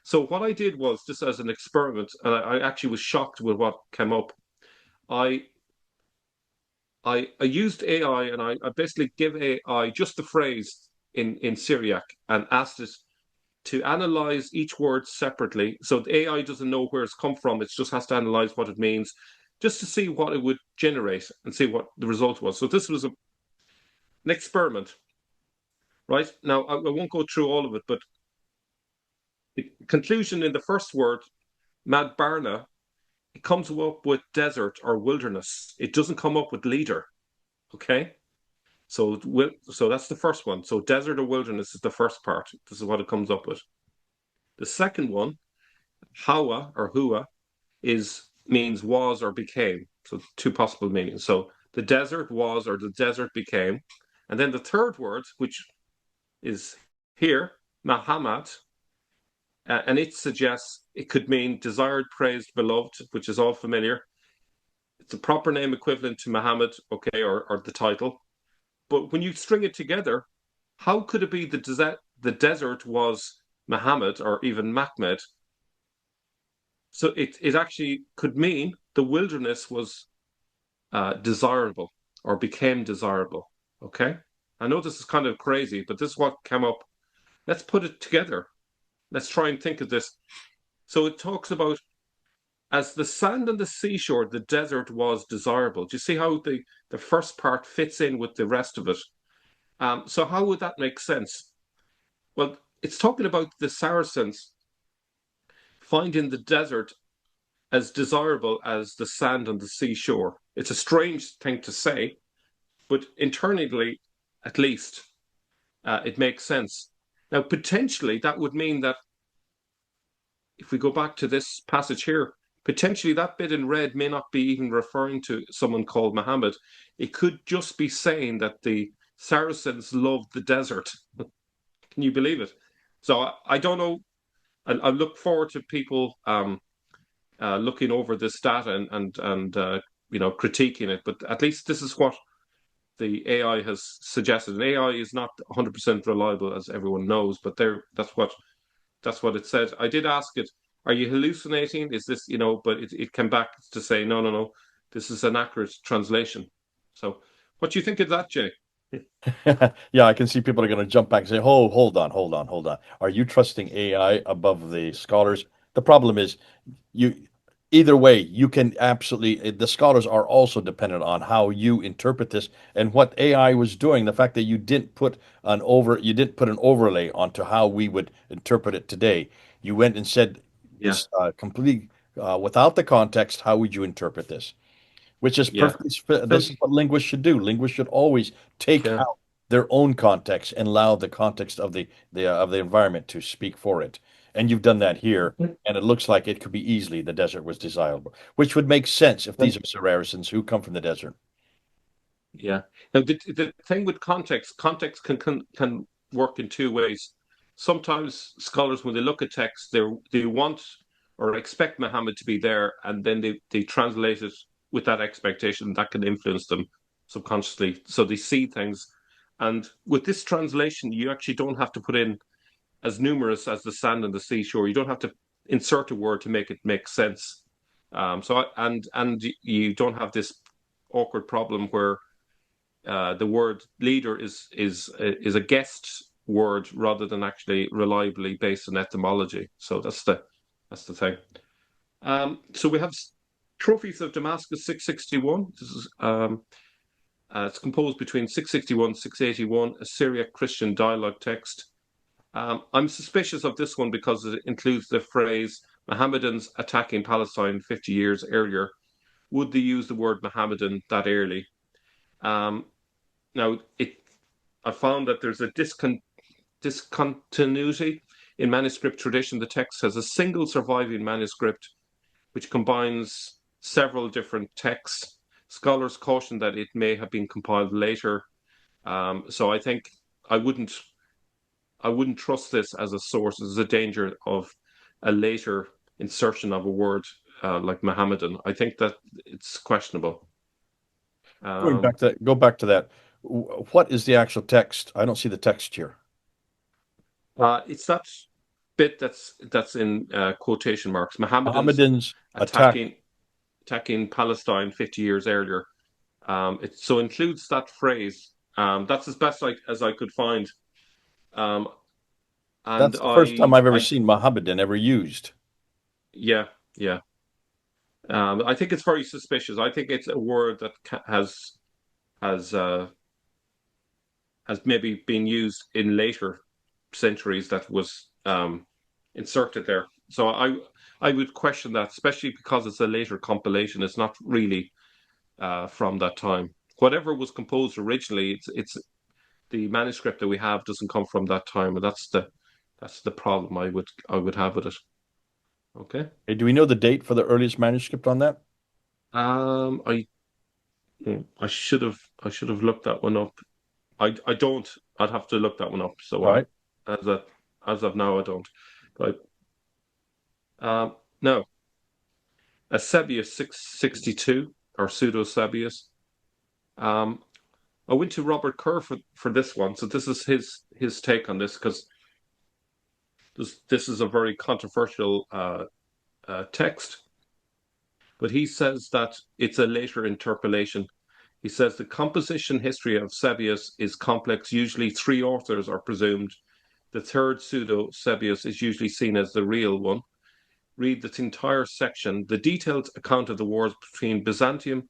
B: So what I did was, just as an experiment, and I actually was shocked with what came up. I used AI, and I basically give AI just the phrase in Syriac and asked it to analyze each word separately. So the AI doesn't know where it's come from. It just has to analyze what it means just to see what it would generate and see what the result was. So this was an experiment, right? Now, I won't go through all of it, but the conclusion in the first word, Madbarna, it comes up with desert or wilderness. It doesn't come up with leader. Okay. So that's the first one. So desert or wilderness is the first part. This is what it comes up with. The second one, Hawa or Hua, means was or became. So two possible meanings. So the desert was or the desert became. And then the third word, which is here, Mahamad, and it suggests it could mean desired, praised, beloved, which is all familiar. It's a proper name equivalent to Muhammad, okay, or the title. But when you string it together, how could it be the desert was Muhammad or even Mahmed? So it actually could mean the wilderness was desirable or became desirable. Okay, I know this is kind of crazy, but this is what came up. Let's put it together. Let's try and think of this. So it talks about as the sand on the seashore, the desert was desirable. Do you see how the first part fits in with the rest of it? So how would that make sense? Well, it's talking about the Saracens finding the desert as desirable as the sand on the seashore. It's a strange thing to say, but internally, at least, it makes sense. Now, potentially, that would mean that if we go back to this passage here, potentially that bit in red may not be even referring to someone called Muhammad. It could just be saying that the Saracens loved the desert. Can you believe it? So I don't know. I look forward to people looking over this data and critiquing it. But at least this is what the AI has suggested. And AI is not 100% reliable, as everyone knows, but that's what it said. I did ask it, "Are you hallucinating? Is this But it came back to say, "No, no, no. This is an accurate translation." So, what do you think of that, Jay?
A: Yeah, I can see people are going to jump back and say, "Oh, hold on, hold on, hold on. Are you trusting AI above the scholars?" The problem is, you either way, you can absolutely, the scholars are also dependent on how you interpret this and what AI was doing. The fact that you didn't put an overlay onto how we would interpret it today. You went and said
B: Yeah,
A: completely without the context, how would you interpret this? Which is
B: yeah.
A: perfectly,
B: So,
A: this is what linguists should do. Linguists should always take
B: yeah.
A: out their own context and allow the context of the environment to speak for it. And you've done that here, and it looks like it could be easily the desert was desirable, which would make sense if these are Saracens who come from the desert.
B: Yeah. Now, the thing with context can work in two ways. Sometimes scholars, when they look at text, they want or expect Muhammad to be there, and then they translate it with that expectation. That can influence them subconsciously. So they see things. And with this translation, you actually don't have to put in as numerous as the sand on the seashore. You don't have to insert a word to make it make sense. And you don't have this awkward problem where the word leader is a guessed word rather than actually reliably based on etymology. So that's the thing. So we have trophies of Damascus 661. This is it's composed between 661 and 681, a Syriac Christian dialogue text. I'm suspicious of this one because it includes the phrase Mohammedans attacking Palestine 50 years earlier. Would they use the word Mohammedan that early? Um, Now, I found that there's a discontinuity in manuscript tradition. The text has a single surviving manuscript which combines several different texts. Scholars caution that it may have been compiled later. So I think I wouldn't I wouldn't trust this as a source. There's a danger of a later insertion of a word like Mohammedan. I think that it's questionable. Um,
A: Go back to that. What is the actual text? I don't see the text here.
B: it's that bit that's in quotation marks. Mohammedans
A: Mohammedans attack.
B: attacking attacking Palestine 50 years earlier. It so includes that phrase. That's as best as I could find. Um, and
A: That's the first time I've ever
B: I
A: seen Mohammedan ever used.
B: yeah, yeah. I think it's very suspicious. I think it's a word that has uh, has maybe been used in later centuries that was inserted there. So I would question that, especially because it's a later compilation. It's not really from that time. Whatever was composed originally, it's the manuscript that we have doesn't come from that time, and that's the problem I would have with it. Okay.
A: Hey, do we know the date for the earliest manuscript on that?
B: I I should have looked that one up. I don't. I'd have to look that one up. So
A: All right.
B: as of as of now, I don't. But no, Eusebius 662 or pseudo Eusebius. Um, I went to Robert Kerr for this one, so this is his take on this because this is a very controversial text. But he says that it's a later interpolation. He says the composition history of Sebius is complex. Usually, three authors are presumed. The third pseudo Sebius is usually seen as the real one. Read this entire section. The detailed account of the wars between Byzantium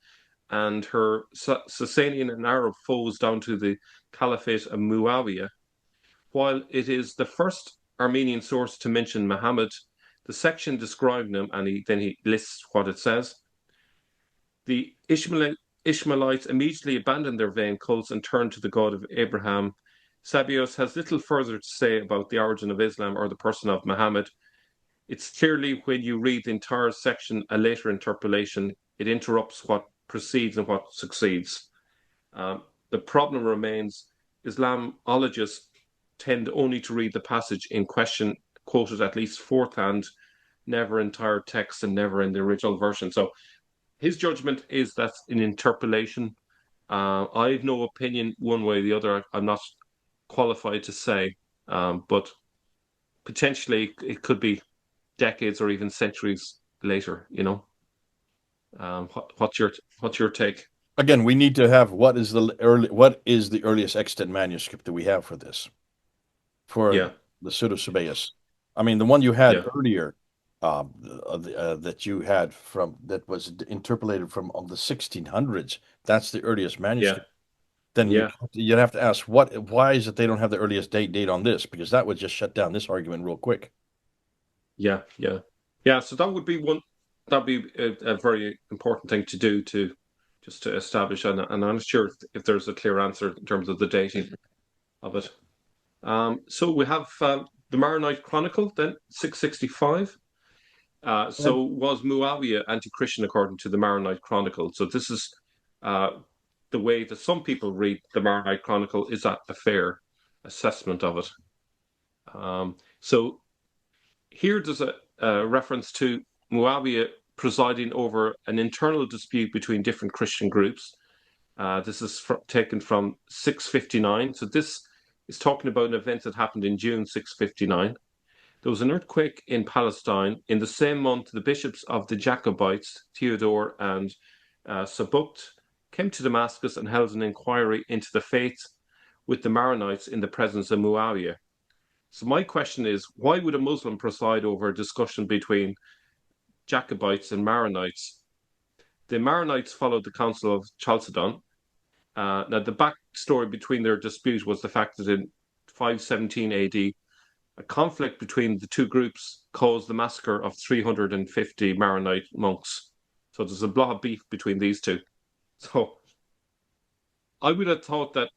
B: and her Sasanian and Arab foes down to the Caliphate of Muawiyah. While it is the first Armenian source to mention Muhammad, the section describing him, and then he lists what it says. The Ishmaelites immediately abandoned their vain cults and turned to the God of Abraham. Sabios has little further to say about the origin of Islam or the person of Muhammad. It's clearly, when you read the entire section, a later interpolation. It interrupts what precedes and what succeeds. The problem remains Islamologists tend only to read the passage in question, quoted at least fourth hand, never entire text and never in the original version. So his judgment is that's an interpolation. I have no opinion one way or the other. I'm not qualified to say, but potentially it could be decades or even centuries later. What's your take?
A: Again, we need to have what is the earliest extant manuscript that we have for this, for
B: Yeah,
A: the Pseudo-Sabaeus. I mean, the one you had
B: yeah,
A: earlier, that you had from that was interpolated from the 1600s. That's the earliest
B: yeah,
A: manuscript. Then
B: yeah,
A: you'd have to ask why is it they don't have the earliest date on this? Because that would just shut down this argument real quick.
B: yeah, yeah, yeah. So that would be one. That'd be a very important thing to do to just to establish, and I'm not sure if there's a clear answer in terms of the dating of it. So we have the Maronite Chronicle, then 665.
A: And
B: So was Muawiyah anti-Christian according to the Maronite Chronicle? So this is uh, the way that some people read the Maronite Chronicle. Is that a fair assessment of it? So here there's a reference to Muawiyah presiding over an internal dispute between different Christian groups. This is taken from 659. So this is talking about an event that happened in June 659. There was an earthquake in Palestine. In the same month, the bishops of the Jacobites, Theodore and Sabukt, came to Damascus and held an inquiry into the faith with the Maronites in the presence of Muawiyah. So my question is, why would a Muslim preside over a discussion between Jacobites and Maronites? The Maronites followed the Council of Chalcedon. Now, the backstory between their dispute was the fact that in 517 AD, a conflict between the two groups caused the massacre of 350 Maronite monks. So there's a lot of beef between these two. So I would have thought that,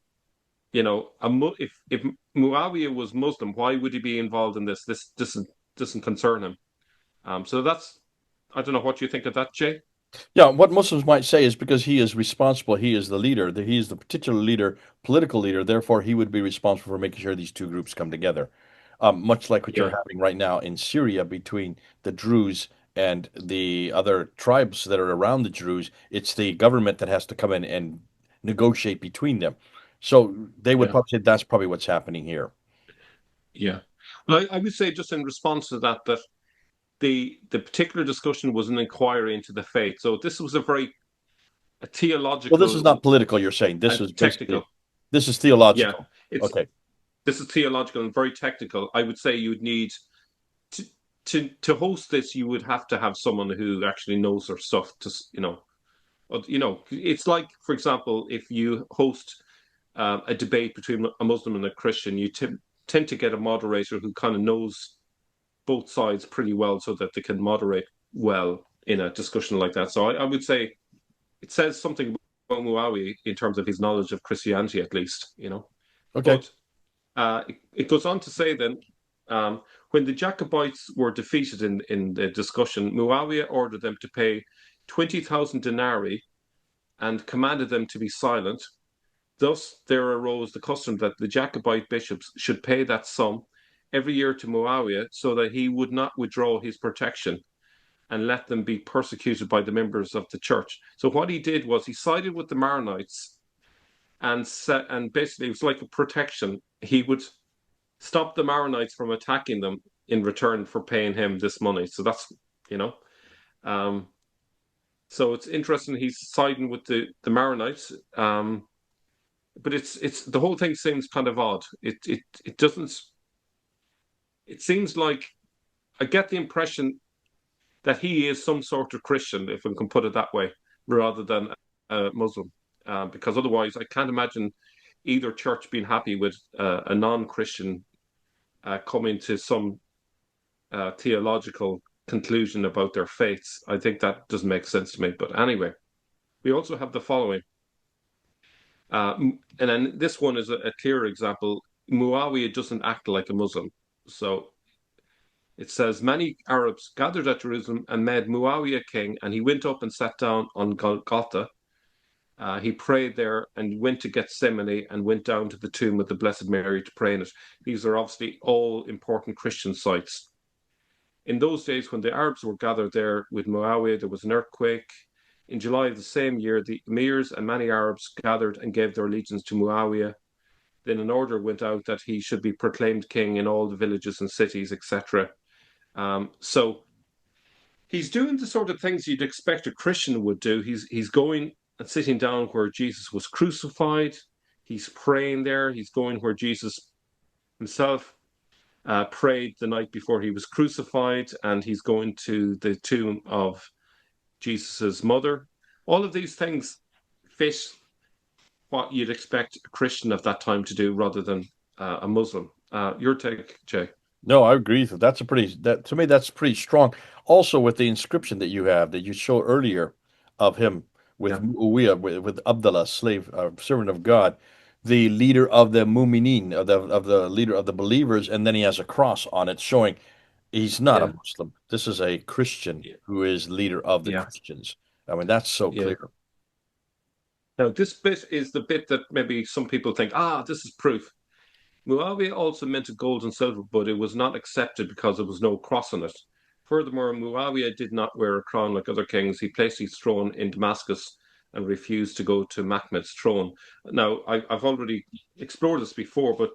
B: if Muawiyah was Muslim, why would he be involved in this? This doesn't concern him. So that's, I don't know what you think of that, Jay.
A: yeah, what Muslims might say is because he is responsible, he is the leader, that he is the particular leader, political leader, therefore he would be responsible for making sure these two groups come together. Much like what you're
B: Yeah,
A: having right now in Syria between the Druze and the other tribes that are around the Druze, it's the government that has to come in and negotiate between them. So they would
B: yeah,
A: probably say that's probably what's happening here.
B: yeah. Well, I would say just in response to that, that the particular discussion was an inquiry into the faith. So this was a
A: Well, this is
B: theological
A: not political, you're saying. This
B: and
A: is
B: technical.
A: basically, this is
B: Yeah,
A: theological.
B: it's
A: Okay.
B: this is theological and very technical. I would say you'd need to to host this. You would have to have someone who actually knows their stuff. It's like, for example, if you host a debate between a Muslim and a Christian, you tend to get a moderator who kind of knows both sides pretty well, so that they can moderate well in a discussion like that. So I would say it says something about Muawi in terms of his knowledge of Christianity, at least.
A: Okay.
B: But it goes on to say then, when the Jacobites were defeated in the discussion, Muawiyah ordered them to pay 20,000 denarii and commanded them to be silent. Thus, there arose the custom that the Jacobite bishops should pay that sum every year to Muawiyah so that he would not withdraw his protection and let them be persecuted by the members of the church. So what he did was he sided with the Maronites and basically it was like a protection. He would stop the Maronites from attacking them in return for paying him this money. So that's you know. Um, so it's interesting he's siding with the Maronites. But it's the whole thing seems kind of odd. It doesn't. It seems like I get the impression that he is some sort of Christian, if we can put it that way, rather than a Muslim. Because otherwise, I can't imagine either church being happy with a non-Christian coming to some theological conclusion about their faiths. I think that doesn't make sense to me. But anyway, we also have the following. And then this one is a clear example. Muawiyah doesn't act like a Muslim. So it says, many Arabs gathered at Jerusalem and made Muawiyah king, and he went up and sat down on Golgotha. He prayed there and went to Gethsemane and went down to the tomb of the Blessed Mary to pray in it. These are obviously all important Christian sites. In those days, when the Arabs were gathered there with Muawiyah, there was an earthquake. In July of the same year, the emirs and many Arabs gathered and gave their allegiance to Muawiyah. Then an order went out that he should be proclaimed king in all the villages and cities, etc. So he's doing the sort of things you'd expect a Christian would do. He's going and sitting down where Jesus was crucified. He's praying there. He's going where Jesus himself prayed the night before he was crucified, and he's going to the tomb of Jesus's mother. All of these things fit what you'd expect a Christian of that time to do rather than a Muslim. Your take, Jay?
A: No, I agree with you. That's a pretty that to me that's pretty strong. Also with the inscription that you have that you showed earlier of him with
B: Yeah,
A: Muawiyah, with Abdullah, slave, servant of God, the leader of the Mu'minin, of the leader of the believers, and then he has a cross on it showing he's not a
B: yeah,
A: Muslim. This is a Christian who is leader of the
B: yeah,
A: Christians. I mean, that's so
B: yeah.
A: clear.
B: Now, this bit is the bit that maybe some people think, this is proof. Muawiyah also minted gold and silver, but it was not accepted because there was no cross on it. Furthermore, Muawiyah did not wear a crown like other kings. He placed his throne in Damascus and refused to go to Mahmud's throne. Now, I've already explored this before, but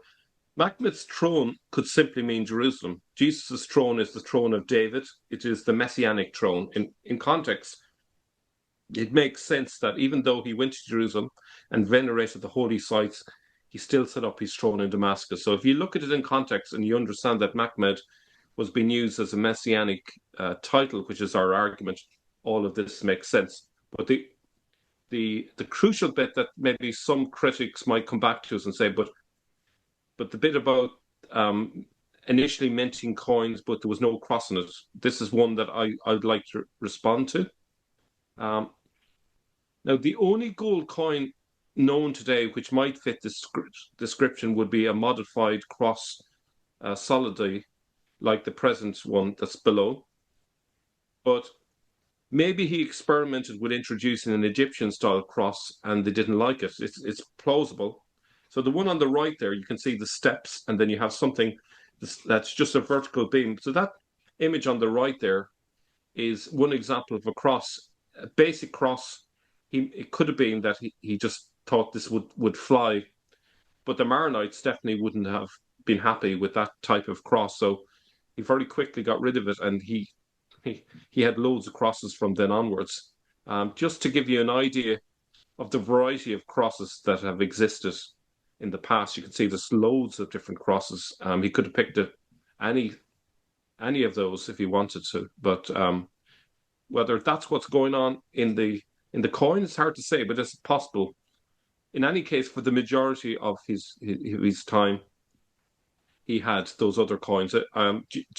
B: Mahmud's throne could simply mean Jerusalem. Jesus' throne is the throne of David. It is the messianic throne. In context, it makes sense that even though he went to Jerusalem and venerated the holy sites, he still set up his throne in Damascus. So if you look at it in context and you understand that Mahmud was being used as a messianic title, which is our argument, all of this makes sense. But the crucial bit that maybe some critics might come back to us and say, but the bit about initially minting coins, but there was no cross on it. This is one that I'd like to respond to. Um, Now, the only gold coin known today which might fit this description would be a modified cross solidly, like the present one that's below. But maybe he experimented with introducing an Egyptian style cross and they didn't like it. It's plausible. So the one on the right there, you can see the steps, and then you have something that's just a vertical beam. So that image on the right there is one example of a cross, a basic cross. It could have been that he just thought this would fly, but the Maronites definitely wouldn't have been happy with that type of cross. So he very quickly got rid of it, and he had loads of crosses from then onwards. Just to give you an idea of the variety of crosses that have existed in the past, you can see there's loads of different crosses. He could have picked any any of those if he wanted to, but whether that's what's going on in the coin, it's hard to say, but it's possible. In any case, for the majority of his time, he had those other coins. Do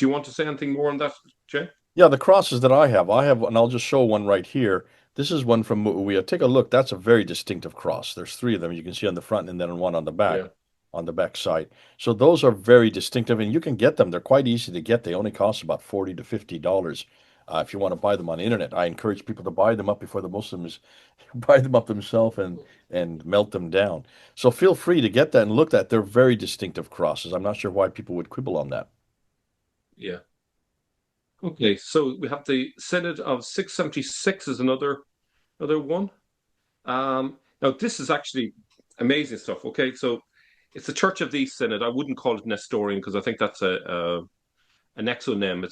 B: you want to say anything more on that, Jay?
A: Yeah, the crosses that I have, and I'll just show one right here. This is one from Muawiyah. Take a look. That's a very distinctive cross. There's three of them. You can see on the front and then one
B: Yeah,
A: on the back side. So those are very distinctive, and you can get them. They're quite easy to get. They only cost about $40 to $50 if you want to buy them on the internet. I encourage people to buy them up before the Muslims buy them up themselves and melt them down. So feel free to get that and look at. They're very distinctive crosses. I'm not sure why people would quibble on that.
B: yeah. Okay, so we have the Synod of 676 is another one. Now this is actually amazing stuff. Okay, so it's the Church of the Synod. I wouldn't call it Nestorian because I think that's an exonym.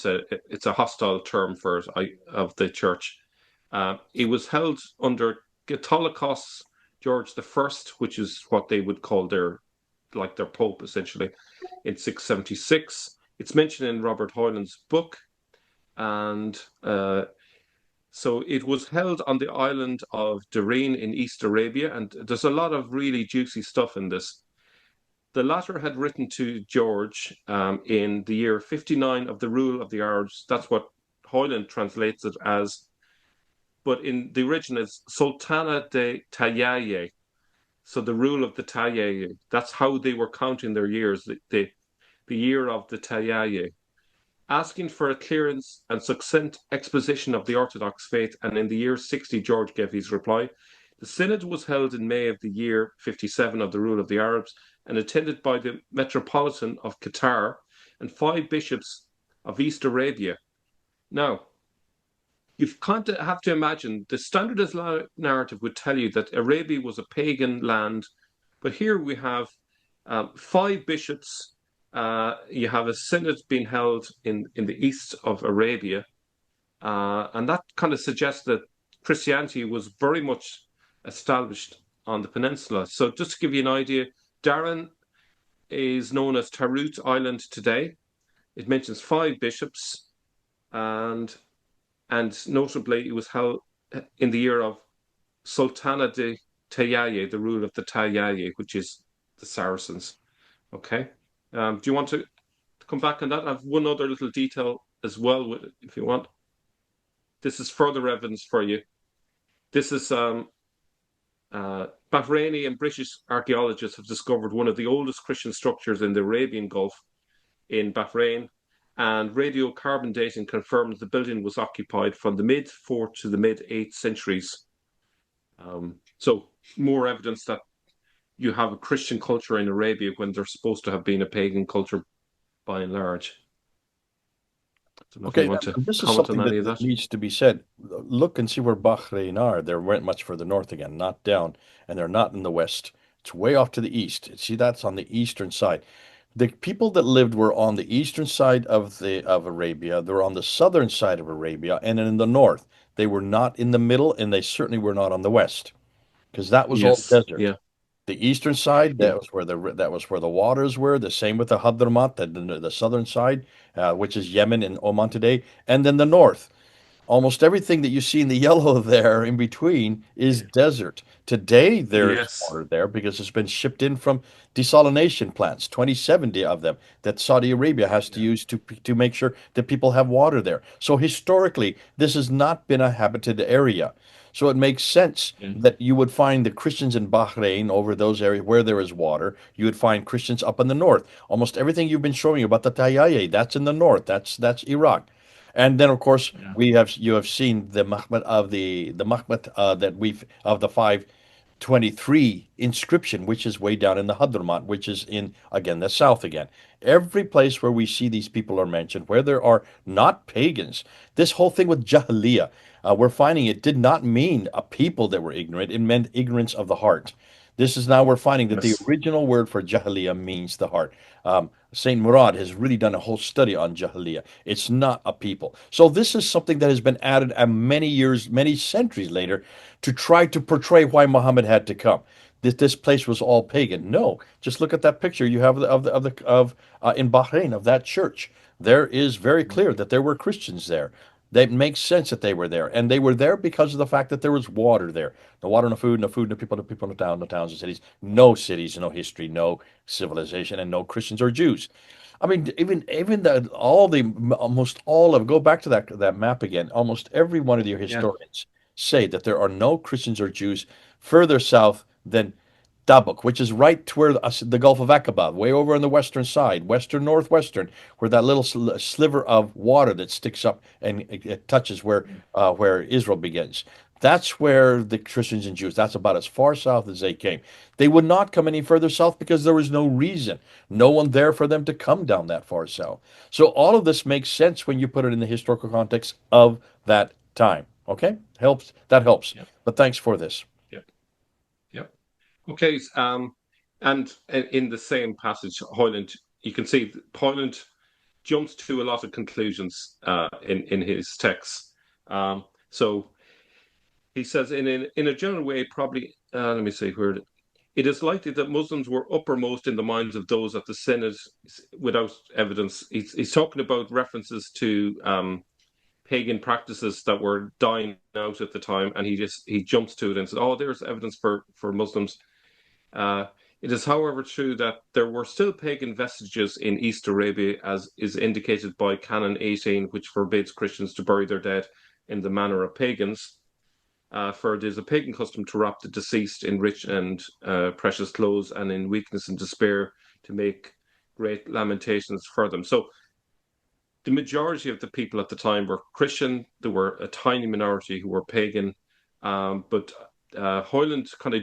B: It's a hostile term for it, of the church. It was held under Catholicos George I, which is what they would call their pope essentially, in 676. It's mentioned in Robert Hoyland's book, and so it was held on the island of Darien in East Arabia, and there's a lot of really juicy stuff in this. The latter had written to George in the year 59 of the rule of the Arabs. That's what Hoyland translates it as. but in the original it's Sultana de Tayaye. So the rule of the Tayaye. That's how they were counting their years. The year of the Tayaye, asking for a clear and succinct exposition of the Orthodox faith, and in the year 60, George gave his reply. The synod was held in May of the year 57 of the rule of the Arabs and attended by the Metropolitan of Qatar and 5 bishops of East Arabia. Now, you kind of have to imagine the standardist narrative would tell you that Arabia was a pagan land, but here we have 5 bishops. You have a synod being held in the east of Arabia, and that kind of suggests that Christianity was very much established on the peninsula. So, just to give you an idea, Darren is known as Tarut Island today. It mentions 5 bishops, and notably, it was held in the year of Sultana de Tayaye, the rule of the Tayaye, which is the Saracens. Okay. Do you want to come back on that? I have one other little detail as well, if you want. This is further evidence for you. This is Bahraini and British archaeologists have discovered one of the oldest Christian structures in the Arabian Gulf in Bahrain, and radiocarbon dating confirms the building was occupied from the mid 4th to the mid 8th centuries. So more evidence that you have a Christian culture in Arabia when they're supposed to have been a pagan culture by and large. I don't know if you
A: Okay,
B: want to
A: this is
B: comment on
A: something
B: any
A: that,
B: of
A: that
B: that.
A: needs to be said. Look and see where Bahrain are. They went much further north again, not down, and they're not in the west. It's way off to the east. See, that's on the eastern side. The people that lived were on the eastern side of Arabia. They were on the southern side of Arabia, and in the north. They were not in the middle, and they certainly were not on the west, because that was all
B: Yes,
A: desert.
B: yeah,
A: The eastern side,
B: yeah,
A: that was where the waters were. The same with the Hadramaut, the southern side, which is Yemen and Oman today, and then the north. Almost everything that you see in the yellow there in between is
B: yeah.
A: desert. Today, there's
B: Yes,
A: water there because it's been shipped in from desalination plants, 2070 of them, that Saudi Arabia has to
B: yeah,
A: use to make sure that people have water there. So historically, this has not been a habited area. So it makes sense
B: yeah,
A: that you would find the Christians in Bahrain over those areas where there is water. You would find Christians up in the north. Almost everything you've been showing about the Tayyaye, that's in the north. That's Iraq. And then, of course,
B: yeah,
A: we have you have seen the Mahmet of the Mahmet that we've of the 523 inscription, which is way down in the Hadramaut, which is in again the south again. Every place where we see these people are mentioned, where there are not pagans, this whole thing with Jahiliyyah, we're finding it did not mean a people that were ignorant. It meant ignorance of the heart. This is now we're finding that the
B: yes,
A: original word for Jahiliyyah means the heart. Saint Murad has really done a whole study on Jahiliyyah. It's not a people. So this is something that has been added many years, many centuries later to try to portray why Muhammad had to come. This place was all pagan. No, just look at that picture you have of in Bahrain of that church. There is very clear that there were Christians there. That makes sense that they were there, and they were there because of the fact that there was water there. No water, no food, no food, no people, no people, no town, no towns, no cities, no history, no civilization, and no Christians or Jews. I mean, even the all the almost all of go back to that map again. Almost every one of your
B: yeah,
A: historians say that there are no Christians or Jews further south than Dabuk, which is right to where the Gulf of Aqaba, way over on the western side, western northwestern, where that little sliver of water that sticks up and it touches where Israel begins. That's where the Christians and Jews. That's about as far south as they came. They would not come any further south because there was no reason, no one there for them to come down that far south. So all of this makes sense when you put it in the historical context of that time. Okay, helps. That helps.
B: yeah,
A: But thanks for this.
B: yeah, yeah. Okay, and in the same passage, Hoyland, you can see Hoyland jumps to a lot of conclusions in his texts. So he says, in a general way, probably. Let me see where it is likely that Muslims were uppermost in the minds of those at the Synod without evidence. He's talking about references to pagan practices that were dying out at the time, and he jumps to it and says, "Oh, there's evidence for Muslims." Uh, it is, however, true that there were still pagan vestiges in East Arabia, as is indicated by Canon 18, which forbids Christians to bury their dead in the manner of pagans. for it is a pagan custom to wrap the deceased in rich and precious clothes, and in weakness and despair to make great lamentations for them. So the majority of the people at the time were Christian. There were a tiny minority who were pagan, but Hoyland kind of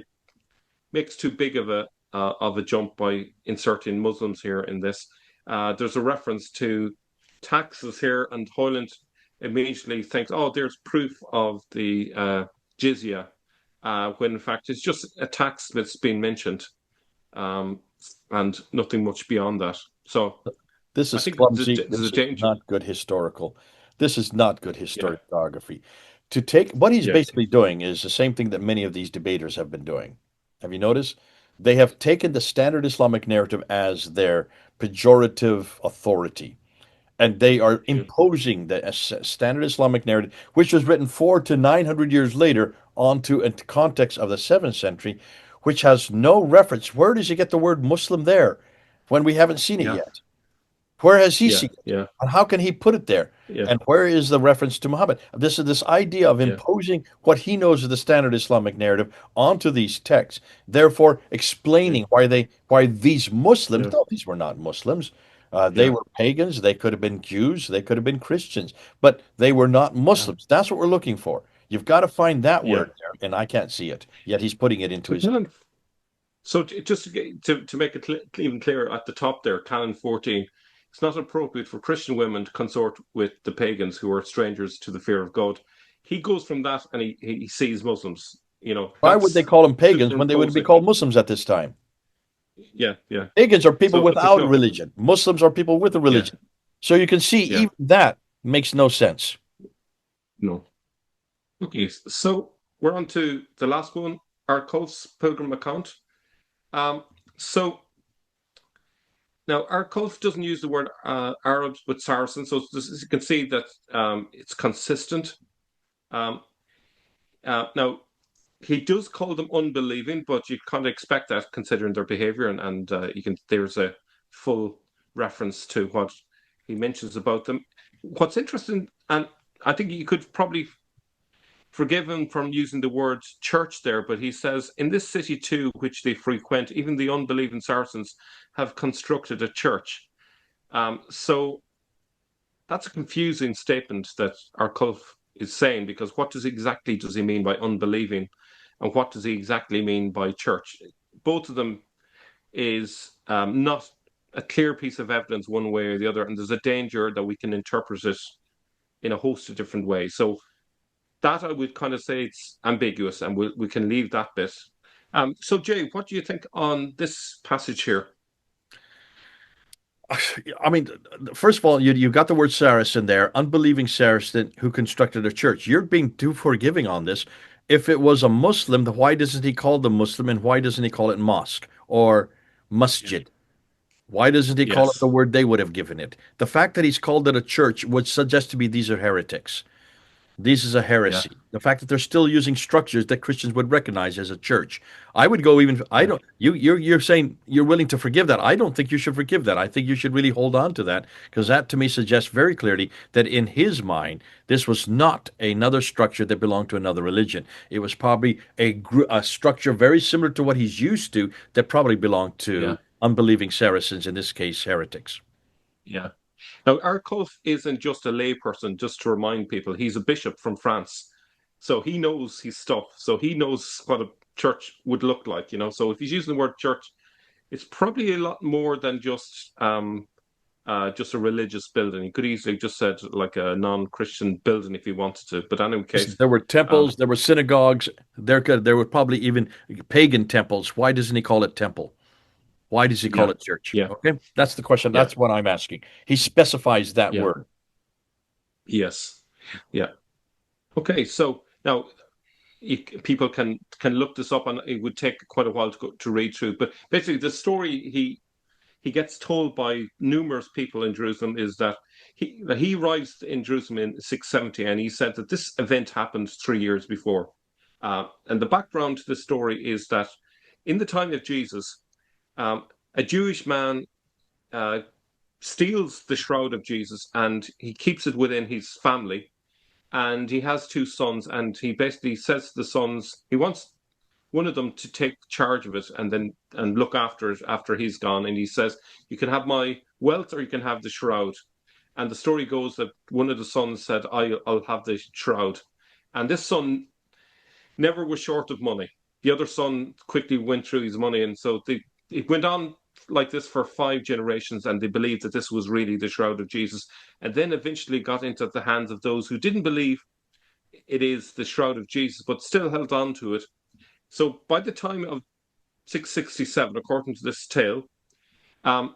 B: makes too big of a jump by inserting Muslims here in this. There's a reference to taxes here, and Hoyland immediately thinks, "Oh, there's proof of the jizya," when in fact it's just a tax that's been mentioned, um, and nothing much beyond that. So
A: This
B: I
A: is
B: think
A: clumsy.
B: there's a
A: This is
B: danger.
A: not good historical. This is not good
B: Yeah,
A: historiography. To take what he's
B: yeah,
A: basically doing is the same thing that many of these debaters have been doing. Have you noticed? They have taken the standard Islamic narrative as their pejorative authority, and they are
B: yeah,
A: imposing the standard Islamic narrative, which was written 400 to 900 years later, onto a context of the 7th century, which has no reference. Where does he get the word Muslim there when we haven't seen it
B: yeah,
A: yet? Where has he
B: yeah,
A: seen it?
B: yeah,
A: And how can he put it there?
B: yeah,
A: And where is the reference to Muhammad? This idea of
B: yeah,
A: imposing what he knows of the standard Islamic narrative onto these texts, therefore
B: yeah,
A: explaining why these Muslims,
B: yeah,
A: no, these were not Muslims. They
B: yeah,
A: were pagans. They could have been Jews. They could have been Christians, but they were not
B: yeah.
A: Muslims. That's what we're looking for. You've got to find that
B: Yeah.
A: word there, and I can't see it. Yet he's putting it into
B: So
A: his.
B: Canon, just to make it even clearer at the top there, Canon 14, it's not appropriate for Christian women to consort with the pagans who are strangers to the fear of God. He goes from that and he sees Muslims.
A: Why would they
B: That's
A: call them pagans when they would be
B: superimposing.
A: called Muslims at this time?
B: Yeah, yeah.
A: Pagans are people
B: There's
A: without
B: no,
A: religion. Muslims are people with a
B: yeah,
A: religion. So you can see
B: yeah,
A: even that makes no sense.
B: no. Okay, so we're on to the last one, Arculf's Pilgrim account. Um, so Now, Arculf doesn't use the word Arabs, but Saracens. So you can see that it's consistent. Um, now, he does call them unbelieving, but you can't expect that considering their behavior. And there's a full reference to what he mentions about them. What's interesting, and I think you could probably forgive him from using the word church there, but he says, in this city too, which they frequent, even the unbelieving Saracens have constructed a church. So that's a confusing statement that Arculf is saying, because what exactly does he mean by unbelieving, and what does he exactly mean by church? Both of them is not a clear piece of evidence one way or the other, and there's a danger that we can interpret it in a host of different ways. So that I would kind of say it's ambiguous, and we can leave that bit. So Jay, what do you think on this passage here?
A: I mean, first of all, you got the word Saracen there, unbelieving Saracen who constructed a church. You're being too forgiving on this. If it was a Muslim, then why doesn't he call them Muslim and why doesn't he call it mosque or
B: Yeah.
A: masjid? Why doesn't he call it the
B: Yes.
A: word they would have given it? The fact that he's called it a church would suggest to me these are heretics. This is a
B: Yeah.
A: heresy. The fact that they're still using structures that Christians would recognize as a church. I would go even. I
B: Yeah.
A: don't. You're saying you're willing to forgive that. I don't think you should forgive that. I think you should really hold on to that because that to me suggests very clearly that in his mind this was not another structure that belonged to another religion. It was probably a structure very similar to what he's used to that probably belonged
B: Yeah.
A: to unbelieving Saracens, in this case heretics.
B: Yeah. Now, Arculf isn't just a layperson, just to remind people, he's a bishop from France. So he knows his stuff. So he knows what a church would look like. So if he's using the word church, it's probably a lot more than just a religious building. He could easily just said like a non-Christian building if he wanted to. But in any
A: Listen,
B: case,
A: there were
B: um,
A: temples, there were synagogues, there were probably even pagan temples. Why doesn't he call it temple? Why does he call
B: yeah,
A: it church?
B: yeah,
A: Okay, that's the question.
B: yeah,
A: That's what I'm asking. He specifies that
B: yeah,
A: word.
B: yes, yeah. Okay, so now people can look this up, and it would take quite a while to read through. But basically, the story he gets told by numerous people in Jerusalem is that he arrives in Jerusalem in 670, and he said that this event happened 3 years before. And the background to the story is that in the time of Jesus, a Jewish man uh, steals the shroud of Jesus and he keeps it within his family. and he has two sons, and he basically says to the sons he wants one of them to take charge of it and look after it after he's gone. And he says, "You can have my wealth, or you can have the shroud." And the story goes that one of the sons said, "I'll have the shroud," and this son never was short of money. The other son quickly went through his money, and so it went on like this for 5 generations, and they believed that this was really the shroud of Jesus, and then eventually got into the hands of those who didn't believe it is the shroud of Jesus, but still held on to it. So by the time of 667, according to this tale, um,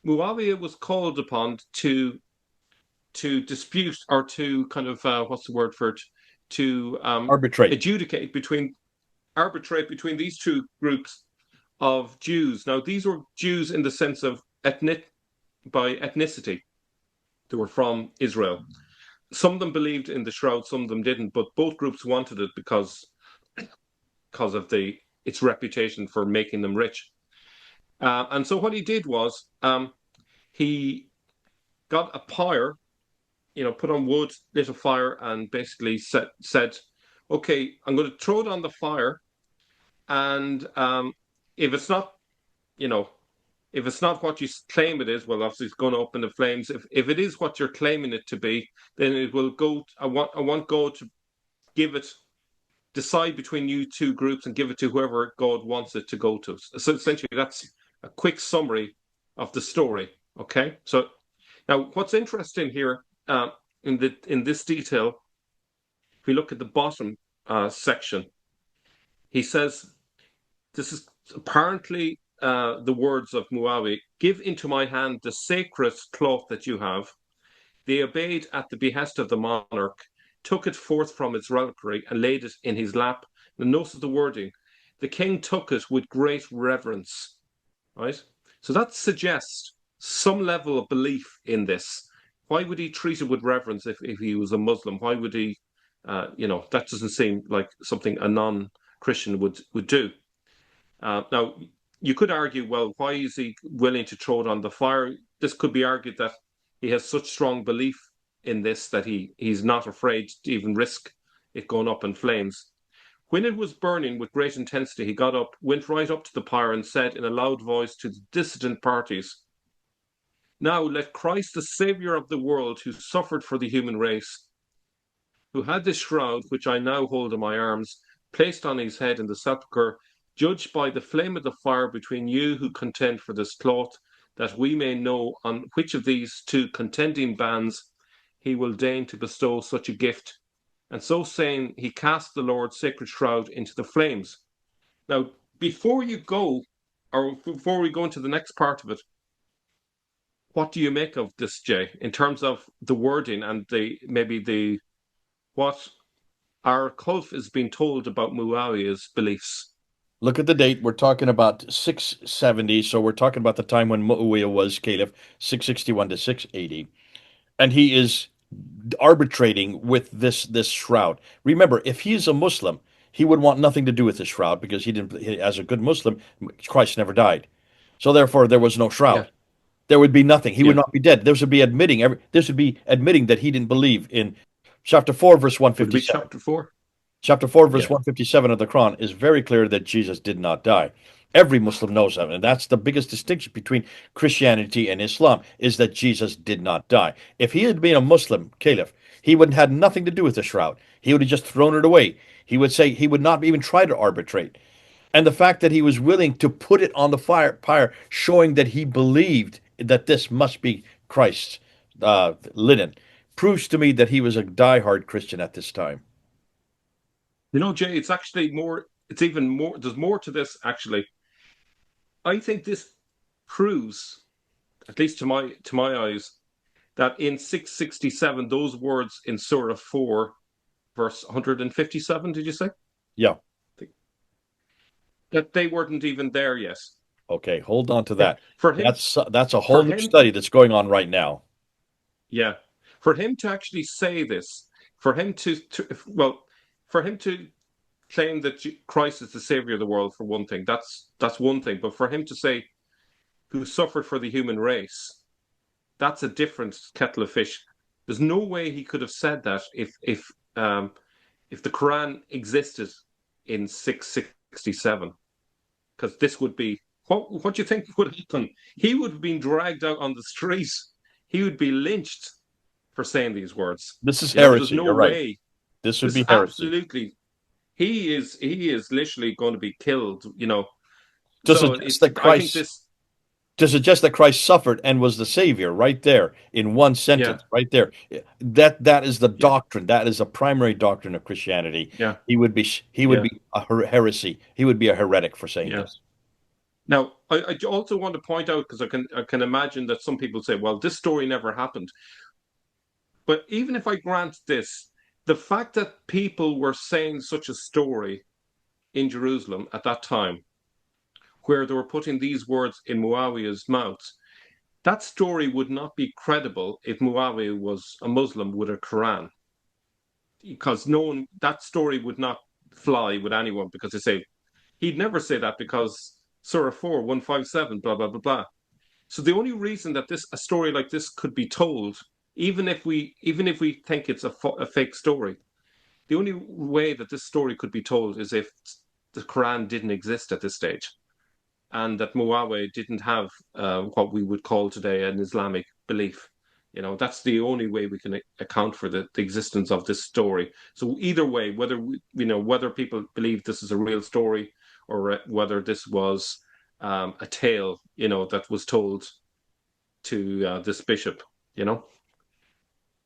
B: Muawiyah was called upon to dispute, or to kind of what's the word for it, to
A: Arbitrate.
B: adjudicate between arbitrate between these two groups of Jews. Now, these were Jews in the sense of by ethnicity. They were from Israel. Some of them believed in the shroud, some of them didn't, but both groups wanted it because of its reputation for making them rich. And so what he did was he got a pyre, put on wood, lit a fire, and basically said, "Okay, I'm going to throw it on the fire, and if it's not, you know, if it's not what you claim it is, well, obviously it's going to up in the flames. If it is what you're claiming it to be, then it will go. I want God to give it, decide between you two groups, and give it to whoever God wants it to go to." So essentially, that's a quick summary of the story. Okay, so now what's interesting here in this detail, if we look at the bottom section, he says, this is apparently the words of Muawi: "Give into my hand the sacred cloth that you have." They obeyed at the behest of the monarch, took it forth from its reliquary, and laid it in his lap. And notice the wording: the king took it with great reverence. Right? So that suggests some level of belief in this. Why would he treat it with reverence if he was a Muslim? Why would he, that doesn't seem like something a non-Christian would do. Now, you could argue, well, why is he willing to throw it on the fire? This could be argued that he has such strong belief in this that he's not afraid to even risk it going up in flames. When it was burning with great intensity, he got up, went right up to the pyre, and said in a loud voice to the dissident parties, "Now let Christ, the Saviour of the world, who suffered for the human race, who had this shroud which I now hold in my arms, placed on his head in the sepulchre, judge by the flame of the fire between you who contend for this cloth, that we may know on which of these two contending bands he will deign to bestow such a gift." And so saying, he cast the Lord's sacred shroud into the flames. Now, before you go, or before we go into the next part of it, what do you make of this, Jay, in terms of the wording and what our Kulf is being told about Muawiyah's beliefs?
A: Look at the date. We're talking about 670. So we're talking about the time when Muawiyah was caliph, 661 to 680. And he is arbitrating with this shroud. Remember, if he's a Muslim, he would want nothing to do with the shroud because as a good Muslim, Christ never died. So therefore, there was no
B: Yeah,
A: shroud. There would be nothing. He would
B: yeah.
A: not be dead. This would be admitting that he didn't believe in chapter 4, verse
B: Would it be
A: 157.
B: chapter 4?
A: Chapter 4, verse
B: Yeah.
A: 157 of the Quran is very clear that Jesus did not die. Every Muslim knows that, and that's the biggest distinction between Christianity and Islam, is that Jesus did not die. If he had been a Muslim caliph, he would have had nothing to do with the shroud. He would have just thrown it away. He would say he would not even try to arbitrate. And the fact that he was willing to put it on the pyre, showing that he believed that this must be Christ's linen, proves to me that he was a diehard Christian at this time.
B: Jay, it's actually more, it's even more, there's more to this, actually. I think this proves, at least to my eyes, that in 667, those words in Surah 4, verse 157, did you say?
A: Yeah.
B: That they weren't even there yet.
A: Okay, hold on to
B: Yeah.
A: that.
B: For him,
A: That's a whole
B: for
A: new
B: him,
A: study that's going on right now.
B: yeah. For him to actually say this, for him for him to claim that Christ is the savior of the world, for one thing, that's one thing. But for him to say, "who suffered for the human race," that's a different kettle of fish. There's no way he could have said that if the Quran existed in 667, because this would be what do you think would happen? He would have been dragged out on the street. He would be lynched for saying these words.
A: This is
B: You know, there's
A: heresy.
B: no
A: You're right.
B: way.
A: This would
B: This is
A: be heresy.
B: absolutely he is literally going to be killed, you know.
A: To
B: So
A: suggest that
B: I think
A: Christ
B: this
A: to suggest that Christ suffered and was the Savior, right there in one
B: yeah,
A: sentence, right there. That is the
B: yeah,
A: doctrine. That is a primary doctrine of Christianity.
B: yeah,
A: He would
B: yeah,
A: be a heresy. He would be a heretic for saying
B: yeah.
A: this.
B: Now, I also want to point out because I can imagine that some people say, well, this story never happened. But even if I grant this, the fact that people were saying such a story in Jerusalem at that time, where they were putting these words in Muawiyah's mouth, that story would not be credible if Muawiyah was a Muslim with a Quran, because no one that story would not fly with anyone because they say he'd never say that because Surah 4, 157, blah blah blah blah. So the only reason that this a story like this could be told, even if we think it's a fake story, the only way that this story could be told is if the Quran didn't exist at this stage, and that Muawiyah didn't have what we would call today an Islamic belief. You know, that's the only way we can account for the existence of this story. So either way, whether people believe this is a real story or whether this was a tale, that was told to this bishop, you know.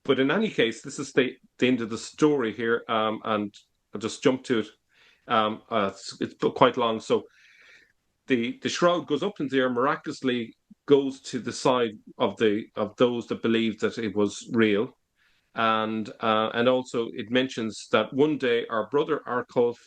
B: But in any case, this is the end of the story here, and I'll just jump to it. It's quite long, so the shroud goes up into the air, miraculously goes to the side of those that believe that it was real, and also it mentions that one day our brother Arkulf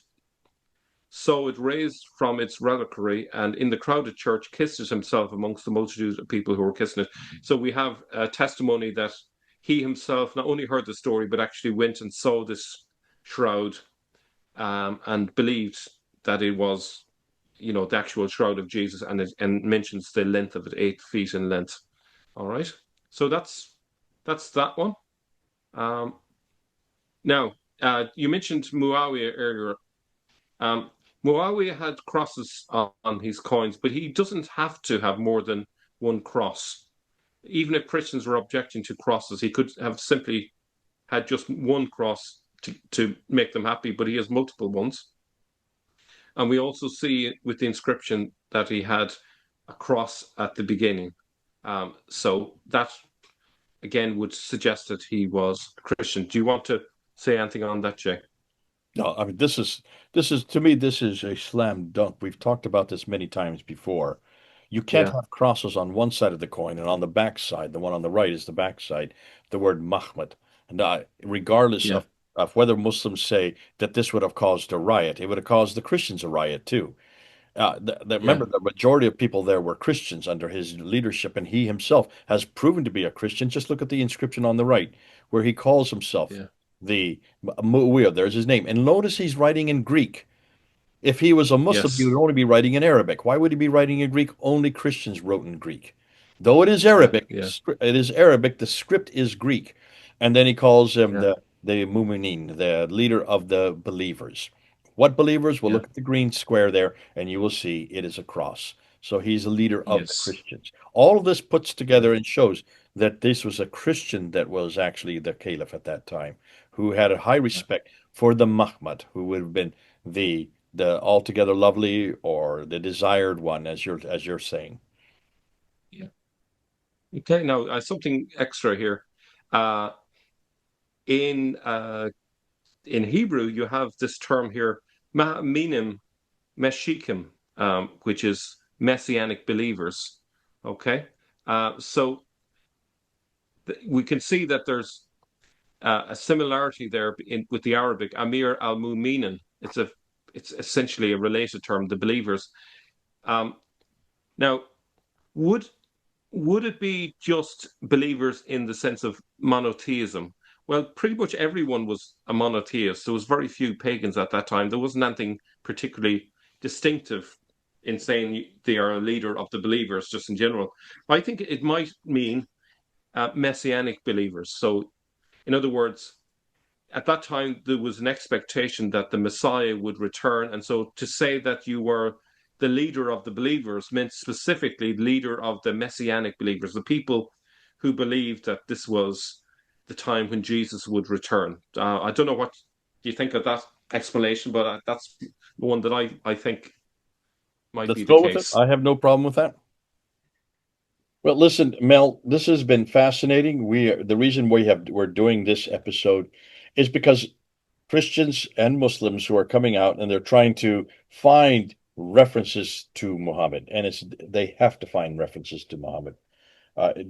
B: saw it raised from its reliquary, and in the crowded church kissed it himself amongst the multitude of people who were kissing it. So we have a testimony that he himself not only heard the story but actually went and saw this shroud, and believed that it was the actual shroud of Jesus, and mentions the length of it, 8 feet in length. All right, so that's that one. Um, Now, you mentioned Muawiyah earlier. Um, Muawiyah had crosses on his coins, but he doesn't have to have more than one cross. Even if Christians were objecting to crosses, he could have simply had just one cross to make them happy, but he has multiple ones. And we also see with the inscription that he had a cross at the beginning. So that again would suggest that he was a Christian. Do you want to say anything on that, Jay?
A: No, I mean this is to me this is a slam dunk. We've talked about this many times before. You can't
B: Yeah,
A: have crosses on one side of the coin and on the back side, the one on the right is the back side, the word Mahmud. And regardless
B: yeah,
A: of whether Muslims say that this would have caused a riot, it would have caused the Christians a riot too.
B: yeah,
A: Remember, the majority of people there were Christians under his leadership, and he himself has proven to be a Christian. Just look at the inscription on the right, where he calls himself
B: yeah,
A: the Mu'awiyah. There's his name. And notice he's writing in Greek. If he was a Muslim, he
B: yes,
A: would only be writing in Arabic. Why would he be writing in Greek? Only Christians wrote in Greek. Though
B: yeah, yeah,
A: it is Arabic, the script is Greek. And then he calls him
B: yeah,
A: the Mu'minin, the leader of the believers. What believers? Well,
B: yeah,
A: look at the green square there, and you will see it is a cross. So he's a leader of the
B: yes,
A: Christians. All of this puts
B: yeah,
A: together and shows that this was a Christian that was actually the caliph at that time, who had a high
B: yeah,
A: respect for the Mahmud, who would have been the altogether lovely or the desired one, as you're saying.
B: yeah. Okay, now something extra here. Uh, in uh, in Hebrew, you have this term here, ma'minim meshikim, which is messianic believers. Okay, so we can see that there's a similarity there with the Arabic Amir al Muminin. It's essentially a related term, the believers. Um, Now, would would it be just believers in the sense of monotheism? Well, pretty much everyone was a monotheist. There was very few pagans at that time. There wasn't anything particularly distinctive in saying they are a leader of the believers, just in general. I think it might mean messianic believers. So In other words, at that time there was an expectation that the Messiah would return, and so to say that you were the leader of the believers meant specifically leader of the messianic believers, the people who believed that this was the time when Jesus would return. I don't know what you think of that explanation, but that's the one that I think might
A: Let's
B: be the
A: go with it.
B: case.
A: I have no problem with that. Well, listen, Mel, this has been fascinating. The reason we're doing this episode is because Christians and Muslims who are coming out and they're trying to find references to Muhammad, and they have to find references to Muhammad.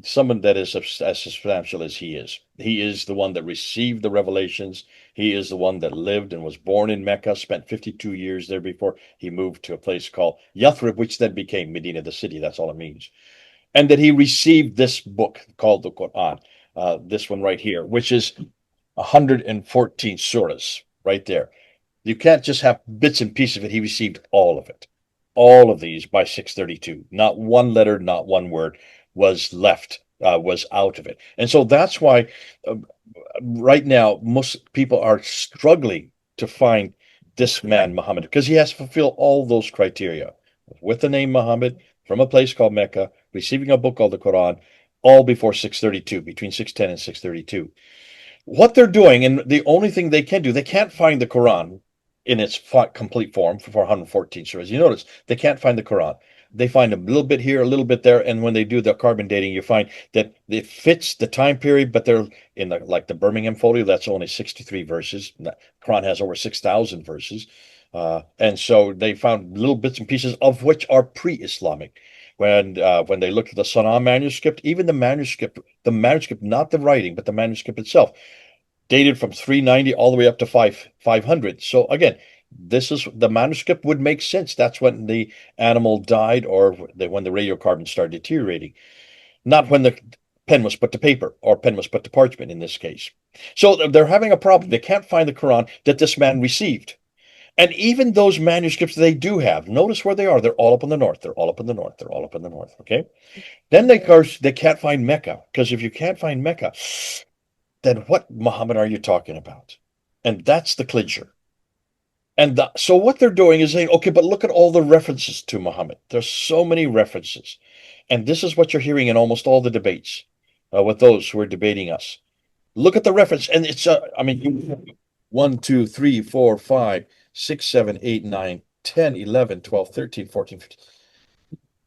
A: Someone that is as substantial as he is. He is the one that received the revelations. He is the one that lived and was born in Mecca, spent 52 years there before he moved to a place called Yathrib, which then became Medina, the city. That's all it means. And that he received this book called the Quran, this one right here, which is 114 surahs right there. You can't just have bits and pieces of it. He received all of it, all of these by 632. Not one letter, not one word was left, was out of it. And so that's why uh, right now most people are struggling to find this man Muhammad because he has to fulfill all those criteria with the name Muhammad from a place called Mecca, receiving a book called the Quran, all before 632, between 610 and 632. What they're doing, and the only thing they can do, they can't find the Quran in its complete form for 114 surahs. You notice they can't find the Quran. They find a little bit here, a little bit there, and when they do the carbon dating, you find that it fits the time period, but they're in like the Birmingham folio. That's only 63 verses. The Quran has over 6,000 verses, and so they found little bits and pieces of which are pre-Islamic. When they looked at the Sana'a manuscript, even the manuscript, not the writing, but the manuscript itself, dated from 390 all the way up to 500. So again, this is the manuscript would make sense. That's when the animal died or when the radiocarbon started deteriorating, not when the pen was put to paper or pen was put to parchment in this case. So they're having a problem. They can't find the Quran that this man received. And even those manuscripts they do have, notice where they are. They're all up in the north. They're all up in the north. They're all up in the north. Okay. Then they, of course, they can't find Mecca because if you can't find Mecca, then what Muhammad are you talking about? And that's the clincher. So what they're doing is saying, okay, but look at all the references to Muhammad. There's so many references. And this is what you're hearing in almost all the debates with those who are debating us. Look at the reference. And it's, I mean, you 1, 2, 3, 4, 5, 6, 7, 8, 9, 10, 11, 12, 13, 14, 15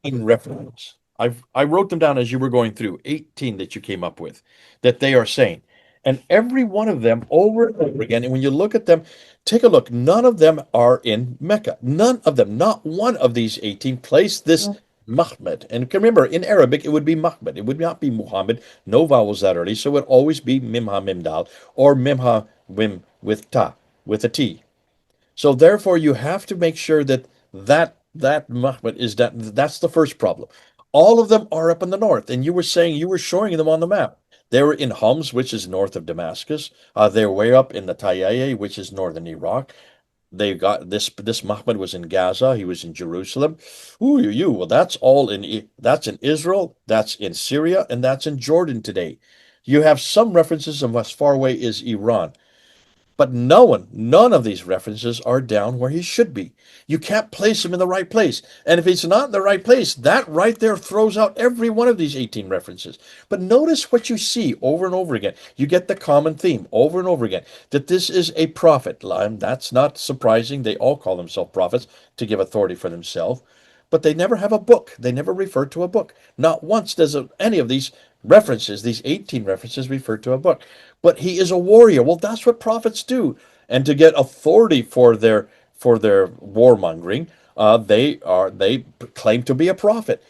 A: in reference. I wrote them down as you were going through, 18 that you came up with, that they are saying. And every one of them over and over again, and when you look at them, take a look. None of them are in Mecca. None of them, not one of these 18 place this Mahmed. And remember, in Arabic, it would be Mahmed. It would not be Muhammad. No vowels that early, so it would always be Mimha Mimdal or Mimha Wim with Ta, with a T. So therefore, you have to make sure that Mahmud is that's the first problem. All of them are up in the north, and you were saying you were showing them on the map. They were in Homs, which is north of Damascus. They're way up in the Tayyiye, which is northern Iraq. They got this Mahmud was in Gaza. He was in Jerusalem. Ooh, well, that's in Israel, that's in Syria, and that's in Jordan today. You have some references of as far away as Iran. But none of these references are down where he should be. You can't place him in the right place. And if he's not in the right place, that right there throws out every one of these 18 references. But notice what you see over and over again. You get the common theme over and over again that this is a prophet. And that's not surprising. They all call themselves prophets to give authority for themselves. But they never have a book. They never refer to a book. Not once does any of these references, these 18 references, refer to a book. But he is a warrior. Well, that's what prophets do. And to get authority for their warmongering, they claim to be a prophet.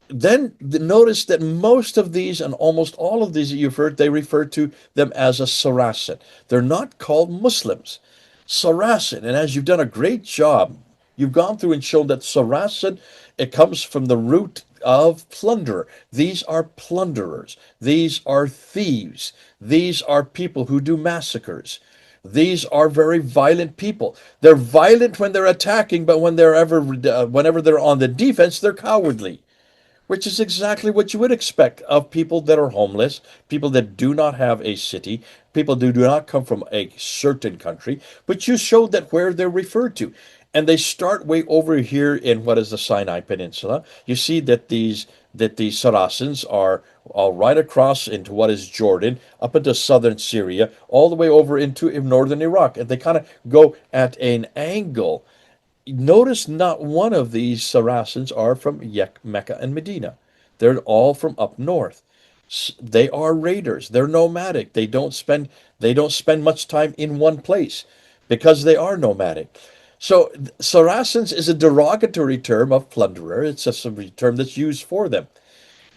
A: Then notice that most of these and almost all of these that you've heard, they refer to them as a Saracen. They're not called Muslims. Saracen, and as you've done a great job, you've gone through and shown that Saracen, it comes from the root of plunderer. These are plunderers. These are thieves. These are people who do massacres. These are very violent people. They're violent when they're attacking, but whenever they're on the defense, they're cowardly, which is exactly what you would expect of people that are homeless, people that do not have a city, people who do not come from a certain country, but you showed that where they're referred to. And they start way over here in what is the Sinai Peninsula. You see that these Saracens are all right across into what is Jordan, up into southern Syria, all the way over into northern Iraq, and they kind of go at an angle. Notice not one of these Saracens are from Mecca and Medina. They're all from up north. They are raiders. They're nomadic. They don't spend much time in one place because they are nomadic. So Saracens is a derogatory term of plunderer. It's just a term that's used for them.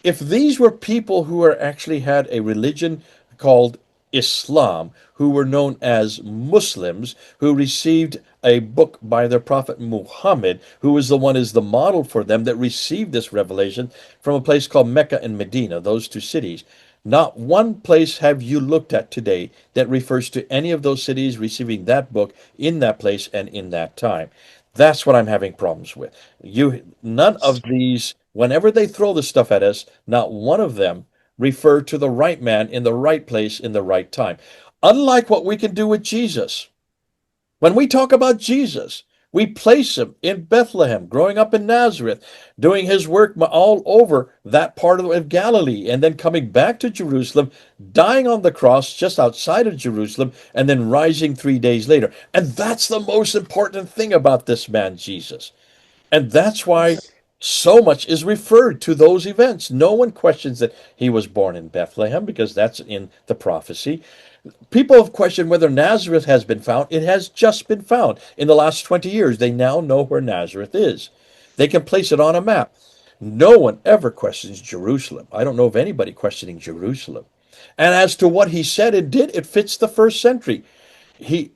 A: If these were people who were actually had a religion called Islam, who were known as Muslims, who received a book by their prophet Muhammad, who was the one is the model for them that received this revelation from a place called Mecca and Medina, those two cities. Not one place have you looked at today that refers to any of those cities receiving that book in that place and in that time. That's what I'm having problems with. None of these, whenever they throw this stuff at us, not one of them refer to the right man in the right place in the right time. Unlike what we can do with Jesus. When we talk about Jesus, we place him in Bethlehem, growing up in Nazareth, doing his work all over that part of Galilee, and then coming back to Jerusalem, dying on the cross just outside of Jerusalem, and then rising 3 days later. And that's the most important thing about this man, Jesus. And that's why so much is referred to those events. No one questions that he was born in Bethlehem because that's in the prophecy. People have questioned whether Nazareth has been found. It has just been found in the last 20 years. They now know where Nazareth is. They can place it on a map. No one ever questions Jerusalem. I don't know of anybody questioning Jerusalem. And as to what he said and did, it fits the first century.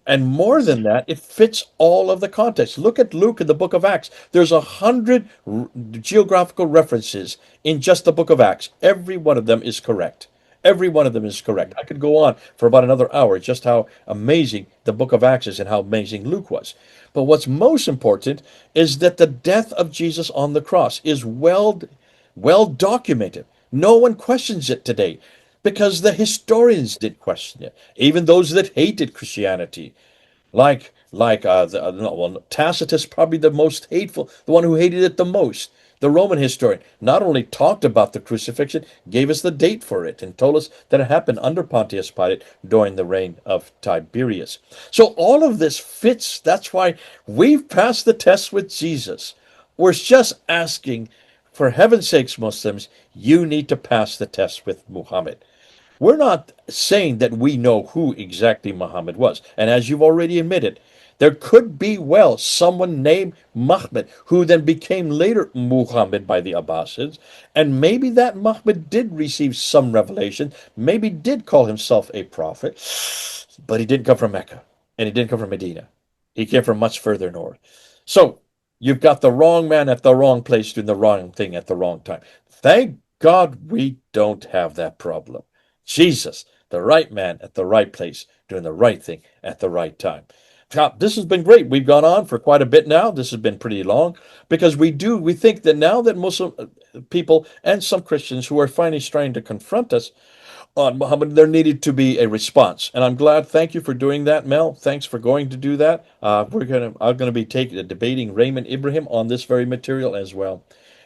A: And more than that, it fits all of the context. Look at Luke in the book of Acts. There's 100 geographical references in just the book of Acts. Every one of them is correct. Every one of them is correct. I could go on for about another hour just how amazing the book of Acts is and how amazing Luke was. But what's most important is that the death of Jesus on the cross is well documented. No one questions it today because the historians did question it, even those that hated Christianity, no, well, Tacitus, probably the most hateful, the one who hated it the most. The Roman historian not only talked about the crucifixion, gave us the date for it, and told us that it happened under Pontius Pilate during the reign of Tiberius. So all of this fits. That's why we've passed the test with Jesus. We're just asking, for heaven's sakes, Muslims, you need to pass the test with Muhammad. We're not saying that we know who exactly Muhammad was. And as you've already admitted, there could be, well, someone named Muhammad who then became later Muhammad by the Abbasids. And maybe that Muhammad did receive some revelation, maybe did call himself a prophet, but he didn't come from Mecca and he didn't come from Medina. He came from much further north. So you've got the wrong man at the wrong place doing the wrong thing at the wrong time. Thank God we don't have that problem. Jesus, the right man at the right place, doing the right thing at the right time. Now, this has been great. We've gone on for quite a bit now. This has been pretty long because we think that now that Muslim people and some Christians who are finally trying to confront us on Muhammad, there needed to be a response. And I'm glad. Thank you for doing that, Mel. Thanks for going to do that. I'm gonna be debating Raymond Ibrahim on this very material as well.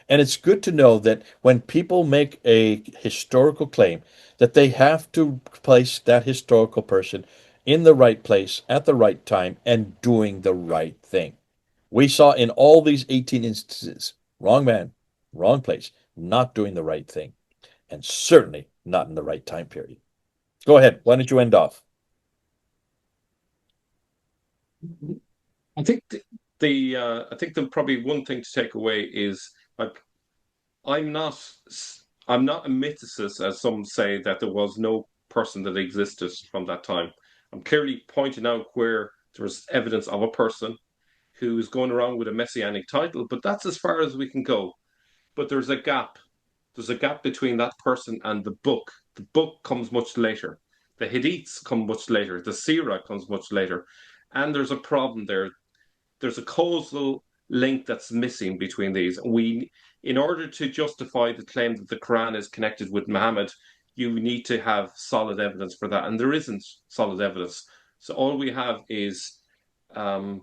A: And it's good to know that when people make a historical claim, that they have to place that historical person in the right place at the right time and doing the right thing. We saw in all these 18 instances, wrong man, wrong place, not doing the right thing, and certainly not in the right time period. Go ahead. Why don't you end off?
B: I think I think the probably one thing to take away is like I'm not I'm not a mythicist as some say that there was no person that existed from that time. I'm clearly pointing out where there was evidence of a person who's going around with a messianic title, but that's as far as we can go. But there's a gap. There's a gap between that person and the book. The book comes much later. The Hadiths come much later. The Sirah comes much later. And there's a problem there. There's a causal link that's missing between these. In order to justify the claim that the Quran is connected with Muhammad, you need to have solid evidence for that, and there isn't solid evidence. So all we have is um,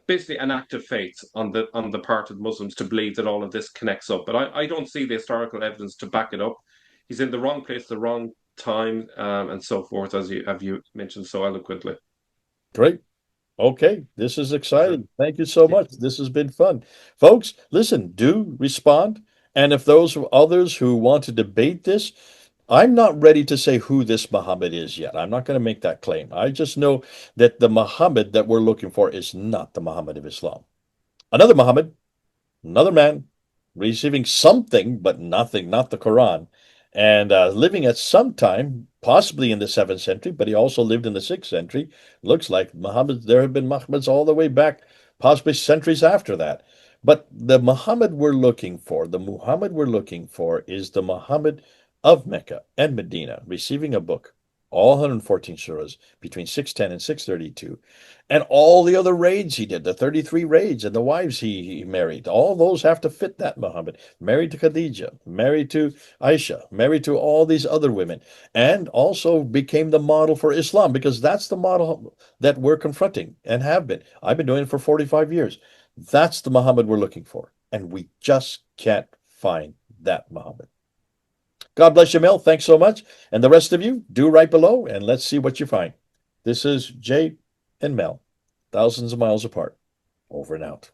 B: basically an act of faith on the part of Muslims to believe that all of this connects up. But I don't see the historical evidence to back it up. He's in the wrong place, the wrong time, and so forth, as you have you mentioned so eloquently.
A: Great. Okay, this is
B: Sure.
A: exciting. Thank you so
B: Yeah.
A: much. This has been fun. Folks, listen, do respond. And if those others who want to debate this, I'm not ready to say who this Muhammad is yet. I'm not going to make that claim. I just know that the Muhammad that we're looking for is not the Muhammad of Islam. Another Muhammad, another man receiving something, but nothing, not the Quran, and living at some time, possibly in the 7th century, but he also lived in the 6th century. Looks like Muhammad, there have been Muhammads all the way back, possibly centuries after that. But the Muhammad we're looking for, the Muhammad we're looking for is the Muhammad of Mecca and Medina, receiving a book, all 114 surahs between 610 and 632, and all the other raids he did, the 33 raids and the wives he married, all those have to fit that Muhammad. Married to Khadija, married to Aisha, married to all these other women, and also became the model for Islam because that's the model that we're confronting and have been. I've been doing it for 45 years. That's the Muhammad we're looking for. And we just can't find that Muhammad. God bless you, Mel. Thanks so much. And the rest of you, do right below and let's see what you find. This is Jay and Mel, thousands of miles apart. Over and out.